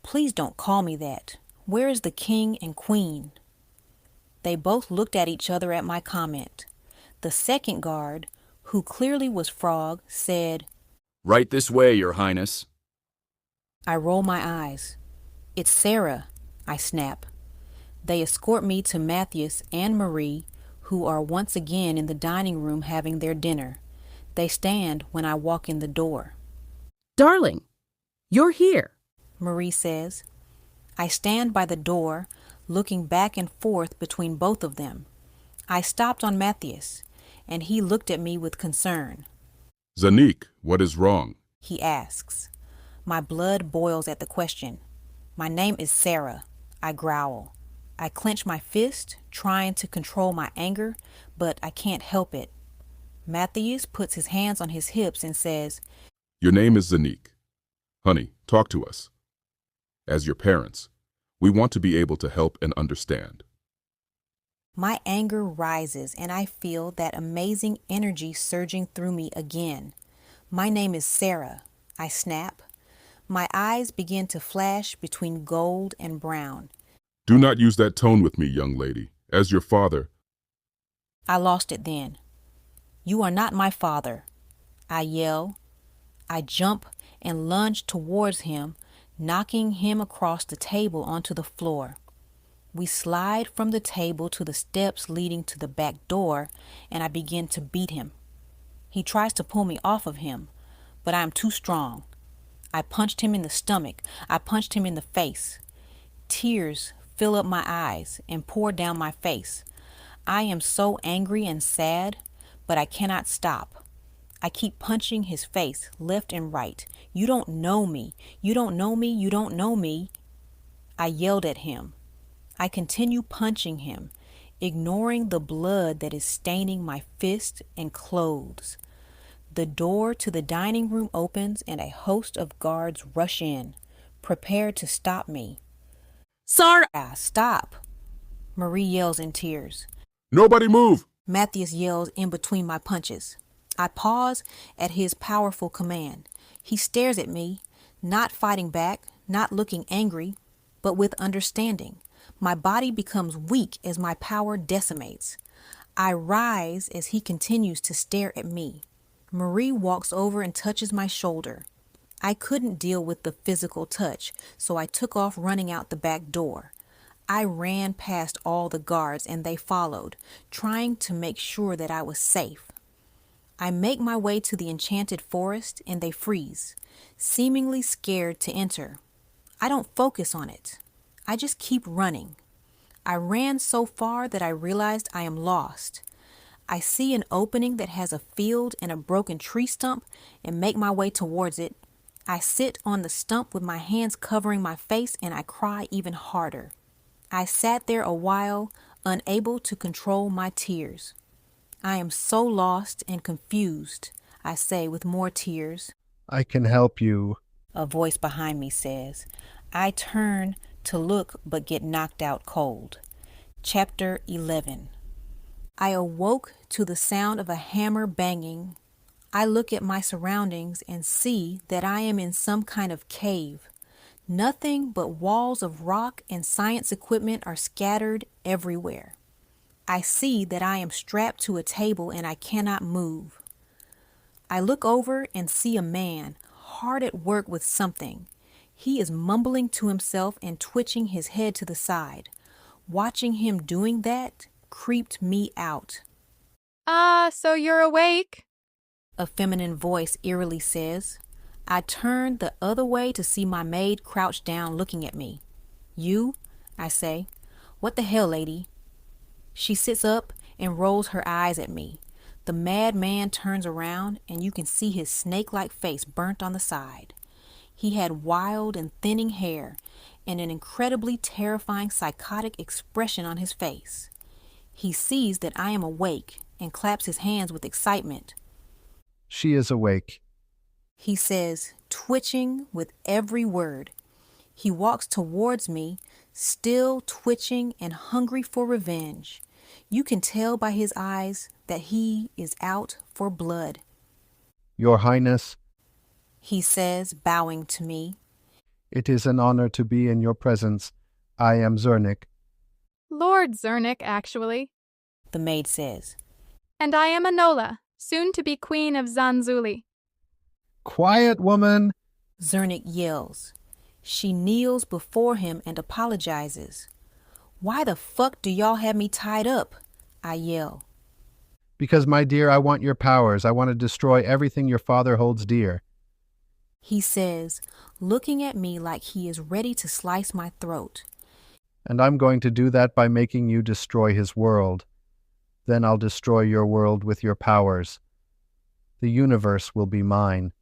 "Please don't call me that. Where is the king and queen?" They both looked at each other at my comment. The second guard, who clearly was Frog, said, Right this way, Your Highness. I roll my eyes. "It's Sarah," I snap. They escort me to Matthias and Marie, who are once again in the dining room having their dinner. They stand when I walk in the door. Darling, you're here. Marie says. I stand by the door, looking back and forth between both of them. I stopped on Matthias, and he looked at me with concern. Xanyic, what is wrong? He asks. My blood boils at the question. My name is Sarah, I growl. I clench my fist, trying to control my anger, but I can't help it. Matthias puts his hands on his hips and says, Your name is Xanyic. Honey, talk to us. As your parents, we want to be able to help and understand. My anger rises and I feel that amazing energy surging through me again. My name is Sarah, I snap. My eyes begin to flash between gold and brown. Do not use that tone with me, young lady. As your father. I lost it then. You are not my father, I yell. I jump and lunge towards him, knocking him across the table onto the floor. We slide from the table to the steps leading to the back door, and I begin to beat him. He tries to pull me off of him, but I am too strong. I punched him in the stomach. I punched him in the face. Tears fill up my eyes and pour down my face. I am so angry and sad, but I cannot stop. I keep punching his face left and right. You don't know me. You don't know me. You don't know me. I yelled at him. I continue punching him, ignoring the blood that is staining my fist and clothes. The door to the dining room opens and a host of guards rush in, prepared to stop me. Sorry! Stop! Marie yells in tears. Nobody move! Matthias yells in between my punches. I pause at his powerful command. He stares at me, not fighting back, not looking angry, but with understanding. My body becomes weak as my power decimates. I rise as he continues to stare at me. Marie walks over and touches my shoulder. I couldn't deal with the physical touch, so I took off running out the back door. I ran past all the guards and they followed, trying to make sure that I was safe. I make my way to the enchanted forest and they freeze, seemingly scared to enter. I don't focus on it. I just keep running. I ran so far that I realized I am lost. I see an opening that has a field and a broken tree stump and make my way towards it. I sit on the stump with my hands covering my face and I cry even harder. I sat there a while, unable to control my tears. I am so lost and confused, I say with more tears. I can help you, a voice behind me says. I turn to look but get knocked out cold. Chapter 11. I awoke to the sound of a hammer banging. I look at my surroundings and see that I am in some kind of cave. Nothing but walls of rock and science equipment are scattered everywhere. I see that I am strapped to a table and I cannot move. I look over and see a man hard at work with something. He is mumbling to himself and twitching his head to the side. Watching him doing that creeped me out. So you're awake? A feminine voice eerily says. I turn the other way to see my maid crouched down looking at me. You? I say. What the hell, lady? She sits up and rolls her eyes at me. The madman turns around and you can see his snake-like face burnt on the side. He had wild and thinning hair and an incredibly terrifying psychotic expression on his face. He sees that I am awake and claps his hands with excitement. She is awake, he says, twitching with every word. He walks towards me, still twitching and hungry for revenge. You can tell by his eyes that he is out for blood. Your Highness, he says, bowing to me. It is an honor to be in your presence. I am Xanyic. Lord Xanyic, actually, the maid says. And I am Enola, soon to be Queen of Zanzuli. Quiet, woman, Xanyic yells. She kneels before him and apologizes. Why the fuck do y'all have me tied up? I yell. Because, my dear, I want your powers. I want to destroy everything your father holds dear. He says, looking at me like he is ready to slice my throat. And I'm going to do that by making you destroy his world. Then I'll destroy your world with your powers. The universe will be mine.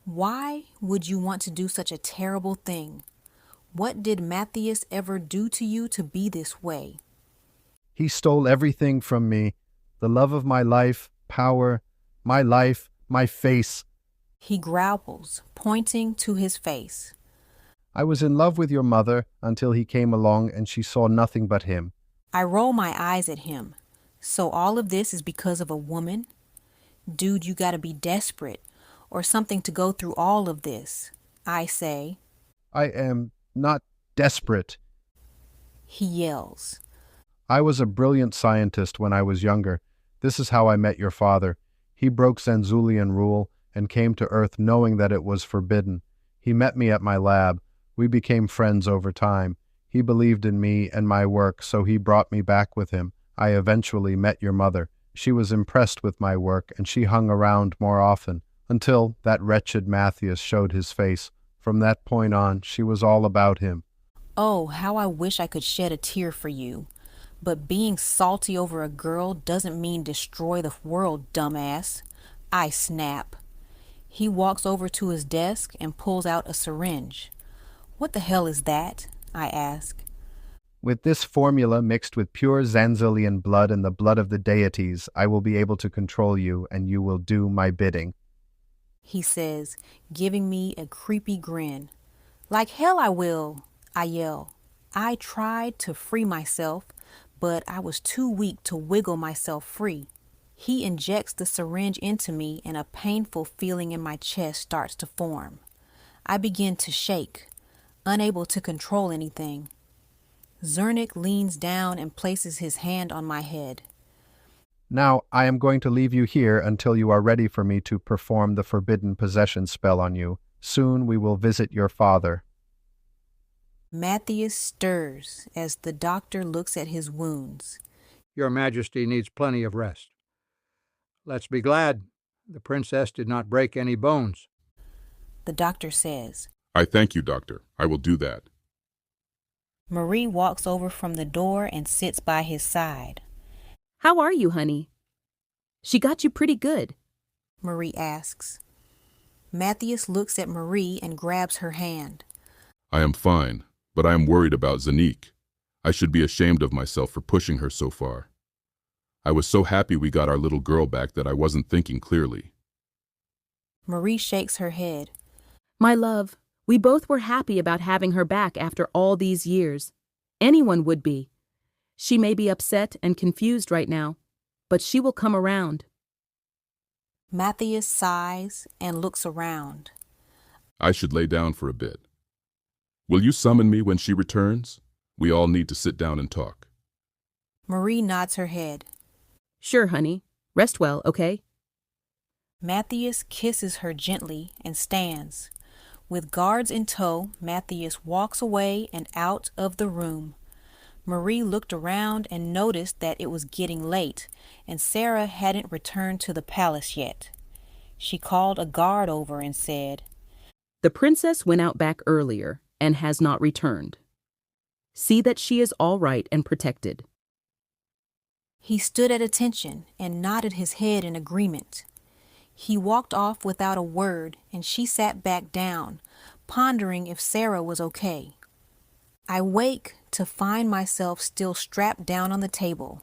Why would you want to do such a terrible thing? What did Matthias ever do to you to be this way? He stole everything from me. The love of my life, power, my face. He growls, pointing to his face. I was in love with your mother until he came along and she saw nothing but him. I roll my eyes at him. So all of this is because of a woman? Dude, you gotta be desperate or something to go through all of this, I say. I am not desperate, he yells. I was a brilliant scientist when I was younger. This is how I met your father. He broke Zanzulian rule and came to Earth knowing that it was forbidden. He met me at my lab. We became friends over time. He believed in me and my work, so he brought me back with him. I eventually met your mother. She was impressed with my work, and she hung around more often, until that wretched Matthias showed his face. From that point on, she was all about him. Oh, how I wish I could shed a tear for you. But being salty over a girl doesn't mean destroy the world, dumbass. I snap. He walks over to his desk and pulls out a syringe. What the hell is that? I ask. With this formula mixed with pure Xanzilian blood and the blood of the deities, I will be able to control you, and you will do my bidding. He says, giving me a creepy grin. Like hell I will, I yell. I tried to free myself, but I was too weak to wiggle myself free. He injects the syringe into me and a painful feeling in my chest starts to form. I begin to shake, unable to control anything. Xanyic leans down and places his hand on my head. Now, I am going to leave you here until you are ready for me to perform the forbidden possession spell on you. Soon we will visit your father. Matthias stirs as the doctor looks at his wounds. Your Majesty needs plenty of rest. Let's be glad the princess did not break any bones. The doctor says, I thank you, Doctor. I will do that. Marie walks over from the door and sits by his side. How are you, honey? She got you pretty good. Marie asks. Matthias looks at Marie and grabs her hand. I am fine, but I am worried about Xanyic. I should be ashamed of myself for pushing her so far. I was so happy we got our little girl back that I wasn't thinking clearly. Marie shakes her head. My love, we both were happy about having her back after all these years. Anyone would be. She may be upset and confused right now, but she will come around. Matthias sighs and looks around. I should lay down for a bit. Will you summon me when she returns? We all need to sit down and talk. Marie nods her head. Sure, honey. Rest well, okay? Matthias kisses her gently and stands. With guards in tow, Matthias walks away and out of the room. Marie looked around and noticed that it was getting late, and Sarah hadn't returned to the palace yet. She called a guard over and said, The princess went out back earlier and has not returned. See that she is all right and protected. He stood at attention and nodded his head in agreement. He walked off without a word, and she sat back down, pondering if Sarah was okay. I wake to find myself still strapped down on the table.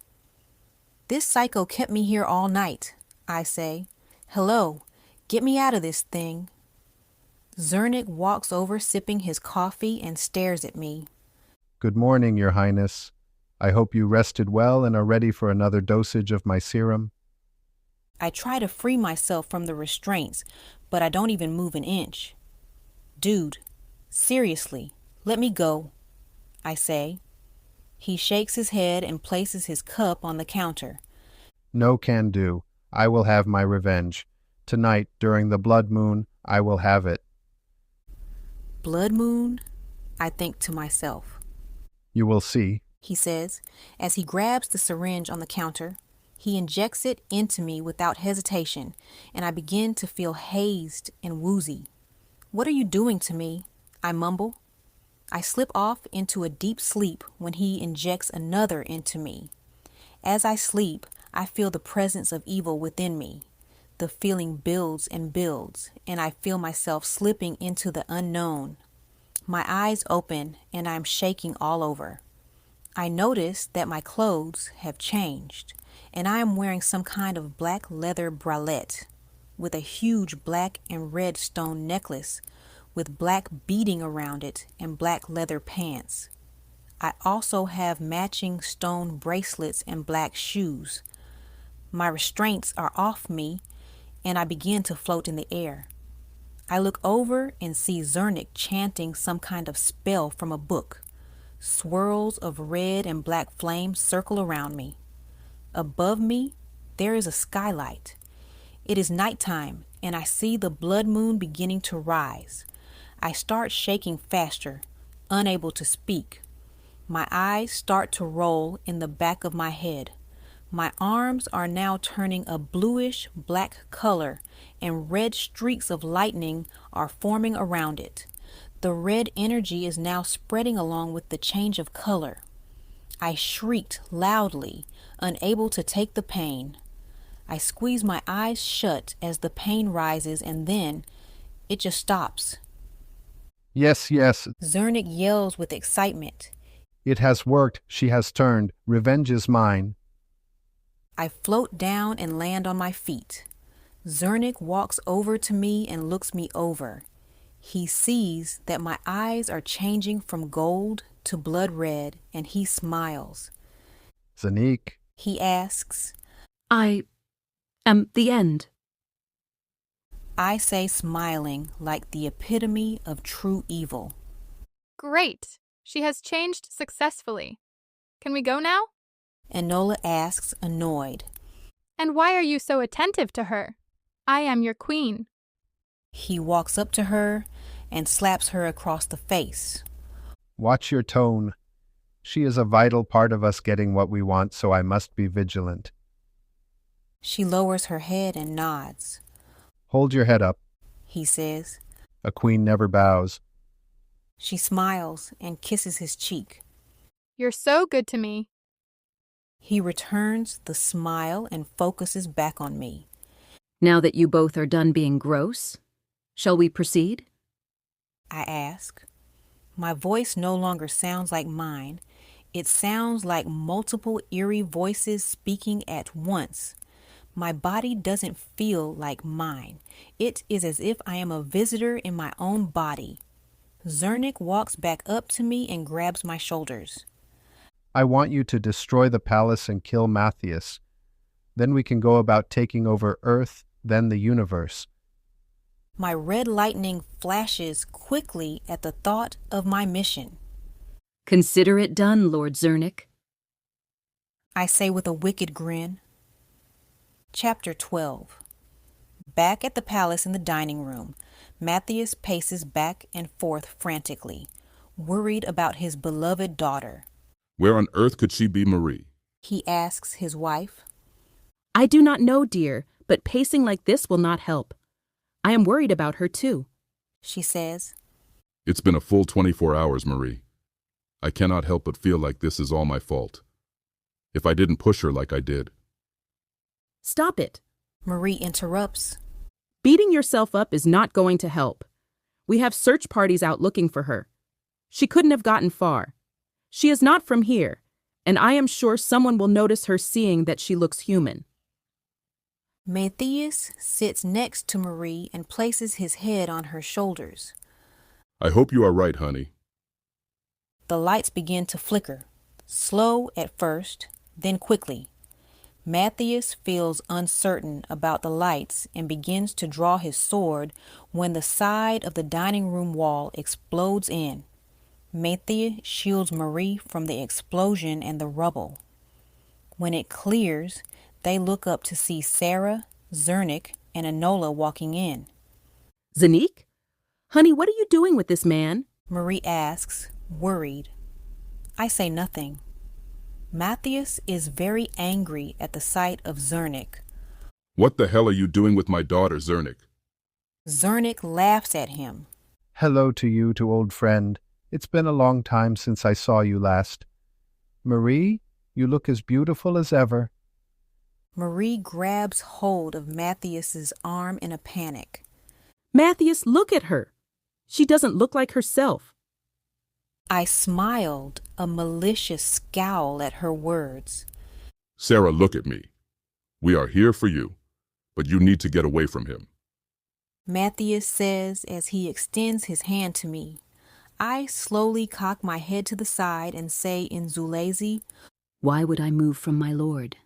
This psycho kept me here all night, I say. Hello, get me out of this thing. Xanyic walks over sipping his coffee and stares at me. Good morning, Your Highness. I hope you rested well and are ready for another dosage of my serum. I try to free myself from the restraints, but I don't even move an inch. Dude, seriously, let me go, I say. He shakes his head and places his cup on the counter. No can do. I will have my revenge. Tonight, during the blood moon, I will have it. Blood moon? I think to myself. You will see, he says, as he grabs the syringe on the counter. He injects it into me without hesitation, and I begin to feel hazed and woozy. What are you doing to me? I mumble. I slip off into a deep sleep when he injects another into me. As I sleep, I feel the presence of evil within me. The feeling builds and builds, and I feel myself slipping into the unknown. My eyes open, and I am shaking all over. I notice that my clothes have changed, and I am wearing some kind of black leather bralette with a huge black and red stone necklace with black beading around it and black leather pants. I also have matching stone bracelets and black shoes. My restraints are off me, and I begin to float in the air. I look over and see Xanyic chanting some kind of spell from a book. Swirls of red and black flames circle around me. Above me, there is a skylight. It is nighttime, and I see the blood moon beginning to rise. I start shaking faster, unable to speak. My eyes start to roll in the back of my head. My arms are now turning a bluish black color, and red streaks of lightning are forming around it. The red energy is now spreading along with the change of color. I shrieked loudly, unable to take the pain. I squeeze my eyes shut as the pain rises, and then it just stops. Yes, yes. Xanyic yells with excitement. It has worked, she has turned, revenge is mine. I float down and land on my feet. Xanyic walks over to me and looks me over. He sees that my eyes are changing from gold to blood red, and he smiles. Xanyic, He asks. I am the end. I say, smiling like the epitome of true evil. Great. She has changed successfully. Can we go now? Enola asks, annoyed. And why are you so attentive to her? I am your queen. He walks up to her and slaps her across the face. watch your tone. She is a vital part of us getting what we want, so I must be vigilant. She lowers her head and nods. Hold your head up, He says. a queen never bows. She smiles and kisses his cheek. You're so good to me. He returns the smile and focuses back on me. Now that you both are done being gross, shall we proceed? I ask. My voice no longer sounds like mine. It sounds like multiple eerie voices speaking at once. My body doesn't feel like mine. It is as if I am a visitor in my own body. Xanyic walks back up to me and grabs my shoulders. I want you to destroy the palace and kill Matthias. Then we can go about taking over Earth, then the universe. My red lightning flashes quickly at the thought of my mission. Consider it done, Lord Xanyic. I say with a wicked grin. Chapter 12. Back at the palace in the dining room, Matthias paces back and forth frantically, worried about his beloved daughter. Where on earth could she be, Marie? He asks his wife. I do not know, dear, but pacing like this will not help. I am worried about her, too. She says. It's been a full 24 hours, Marie. I cannot help but feel like this is all my fault. If I didn't push her like I did. Stop it. Marie interrupts. Beating yourself up is not going to help. We have search parties out looking for her. She couldn't have gotten far. She is not from here, and I am sure someone will notice her seeing that she looks human. Matthias sits next to Marie and places his head on her shoulders. I hope you are right, honey. The lights begin to flicker, slow at first, then quickly. Matthias feels uncertain about the lights and begins to draw his sword when the side of the dining room wall explodes in. Matthias shields Marie from the explosion and the rubble. When it clears, they look up to see Sarah, Xanyic, and Enola walking in. Xanyic? Honey, what are you doing with this man? Marie asks, worried. I say nothing. Matthias is very angry at the sight of Xanyic. What the hell are you doing with my daughter, Xanyic? Xanyic laughs at him. Hello to you, to old friend. It's been a long time since I saw you last. Marie, you look as beautiful as ever. Marie grabs hold of Matthias's arm in a panic. Matthias, look at her. She doesn't look like herself. I smiled, a malicious scowl at her words. Sarah, look at me. We are here for you, but you need to get away from him. Matthias says as he extends his hand to me. I slowly cock my head to the side and say in Zulesi, Why would I move from my lord?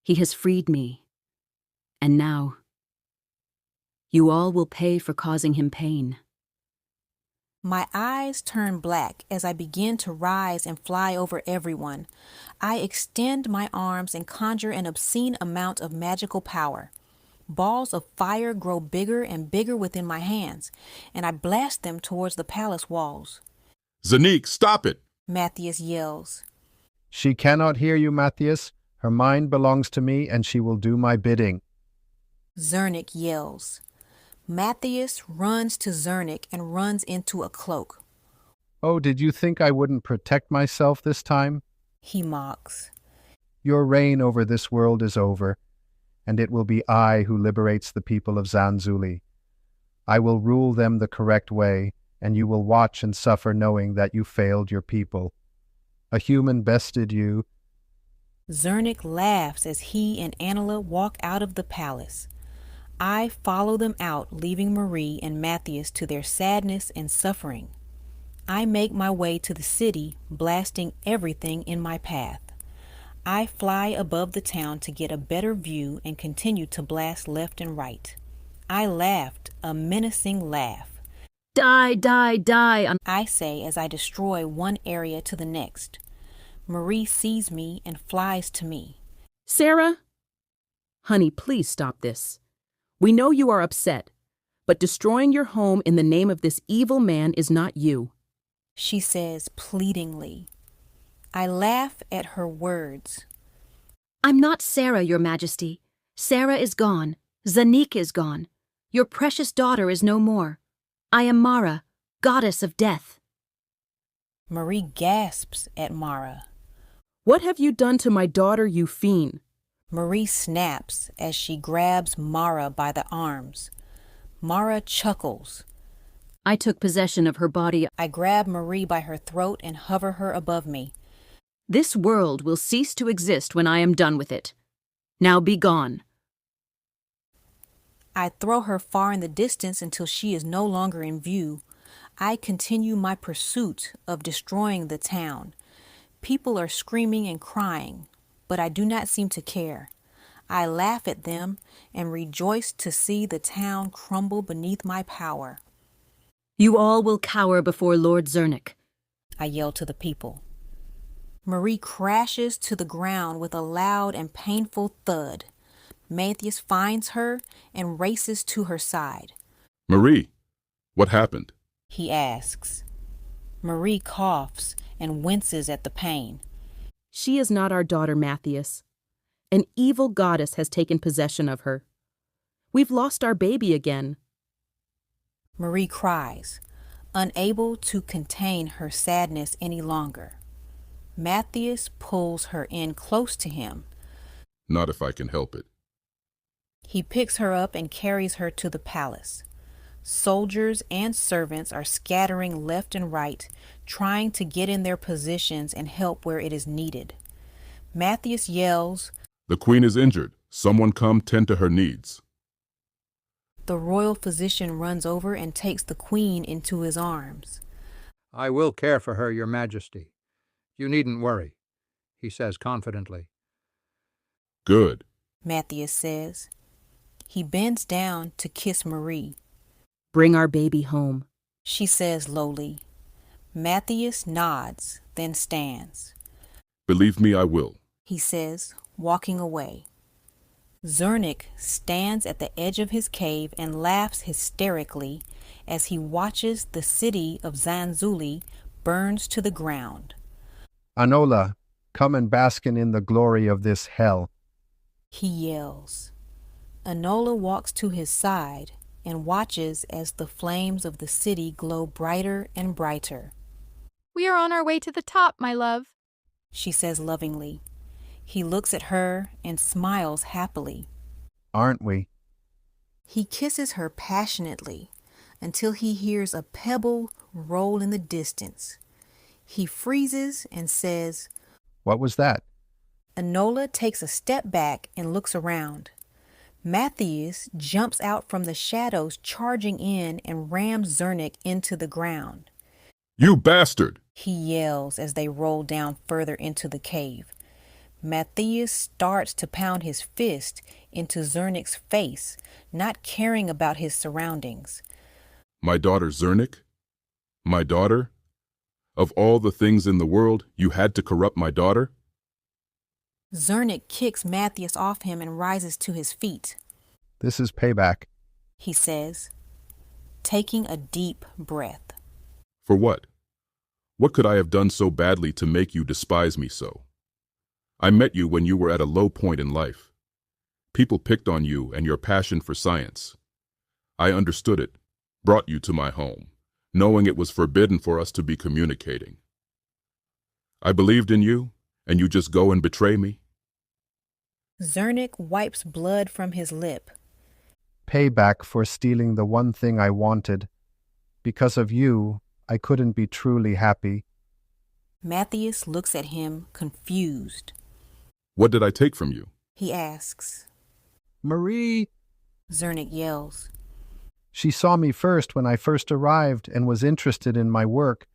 He has freed me. And now, you all will pay for causing him pain. My eyes turn black as I begin to rise and fly over everyone. I extend my arms and conjure an obscene amount of magical power. Balls of fire grow bigger and bigger within my hands, and I blast them towards the palace walls. Xanyic, stop it! Matthias yells. She cannot hear you, Matthias. Her mind belongs to me, and she will do my bidding. Xanyic yells. Matthias runs to Xanyic and runs into a cloak. Oh, did you think I wouldn't protect myself this time? He mocks. Your reign over this world is over, and it will be I who liberates the people of Zanzuli. I will rule them the correct way, and you will watch and suffer knowing that you failed your people. A human bested you. Xanyic laughs as he and Anila walk out of the palace. I follow them out, leaving Marie and Matthias to their sadness and suffering. I make my way to the city, blasting everything in my path. I fly above the town to get a better view and continue to blast left and right. I laughed, a menacing laugh. Die, die, die, I say as I destroy one area to the next. Marie sees me and flies to me. Sarah? Honey, please stop this. We know you are upset, but destroying your home in the name of this evil man is not you. She says pleadingly. I laugh at her words. I'm not Sarah, Your Majesty. Sarah is gone. Xanyic is gone. Your precious daughter is no more. I am Mara, goddess of death. Marie gasps at Mara. What have you done to my daughter, you fiend? Marie snaps as she grabs Mara by the arms. Mara chuckles. I took possession of her body. I grab Marie by her throat and hover her above me. This world will cease to exist when I am done with it. Now be gone. I throw her far in the distance until she is no longer in view. I continue my pursuit of destroying the town. People are screaming and crying, but I do not seem to care. I laugh at them and rejoice to see the town crumble beneath my power. You all will cower before Lord Xanyic, I yell to the people. Marie crashes to the ground with a loud and painful thud. Matthias finds her and races to her side. Marie, what happened? He asks. Marie coughs and winces at the pain. She is not our daughter, Matthias. An evil goddess has taken possession of her. We've lost our baby again. Marie cries, unable to contain her sadness any longer. Matthias pulls her in close to him. Not if I can help it. He picks her up and carries her to the palace. Soldiers and servants are scattering left and right, trying to get in their positions and help where it is needed. Matthias yells, "The queen is injured. Someone come tend to her needs." The royal physician runs over and takes the queen into his arms. I will care for her, Your Majesty. You needn't worry, he says confidently. Good, Matthias says. He bends down to kiss Marie. Bring our baby home, she says lowly. Matthias nods, then stands. Believe me, I will, he says, walking away. Xanyic stands at the edge of his cave and laughs hysterically as he watches the city of Zanzuli burns to the ground. Anola, come and bask in the glory of this hell, he yells. Anola walks to his side and watches as the flames of the city glow brighter and brighter. We are on our way to the top, my love, she says lovingly. He looks at her and smiles happily. Aren't we? He kisses her passionately until he hears a pebble roll in the distance. He freezes and says, What was that? Anola takes a step back and looks around. Matthias jumps out from the shadows, charging in and rams Xanyic into the ground. You bastard! He yells as they roll down further into the cave. Matthias starts to pound his fist into Xanyic's face, not caring about his surroundings. My daughter Xanyic? My daughter? Of all the things in the world, you had to corrupt my daughter? Xanyic kicks Matthias off him and rises to his feet. This is payback, he says, taking a deep breath. For what? What could I have done so badly to make you despise me so? I met you when you were at a low point in life. People picked on you and your passion for science. I understood it, brought you to my home, knowing it was forbidden for us to be communicating. I believed in you, and you just go and betray me? Xanyic wipes blood from his lip. Payback for stealing the one thing I wanted. Because of you, I couldn't be truly happy. Matthias looks at him confused. What did I take from you? He asks. Marie! Xanyic yells. She saw me first when I first arrived and was interested in my work.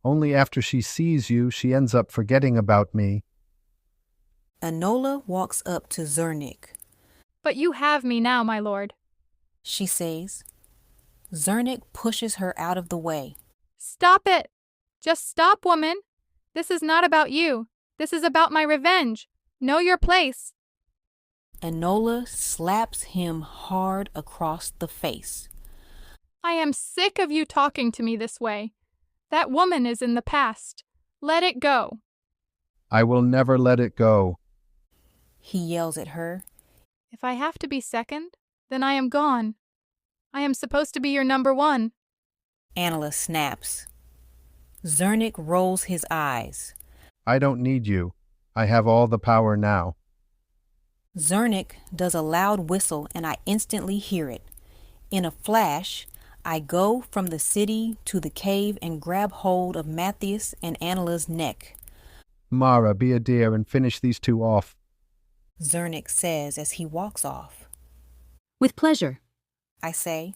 Only after she sees you, she ends up forgetting about me. Enola walks up to Xanyic. But you have me now, my lord, she says. Xanyic pushes her out of the way. Stop it! Just stop, woman! This is not about you. This is about my revenge. Know your place. Enola slaps him hard across the face. I am sick of you talking to me this way. That woman is in the past. Let it go. I will never let it go. He yells at her. If I have to be second, then I am gone. I am supposed to be your number one. Enola snaps. Xanyic rolls his eyes. I don't need you. I have all the power now. Xanyic does a loud whistle and I instantly hear it. In a flash, I go from the city to the cave and grab hold of Matthias and Anela's neck. Mara, be a dear and finish these two off, Xanyic says as he walks off. With pleasure, I say.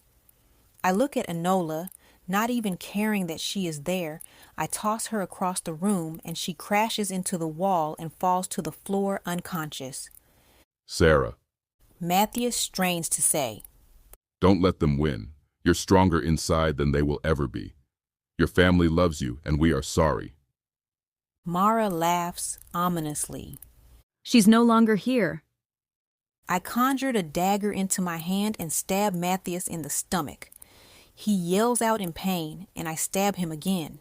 I look at Enola, not even caring that she is there. I toss her across the room and she crashes into the wall and falls to the floor unconscious. Sarah. Matthias strains to say. Don't let them win. You're stronger inside than they will ever be. Your family loves you, and we are sorry. Mara laughs ominously. She's no longer here. I conjured a dagger into my hand and stab Matthias in the stomach. He yells out in pain, and I stab him again.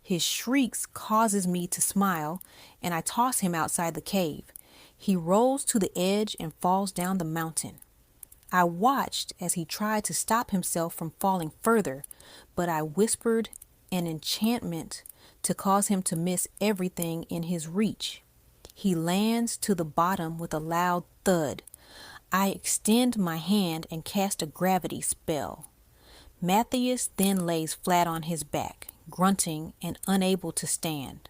His shrieks causes me to smile, and I toss him outside the cave. He rolls to the edge and falls down the mountain. I watched as he tried to stop himself from falling further, but I whispered an enchantment to cause him to miss everything in his reach. He lands to the bottom with a loud thud. I extend my hand and cast a gravity spell. Matthias then lays flat on his back, grunting and unable to stand.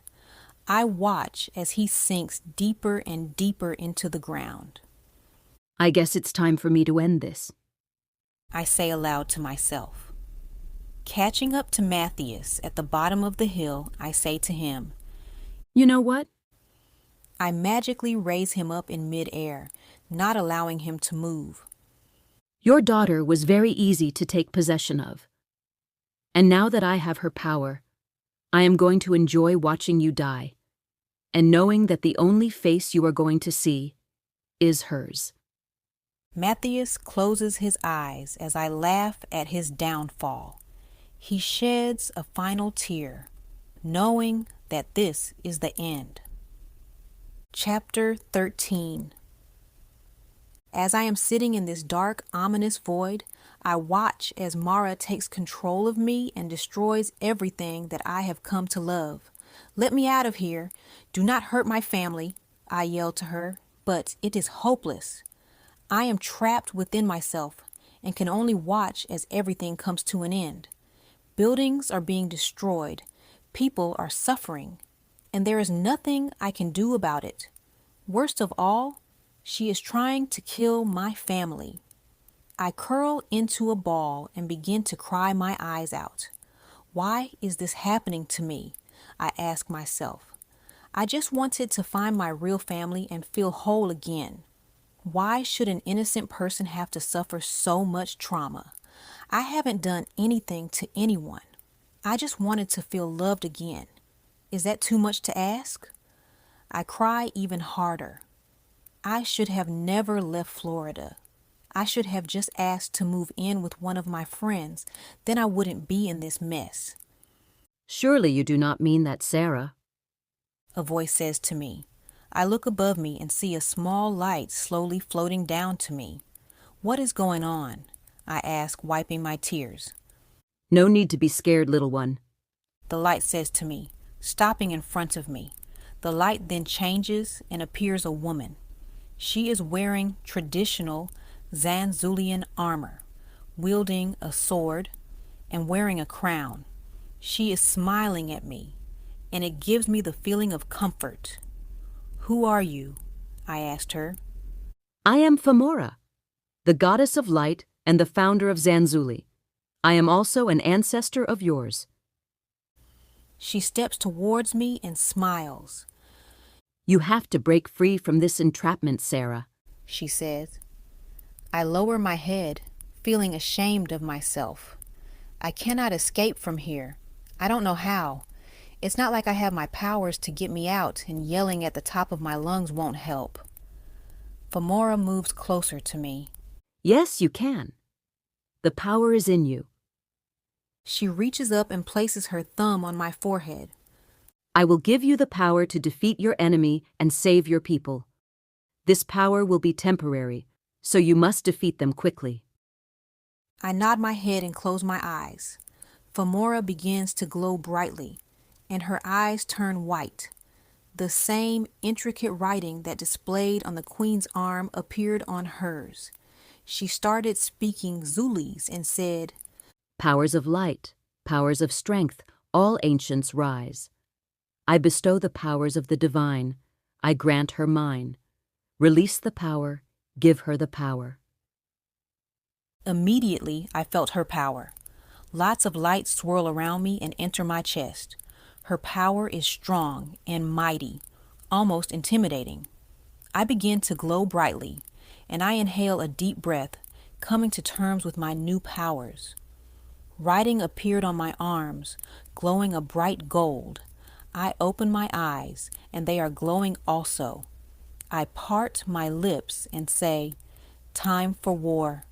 I watch as he sinks deeper and deeper into the ground. I guess it's time for me to end this, I say aloud to myself. Catching up to Matthias at the bottom of the hill, I say to him, You know what? I magically raise him up in midair, not allowing him to move. Your daughter was very easy to take possession of. And now that I have her power, I am going to enjoy watching you die, and knowing that the only face you are going to see is hers. Matthias closes his eyes as I laugh at his downfall. He sheds a final tear, knowing that this is the end. Chapter 13. As I am sitting in this dark, ominous void, I watch as Mara takes control of me and destroys everything that I have come to love. Let me out of here. Do not hurt my family, I yell to her, but it is hopeless. I am trapped within myself and can only watch as everything comes to an end. Buildings are being destroyed, people are suffering, and there is nothing I can do about it. Worst of all, she is trying to kill my family. I curl into a ball and begin to cry my eyes out. Why is this happening to me? I ask myself. I just wanted to find my real family and feel whole again. Why should an innocent person have to suffer so much trauma? I haven't done anything to anyone. I just wanted to feel loved again. Is that too much to ask? I cry even harder. I should have never left Florida. I should have just asked to move in with one of my friends. Then I wouldn't be in this mess. Surely you do not mean that, Sarah, a voice says to me. I look above me and see a small light slowly floating down to me. What is going on? I ask, wiping my tears. No need to be scared, little one, the light says to me, stopping in front of me. The light then changes and appears a woman. She is wearing traditional Xanzulian armor, wielding a sword and wearing a crown. She is smiling at me. and it gives me the feeling of comfort. Who are you? I asked her. I am Famora, the goddess of light and the founder of Zanzuli. I am also an ancestor of yours. She steps towards me and smiles. You have to break free from this entrapment, Sarah, she says. I lower my head, feeling ashamed of myself. I cannot escape from here. I don't know how. It's not like I have my powers to get me out, and yelling at the top of my lungs won't help. Famora moves closer to me. Yes, you can. The power is in you. She reaches up and places her thumb on my forehead. I will give you the power to defeat your enemy and save your people. This power will be temporary, so you must defeat them quickly. I nod my head and close my eyes. Famora begins to glow brightly, and her eyes turn white. The same intricate writing that displayed on the queen's arm appeared on hers. She started speaking Zulese and said, Powers of light, powers of strength, all ancients rise. I bestow the powers of the divine. I grant her mine. Release the power, give her the power. Immediately, I felt her power. Lots of light swirl around me and enter my chest. Her power is strong and mighty, almost intimidating. I begin to glow brightly, and I inhale a deep breath, coming to terms with my new powers. Writing appeared on my arms, glowing a bright gold. I open my eyes, and they are glowing also. I part my lips and say, Time for war.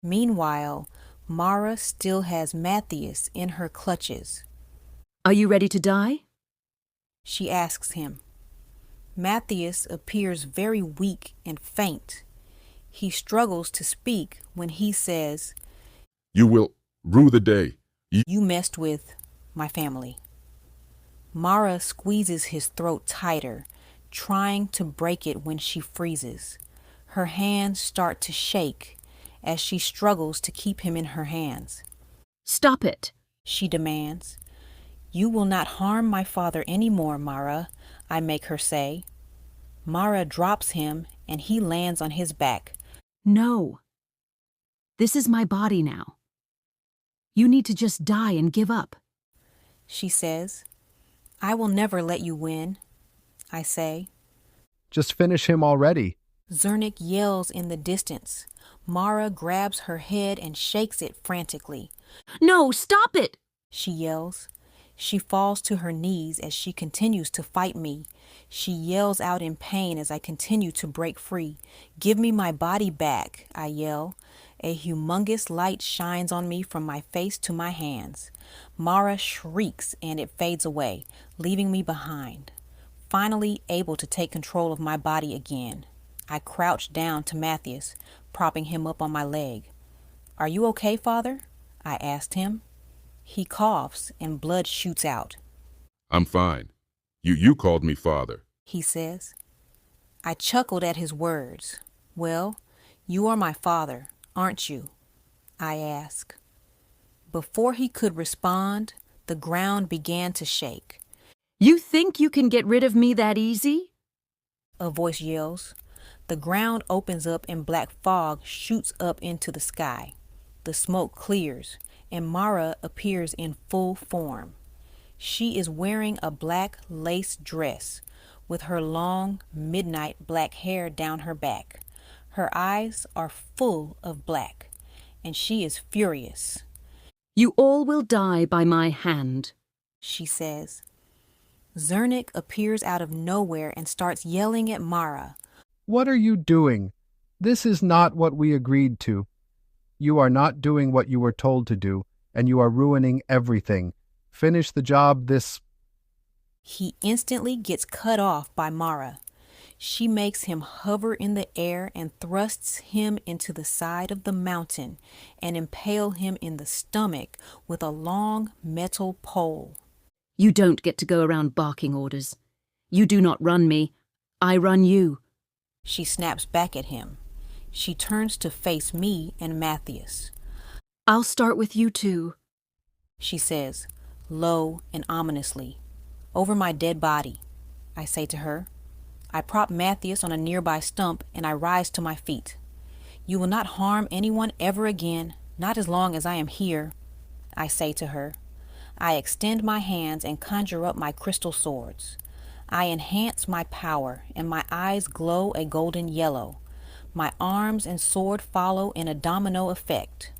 Meanwhile, Mara still has Matthias in her clutches. Are you ready to die? She asks him. Matthias appears very weak and faint. He struggles to speak when he says, You will rue the day. You messed with my family. Mara squeezes his throat tighter, trying to break it when she freezes. Her hands start to shake as she struggles to keep him in her hands. Stop it, she demands. You will not harm my father anymore, Mara, I make her say. Mara drops him and he lands on his back. No. This is my body now. You need to just die and give up, she says. I will never let you win, I say. Just finish him already. Xanyic yells in the distance. Mara grabs her head and shakes it frantically. No, stop it, she yells. She falls to her knees as she continues to fight me. She yells out in pain as I continue to break free. Give me my body back, I yell. A humongous light shines on me from my face to my hands. Mara shrieks and it fades away, leaving me behind. Finally able to take control of my body again, I crouch down to Matthias, propping him up on my leg. Are you okay, Father? I asked him. He coughs and blood shoots out. I'm fine. You called me father, he says. I chuckled at his words. Well, you are my father, aren't you? I ask. Before he could respond, the ground began to shake. You think you can get rid of me that easy? A voice yells. The ground opens up and black fog shoots up into the sky. The smoke clears, and Mara appears in full form. She is wearing a black lace dress with her long midnight black hair down her back. Her eyes are full of black, and she is furious. You all will die by my hand, she says. Xanyic appears out of nowhere and starts yelling at Mara. What are you doing? This is not what we agreed to. You are not doing what you were told to do, and you are ruining everything. Finish the job He instantly gets cut off by Mara. She makes him hover in the air and thrusts him into the side of the mountain and impale him in the stomach with a long metal pole. You don't get to go around barking orders. You do not run me. I run you. She snaps back at him. She turns to face me and Matthias. I'll start with you two, she says, low and ominously. Over my dead body, I say to her. I prop Matthias on a nearby stump and I rise to my feet. You will not harm anyone ever again, not as long as I am here, I say to her. I extend my hands and conjure up my crystal swords. I enhance my power and my eyes glow a golden yellow. My arms and sword follow in a domino effect.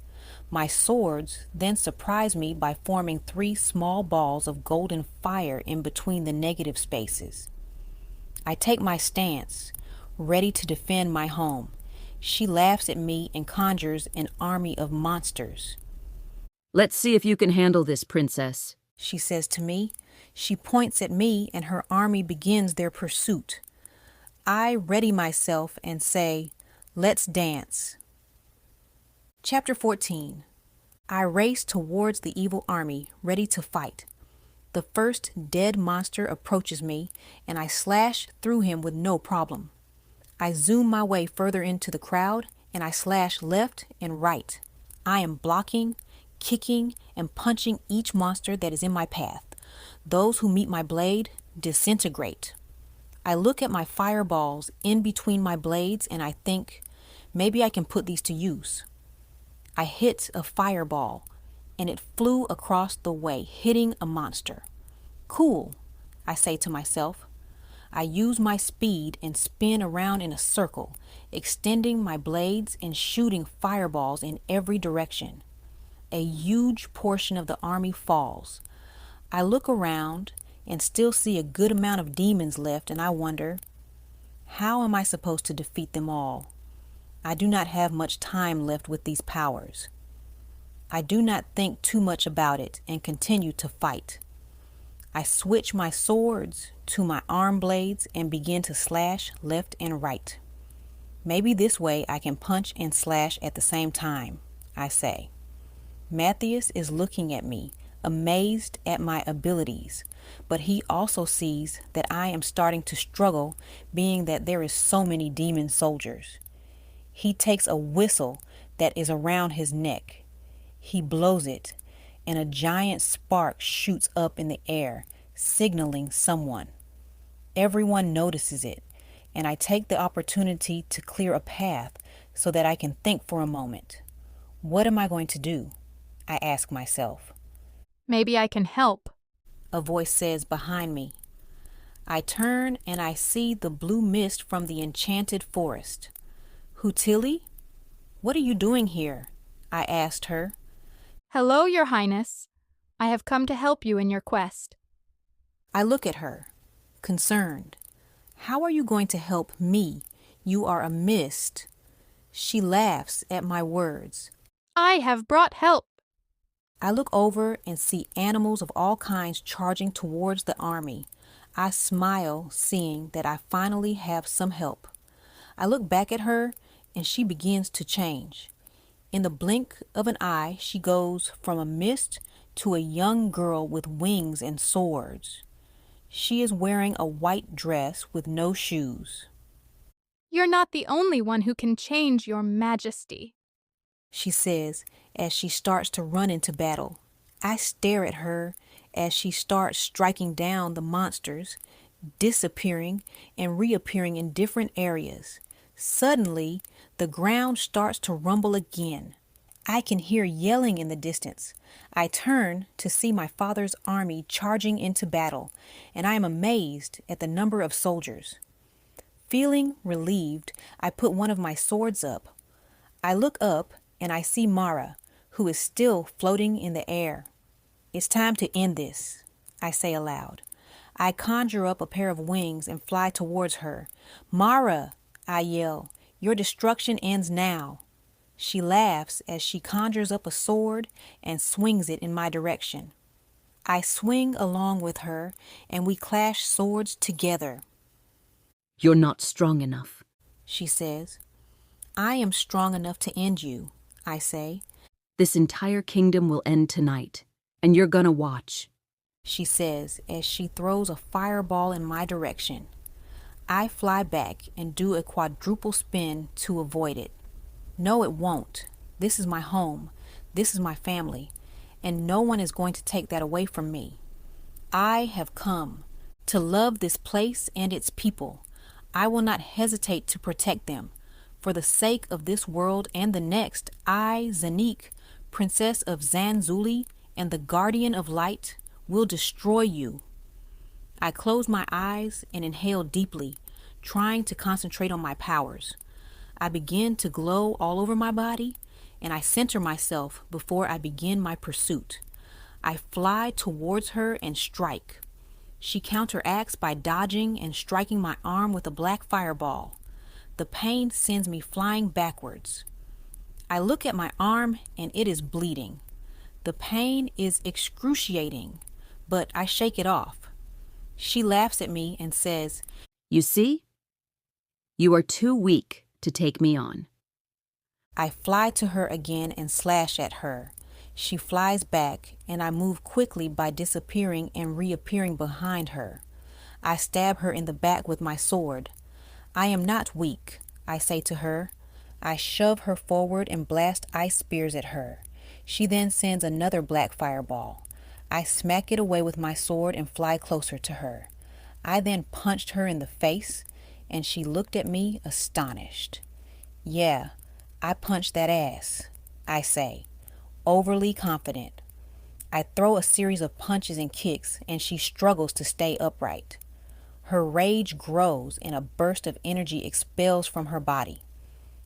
My swords then surprise me by forming 3 small balls of golden fire in between the negative spaces. I take my stance, ready to defend my home. She laughs at me and conjures an army of monsters. Let's see if you can handle this, princess, she says to me. She points at me and her army begins their pursuit. I ready myself and say, let's dance. Chapter 14. I race towards the evil army, ready to fight. The first dead monster approaches me, and I slash through him with no problem. I zoom my way further into the crowd, and I slash left and right. I am blocking, kicking, and punching each monster that is in my path. Those who meet my blade disintegrate. I look at my fireballs in between my blades, and I think, maybe I can put these to use. I hit a fireball, and it flew across the way, hitting a monster. Cool, I say to myself. I use my speed and spin around in a circle, extending my blades and shooting fireballs in every direction. A huge portion of the army falls. I look around and still see a good amount of demons left, and I wonder, how am I supposed to defeat them all? I do not have much time left with these powers. I do not think too much about it and continue to fight. I switch my swords to my arm blades and begin to slash left and right. Maybe this way I can punch and slash at the same time, I say. Matthias is looking at me, amazed at my abilities, but he also sees that I am starting to struggle, being that there is so many demon soldiers. He takes a whistle that is around his neck. He blows it, and a giant spark shoots up in the air, signaling someone. Everyone notices it, and I take the opportunity to clear a path so that I can think for a moment. What am I going to do? I ask myself. Maybe I can help, a voice says behind me. I turn and I see the blue mist from the enchanted forest. Hutilli, what are you doing here? I asked her. Hello, Your Highness. I have come to help you in your quest. I look at her, concerned. How are you going to help me? You are a mist. She laughs at my words. I have brought help. I look over and see animals of all kinds charging towards the army. I smile, seeing that I finally have some help. I look back at her and she begins to change. In the blink of an eye, she goes from a mist to a young girl with wings and swords. She is wearing a white dress with no shoes. You're not the only one who can change, Your Majesty, she says as she starts to run into battle. I stare at her as she starts striking down the monsters, disappearing and reappearing in different areas. Suddenly, the ground starts to rumble again. I can hear yelling in the distance. I turn to see my father's army charging into battle, and I am amazed at the number of soldiers. Feeling relieved, I put one of my swords up. I look up and I see Mara, who is still floating in the air. It's time to end this, I say aloud. I conjure up a pair of wings and fly towards her. Mara, I yell, your destruction ends now. She laughs as she conjures up a sword and swings it in my direction. I swing along with her and we clash swords together. You're not strong enough, she says. I am strong enough to end you, I say. This entire kingdom will end tonight, and you're gonna watch, she says as she throws a fireball in my direction. I fly back and do a quadruple spin to avoid it. No, it won't. This is my home. This is my family, and no one is going to take that away from me. I have come to love this place and its people. I will not hesitate to protect them. For the sake of this world and the next, I, Xanyic, Princess of Xanzuli and the Guardian of Light, will destroy you. I close my eyes and inhale deeply, trying to concentrate on my powers. I begin to glow all over my body, and I center myself before I begin my pursuit. I fly towards her and strike. She counteracts by dodging and striking my arm with a black fireball. The pain sends me flying backwards. I look at my arm and it is bleeding. The pain is excruciating, but I shake it off. She laughs at me and says, You see? You are too weak to take me on. I fly to her again and slash at her. She flies back, and I move quickly by disappearing and reappearing behind her. I stab her in the back with my sword. I am not weak, I say to her. I shove her forward and blast ice spears at her. She then sends another black fireball. I smack it away with my sword and fly closer to her. I then punched her in the face, and she looked at me astonished. Yeah, I punched that ass, I say, overly confident. I throw a series of punches and kicks, and she struggles to stay upright. Her rage grows, and a burst of energy expels from her body.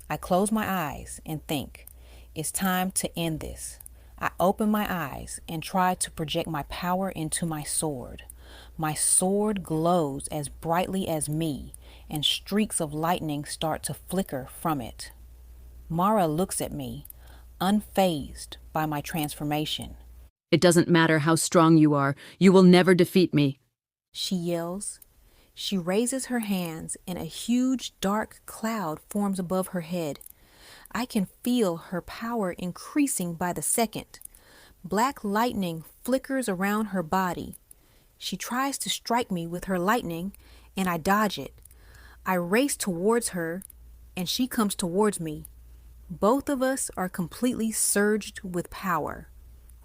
I close my eyes and think, it's time to end this. I open my eyes and try to project my power into my sword. My sword glows as brightly as me, and streaks of lightning start to flicker from it. Mara looks at me, unfazed by my transformation. It doesn't matter how strong you are, you will never defeat me, she yells. She raises her hands, and a huge dark cloud forms above her head. I can feel her power increasing by the second. Black lightning flickers around her body. She tries to strike me with her lightning, and I dodge it. I race towards her, and she comes towards me. Both of us are completely surged with power.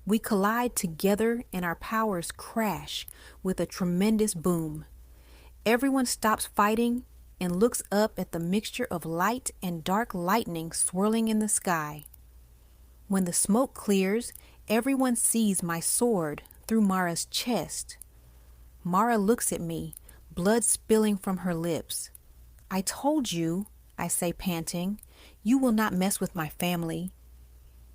We collide together, and our powers crash with a tremendous boom. Everyone stops fighting and looks up at the mixture of light and dark lightning swirling in the sky. When the smoke clears, everyone sees my sword through Mara's chest. Mara looks at me, blood spilling from her lips. I told you, I say panting, you will not mess with my family.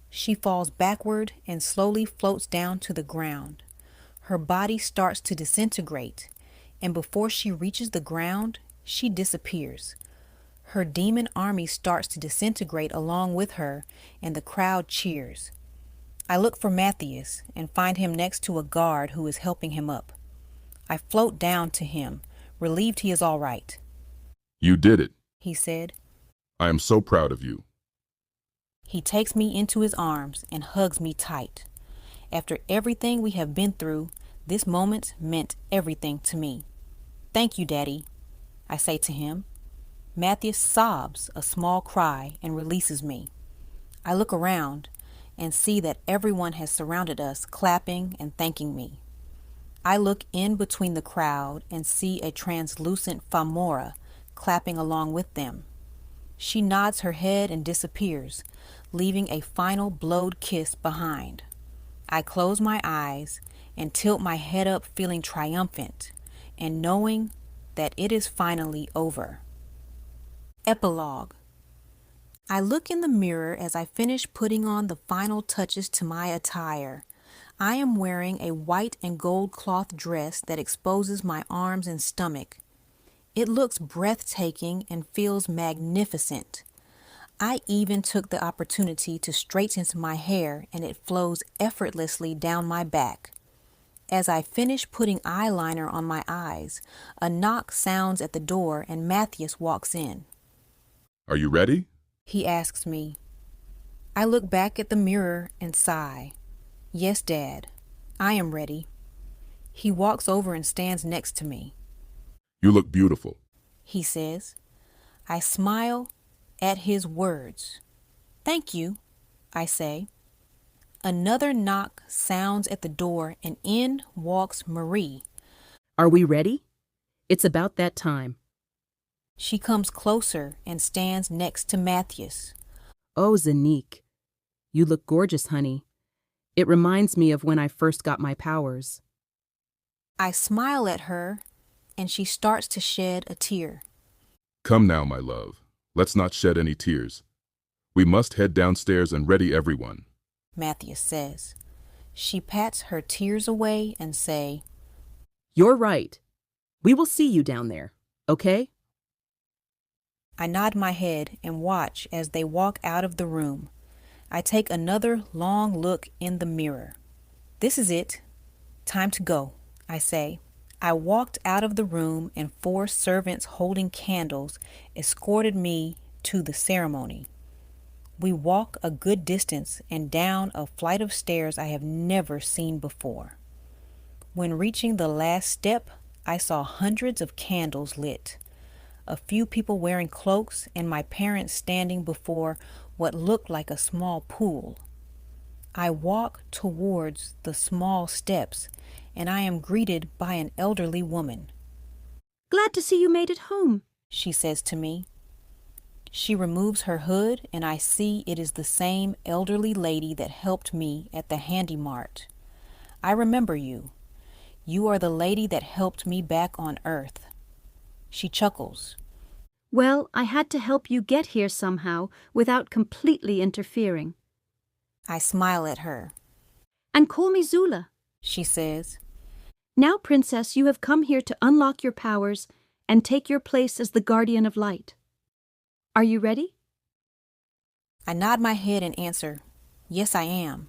She falls backward and slowly floats down to the ground. Her body starts to disintegrate, and before she reaches the ground, she disappears. Her demon army starts to disintegrate along with her, and the crowd cheers. I look for Matthias and find him next to a guard who is helping him up. I float down to him, relieved he is all right. You did it, he said. I am so proud of you. He takes me into his arms and hugs me tight. After everything we have been through, this moment meant everything to me. Thank you, Daddy, I say to him. Matthias sobs a small cry and releases me. I look around and see that everyone has surrounded us, clapping and thanking me. I look in between the crowd and see a translucent Famora clapping along with them. She nods her head and disappears, leaving a final blowed kiss behind. I close my eyes and tilt my head up, feeling triumphant and knowing that it is finally over. Epilogue. I look in the mirror as I finish putting on the final touches to my attire. I am wearing a white and gold cloth dress that exposes my arms and stomach. It looks breathtaking and feels magnificent. I even took the opportunity to straighten my hair, and it flows effortlessly down my back. As I finish putting eyeliner on my eyes, a knock sounds at the door and Matthias walks in. Are you ready? He asks me. I look back at the mirror and sigh. Yes, Dad, I am ready. He walks over and stands next to me. You look beautiful, he says. I smile at his words. Thank you, I say. Another knock sounds at the door and in walks Marie. Are we ready? It's about that time. She comes closer and stands next to Matthias. Oh, Xanyic, you look gorgeous, honey. It reminds me of when I first got my powers. I smile at her and she starts to shed a tear. Come now, my love. Let's not shed any tears. We must head downstairs and ready everyone, Matthias says. She pats her tears away and say, You're right. We will see you down there, okay? I nod my head and watch as they walk out of the room. I take another long look in the mirror. This is it. Time to go, I say. I walked out of the room and 4 servants holding candles escorted me to the ceremony. We walk a good distance and down a flight of stairs I have never seen before. When reaching the last step, I saw hundreds of candles lit, a few people wearing cloaks, and my parents standing before what looked like a small pool. I walk towards the small steps, and I am greeted by an elderly woman. Glad to see you made it home, she says to me. She removes her hood, and I see it is the same elderly lady that helped me at the Handy Mart. I remember you. You are the lady that helped me back on Earth. She chuckles. Well, I had to help you get here somehow without completely interfering. I smile at her. And call me Zula, she says. Now, Princess, you have come here to unlock your powers and take your place as the Guardian of Light. Are you ready? I nod my head and answer, yes, I am.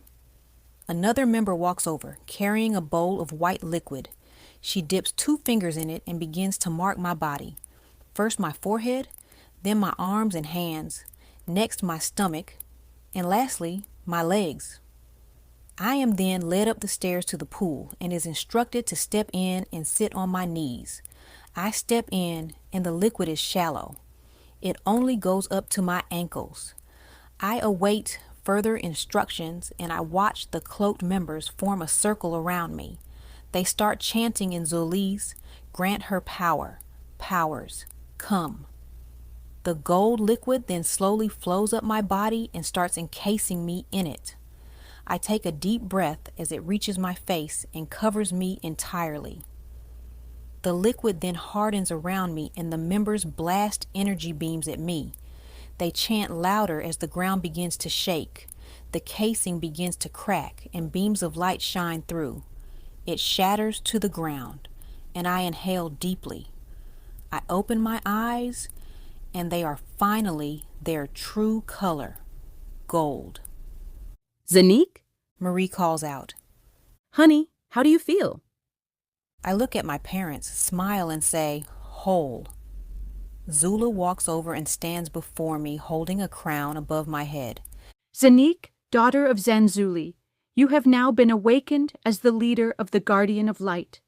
Another member walks over, carrying a bowl of white liquid. She dips 2 fingers in it and begins to mark my body. First my forehead, then my arms and hands, next my stomach, and lastly, my legs. I am then led up the stairs to the pool and is instructed to step in and sit on my knees. I step in and the liquid is shallow. It only goes up to my ankles. I await further instructions and I watch the cloaked members form a circle around me. They start chanting in Zulese, grant her power, powers, come. The gold liquid then slowly flows up my body and starts encasing me in it. I take a deep breath as it reaches my face and covers me entirely. The liquid then hardens around me and the members blast energy beams at me. They chant louder as the ground begins to shake. The casing begins to crack and beams of light shine through. It shatters to the ground and I inhale deeply. I open my eyes and they are finally their true color, gold. Xanyic? Marie calls out. Honey, how do you feel? I look at my parents, smile and say, whole. Zula walks over and stands before me holding a crown above my head. Xanyic, daughter of Zanzuli, you have now been awakened as the leader of the Guardian of Light.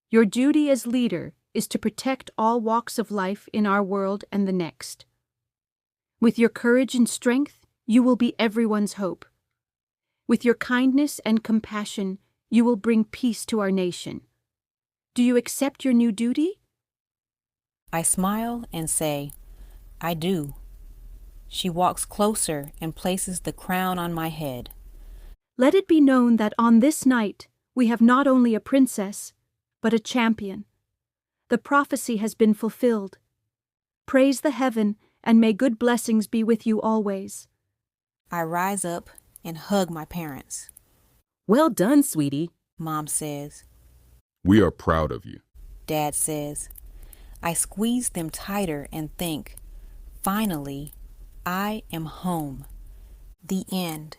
Your duty as leader is to protect all walks of life in our world and the next. With your courage and strength, you will be everyone's hope. With your kindness and compassion, you will bring peace to our nation. Do you accept your new duty? I smile and say, I do. She walks closer and places the crown on my head. Let it be known that on this night we have not only a princess, but a champion. The prophecy has been fulfilled. Praise the heaven, and may good blessings be with you always. I rise up and hug my parents. Well done, sweetie, Mom says. We are proud of you, Dad says. I squeeze them tighter and think, finally, I am home. The end.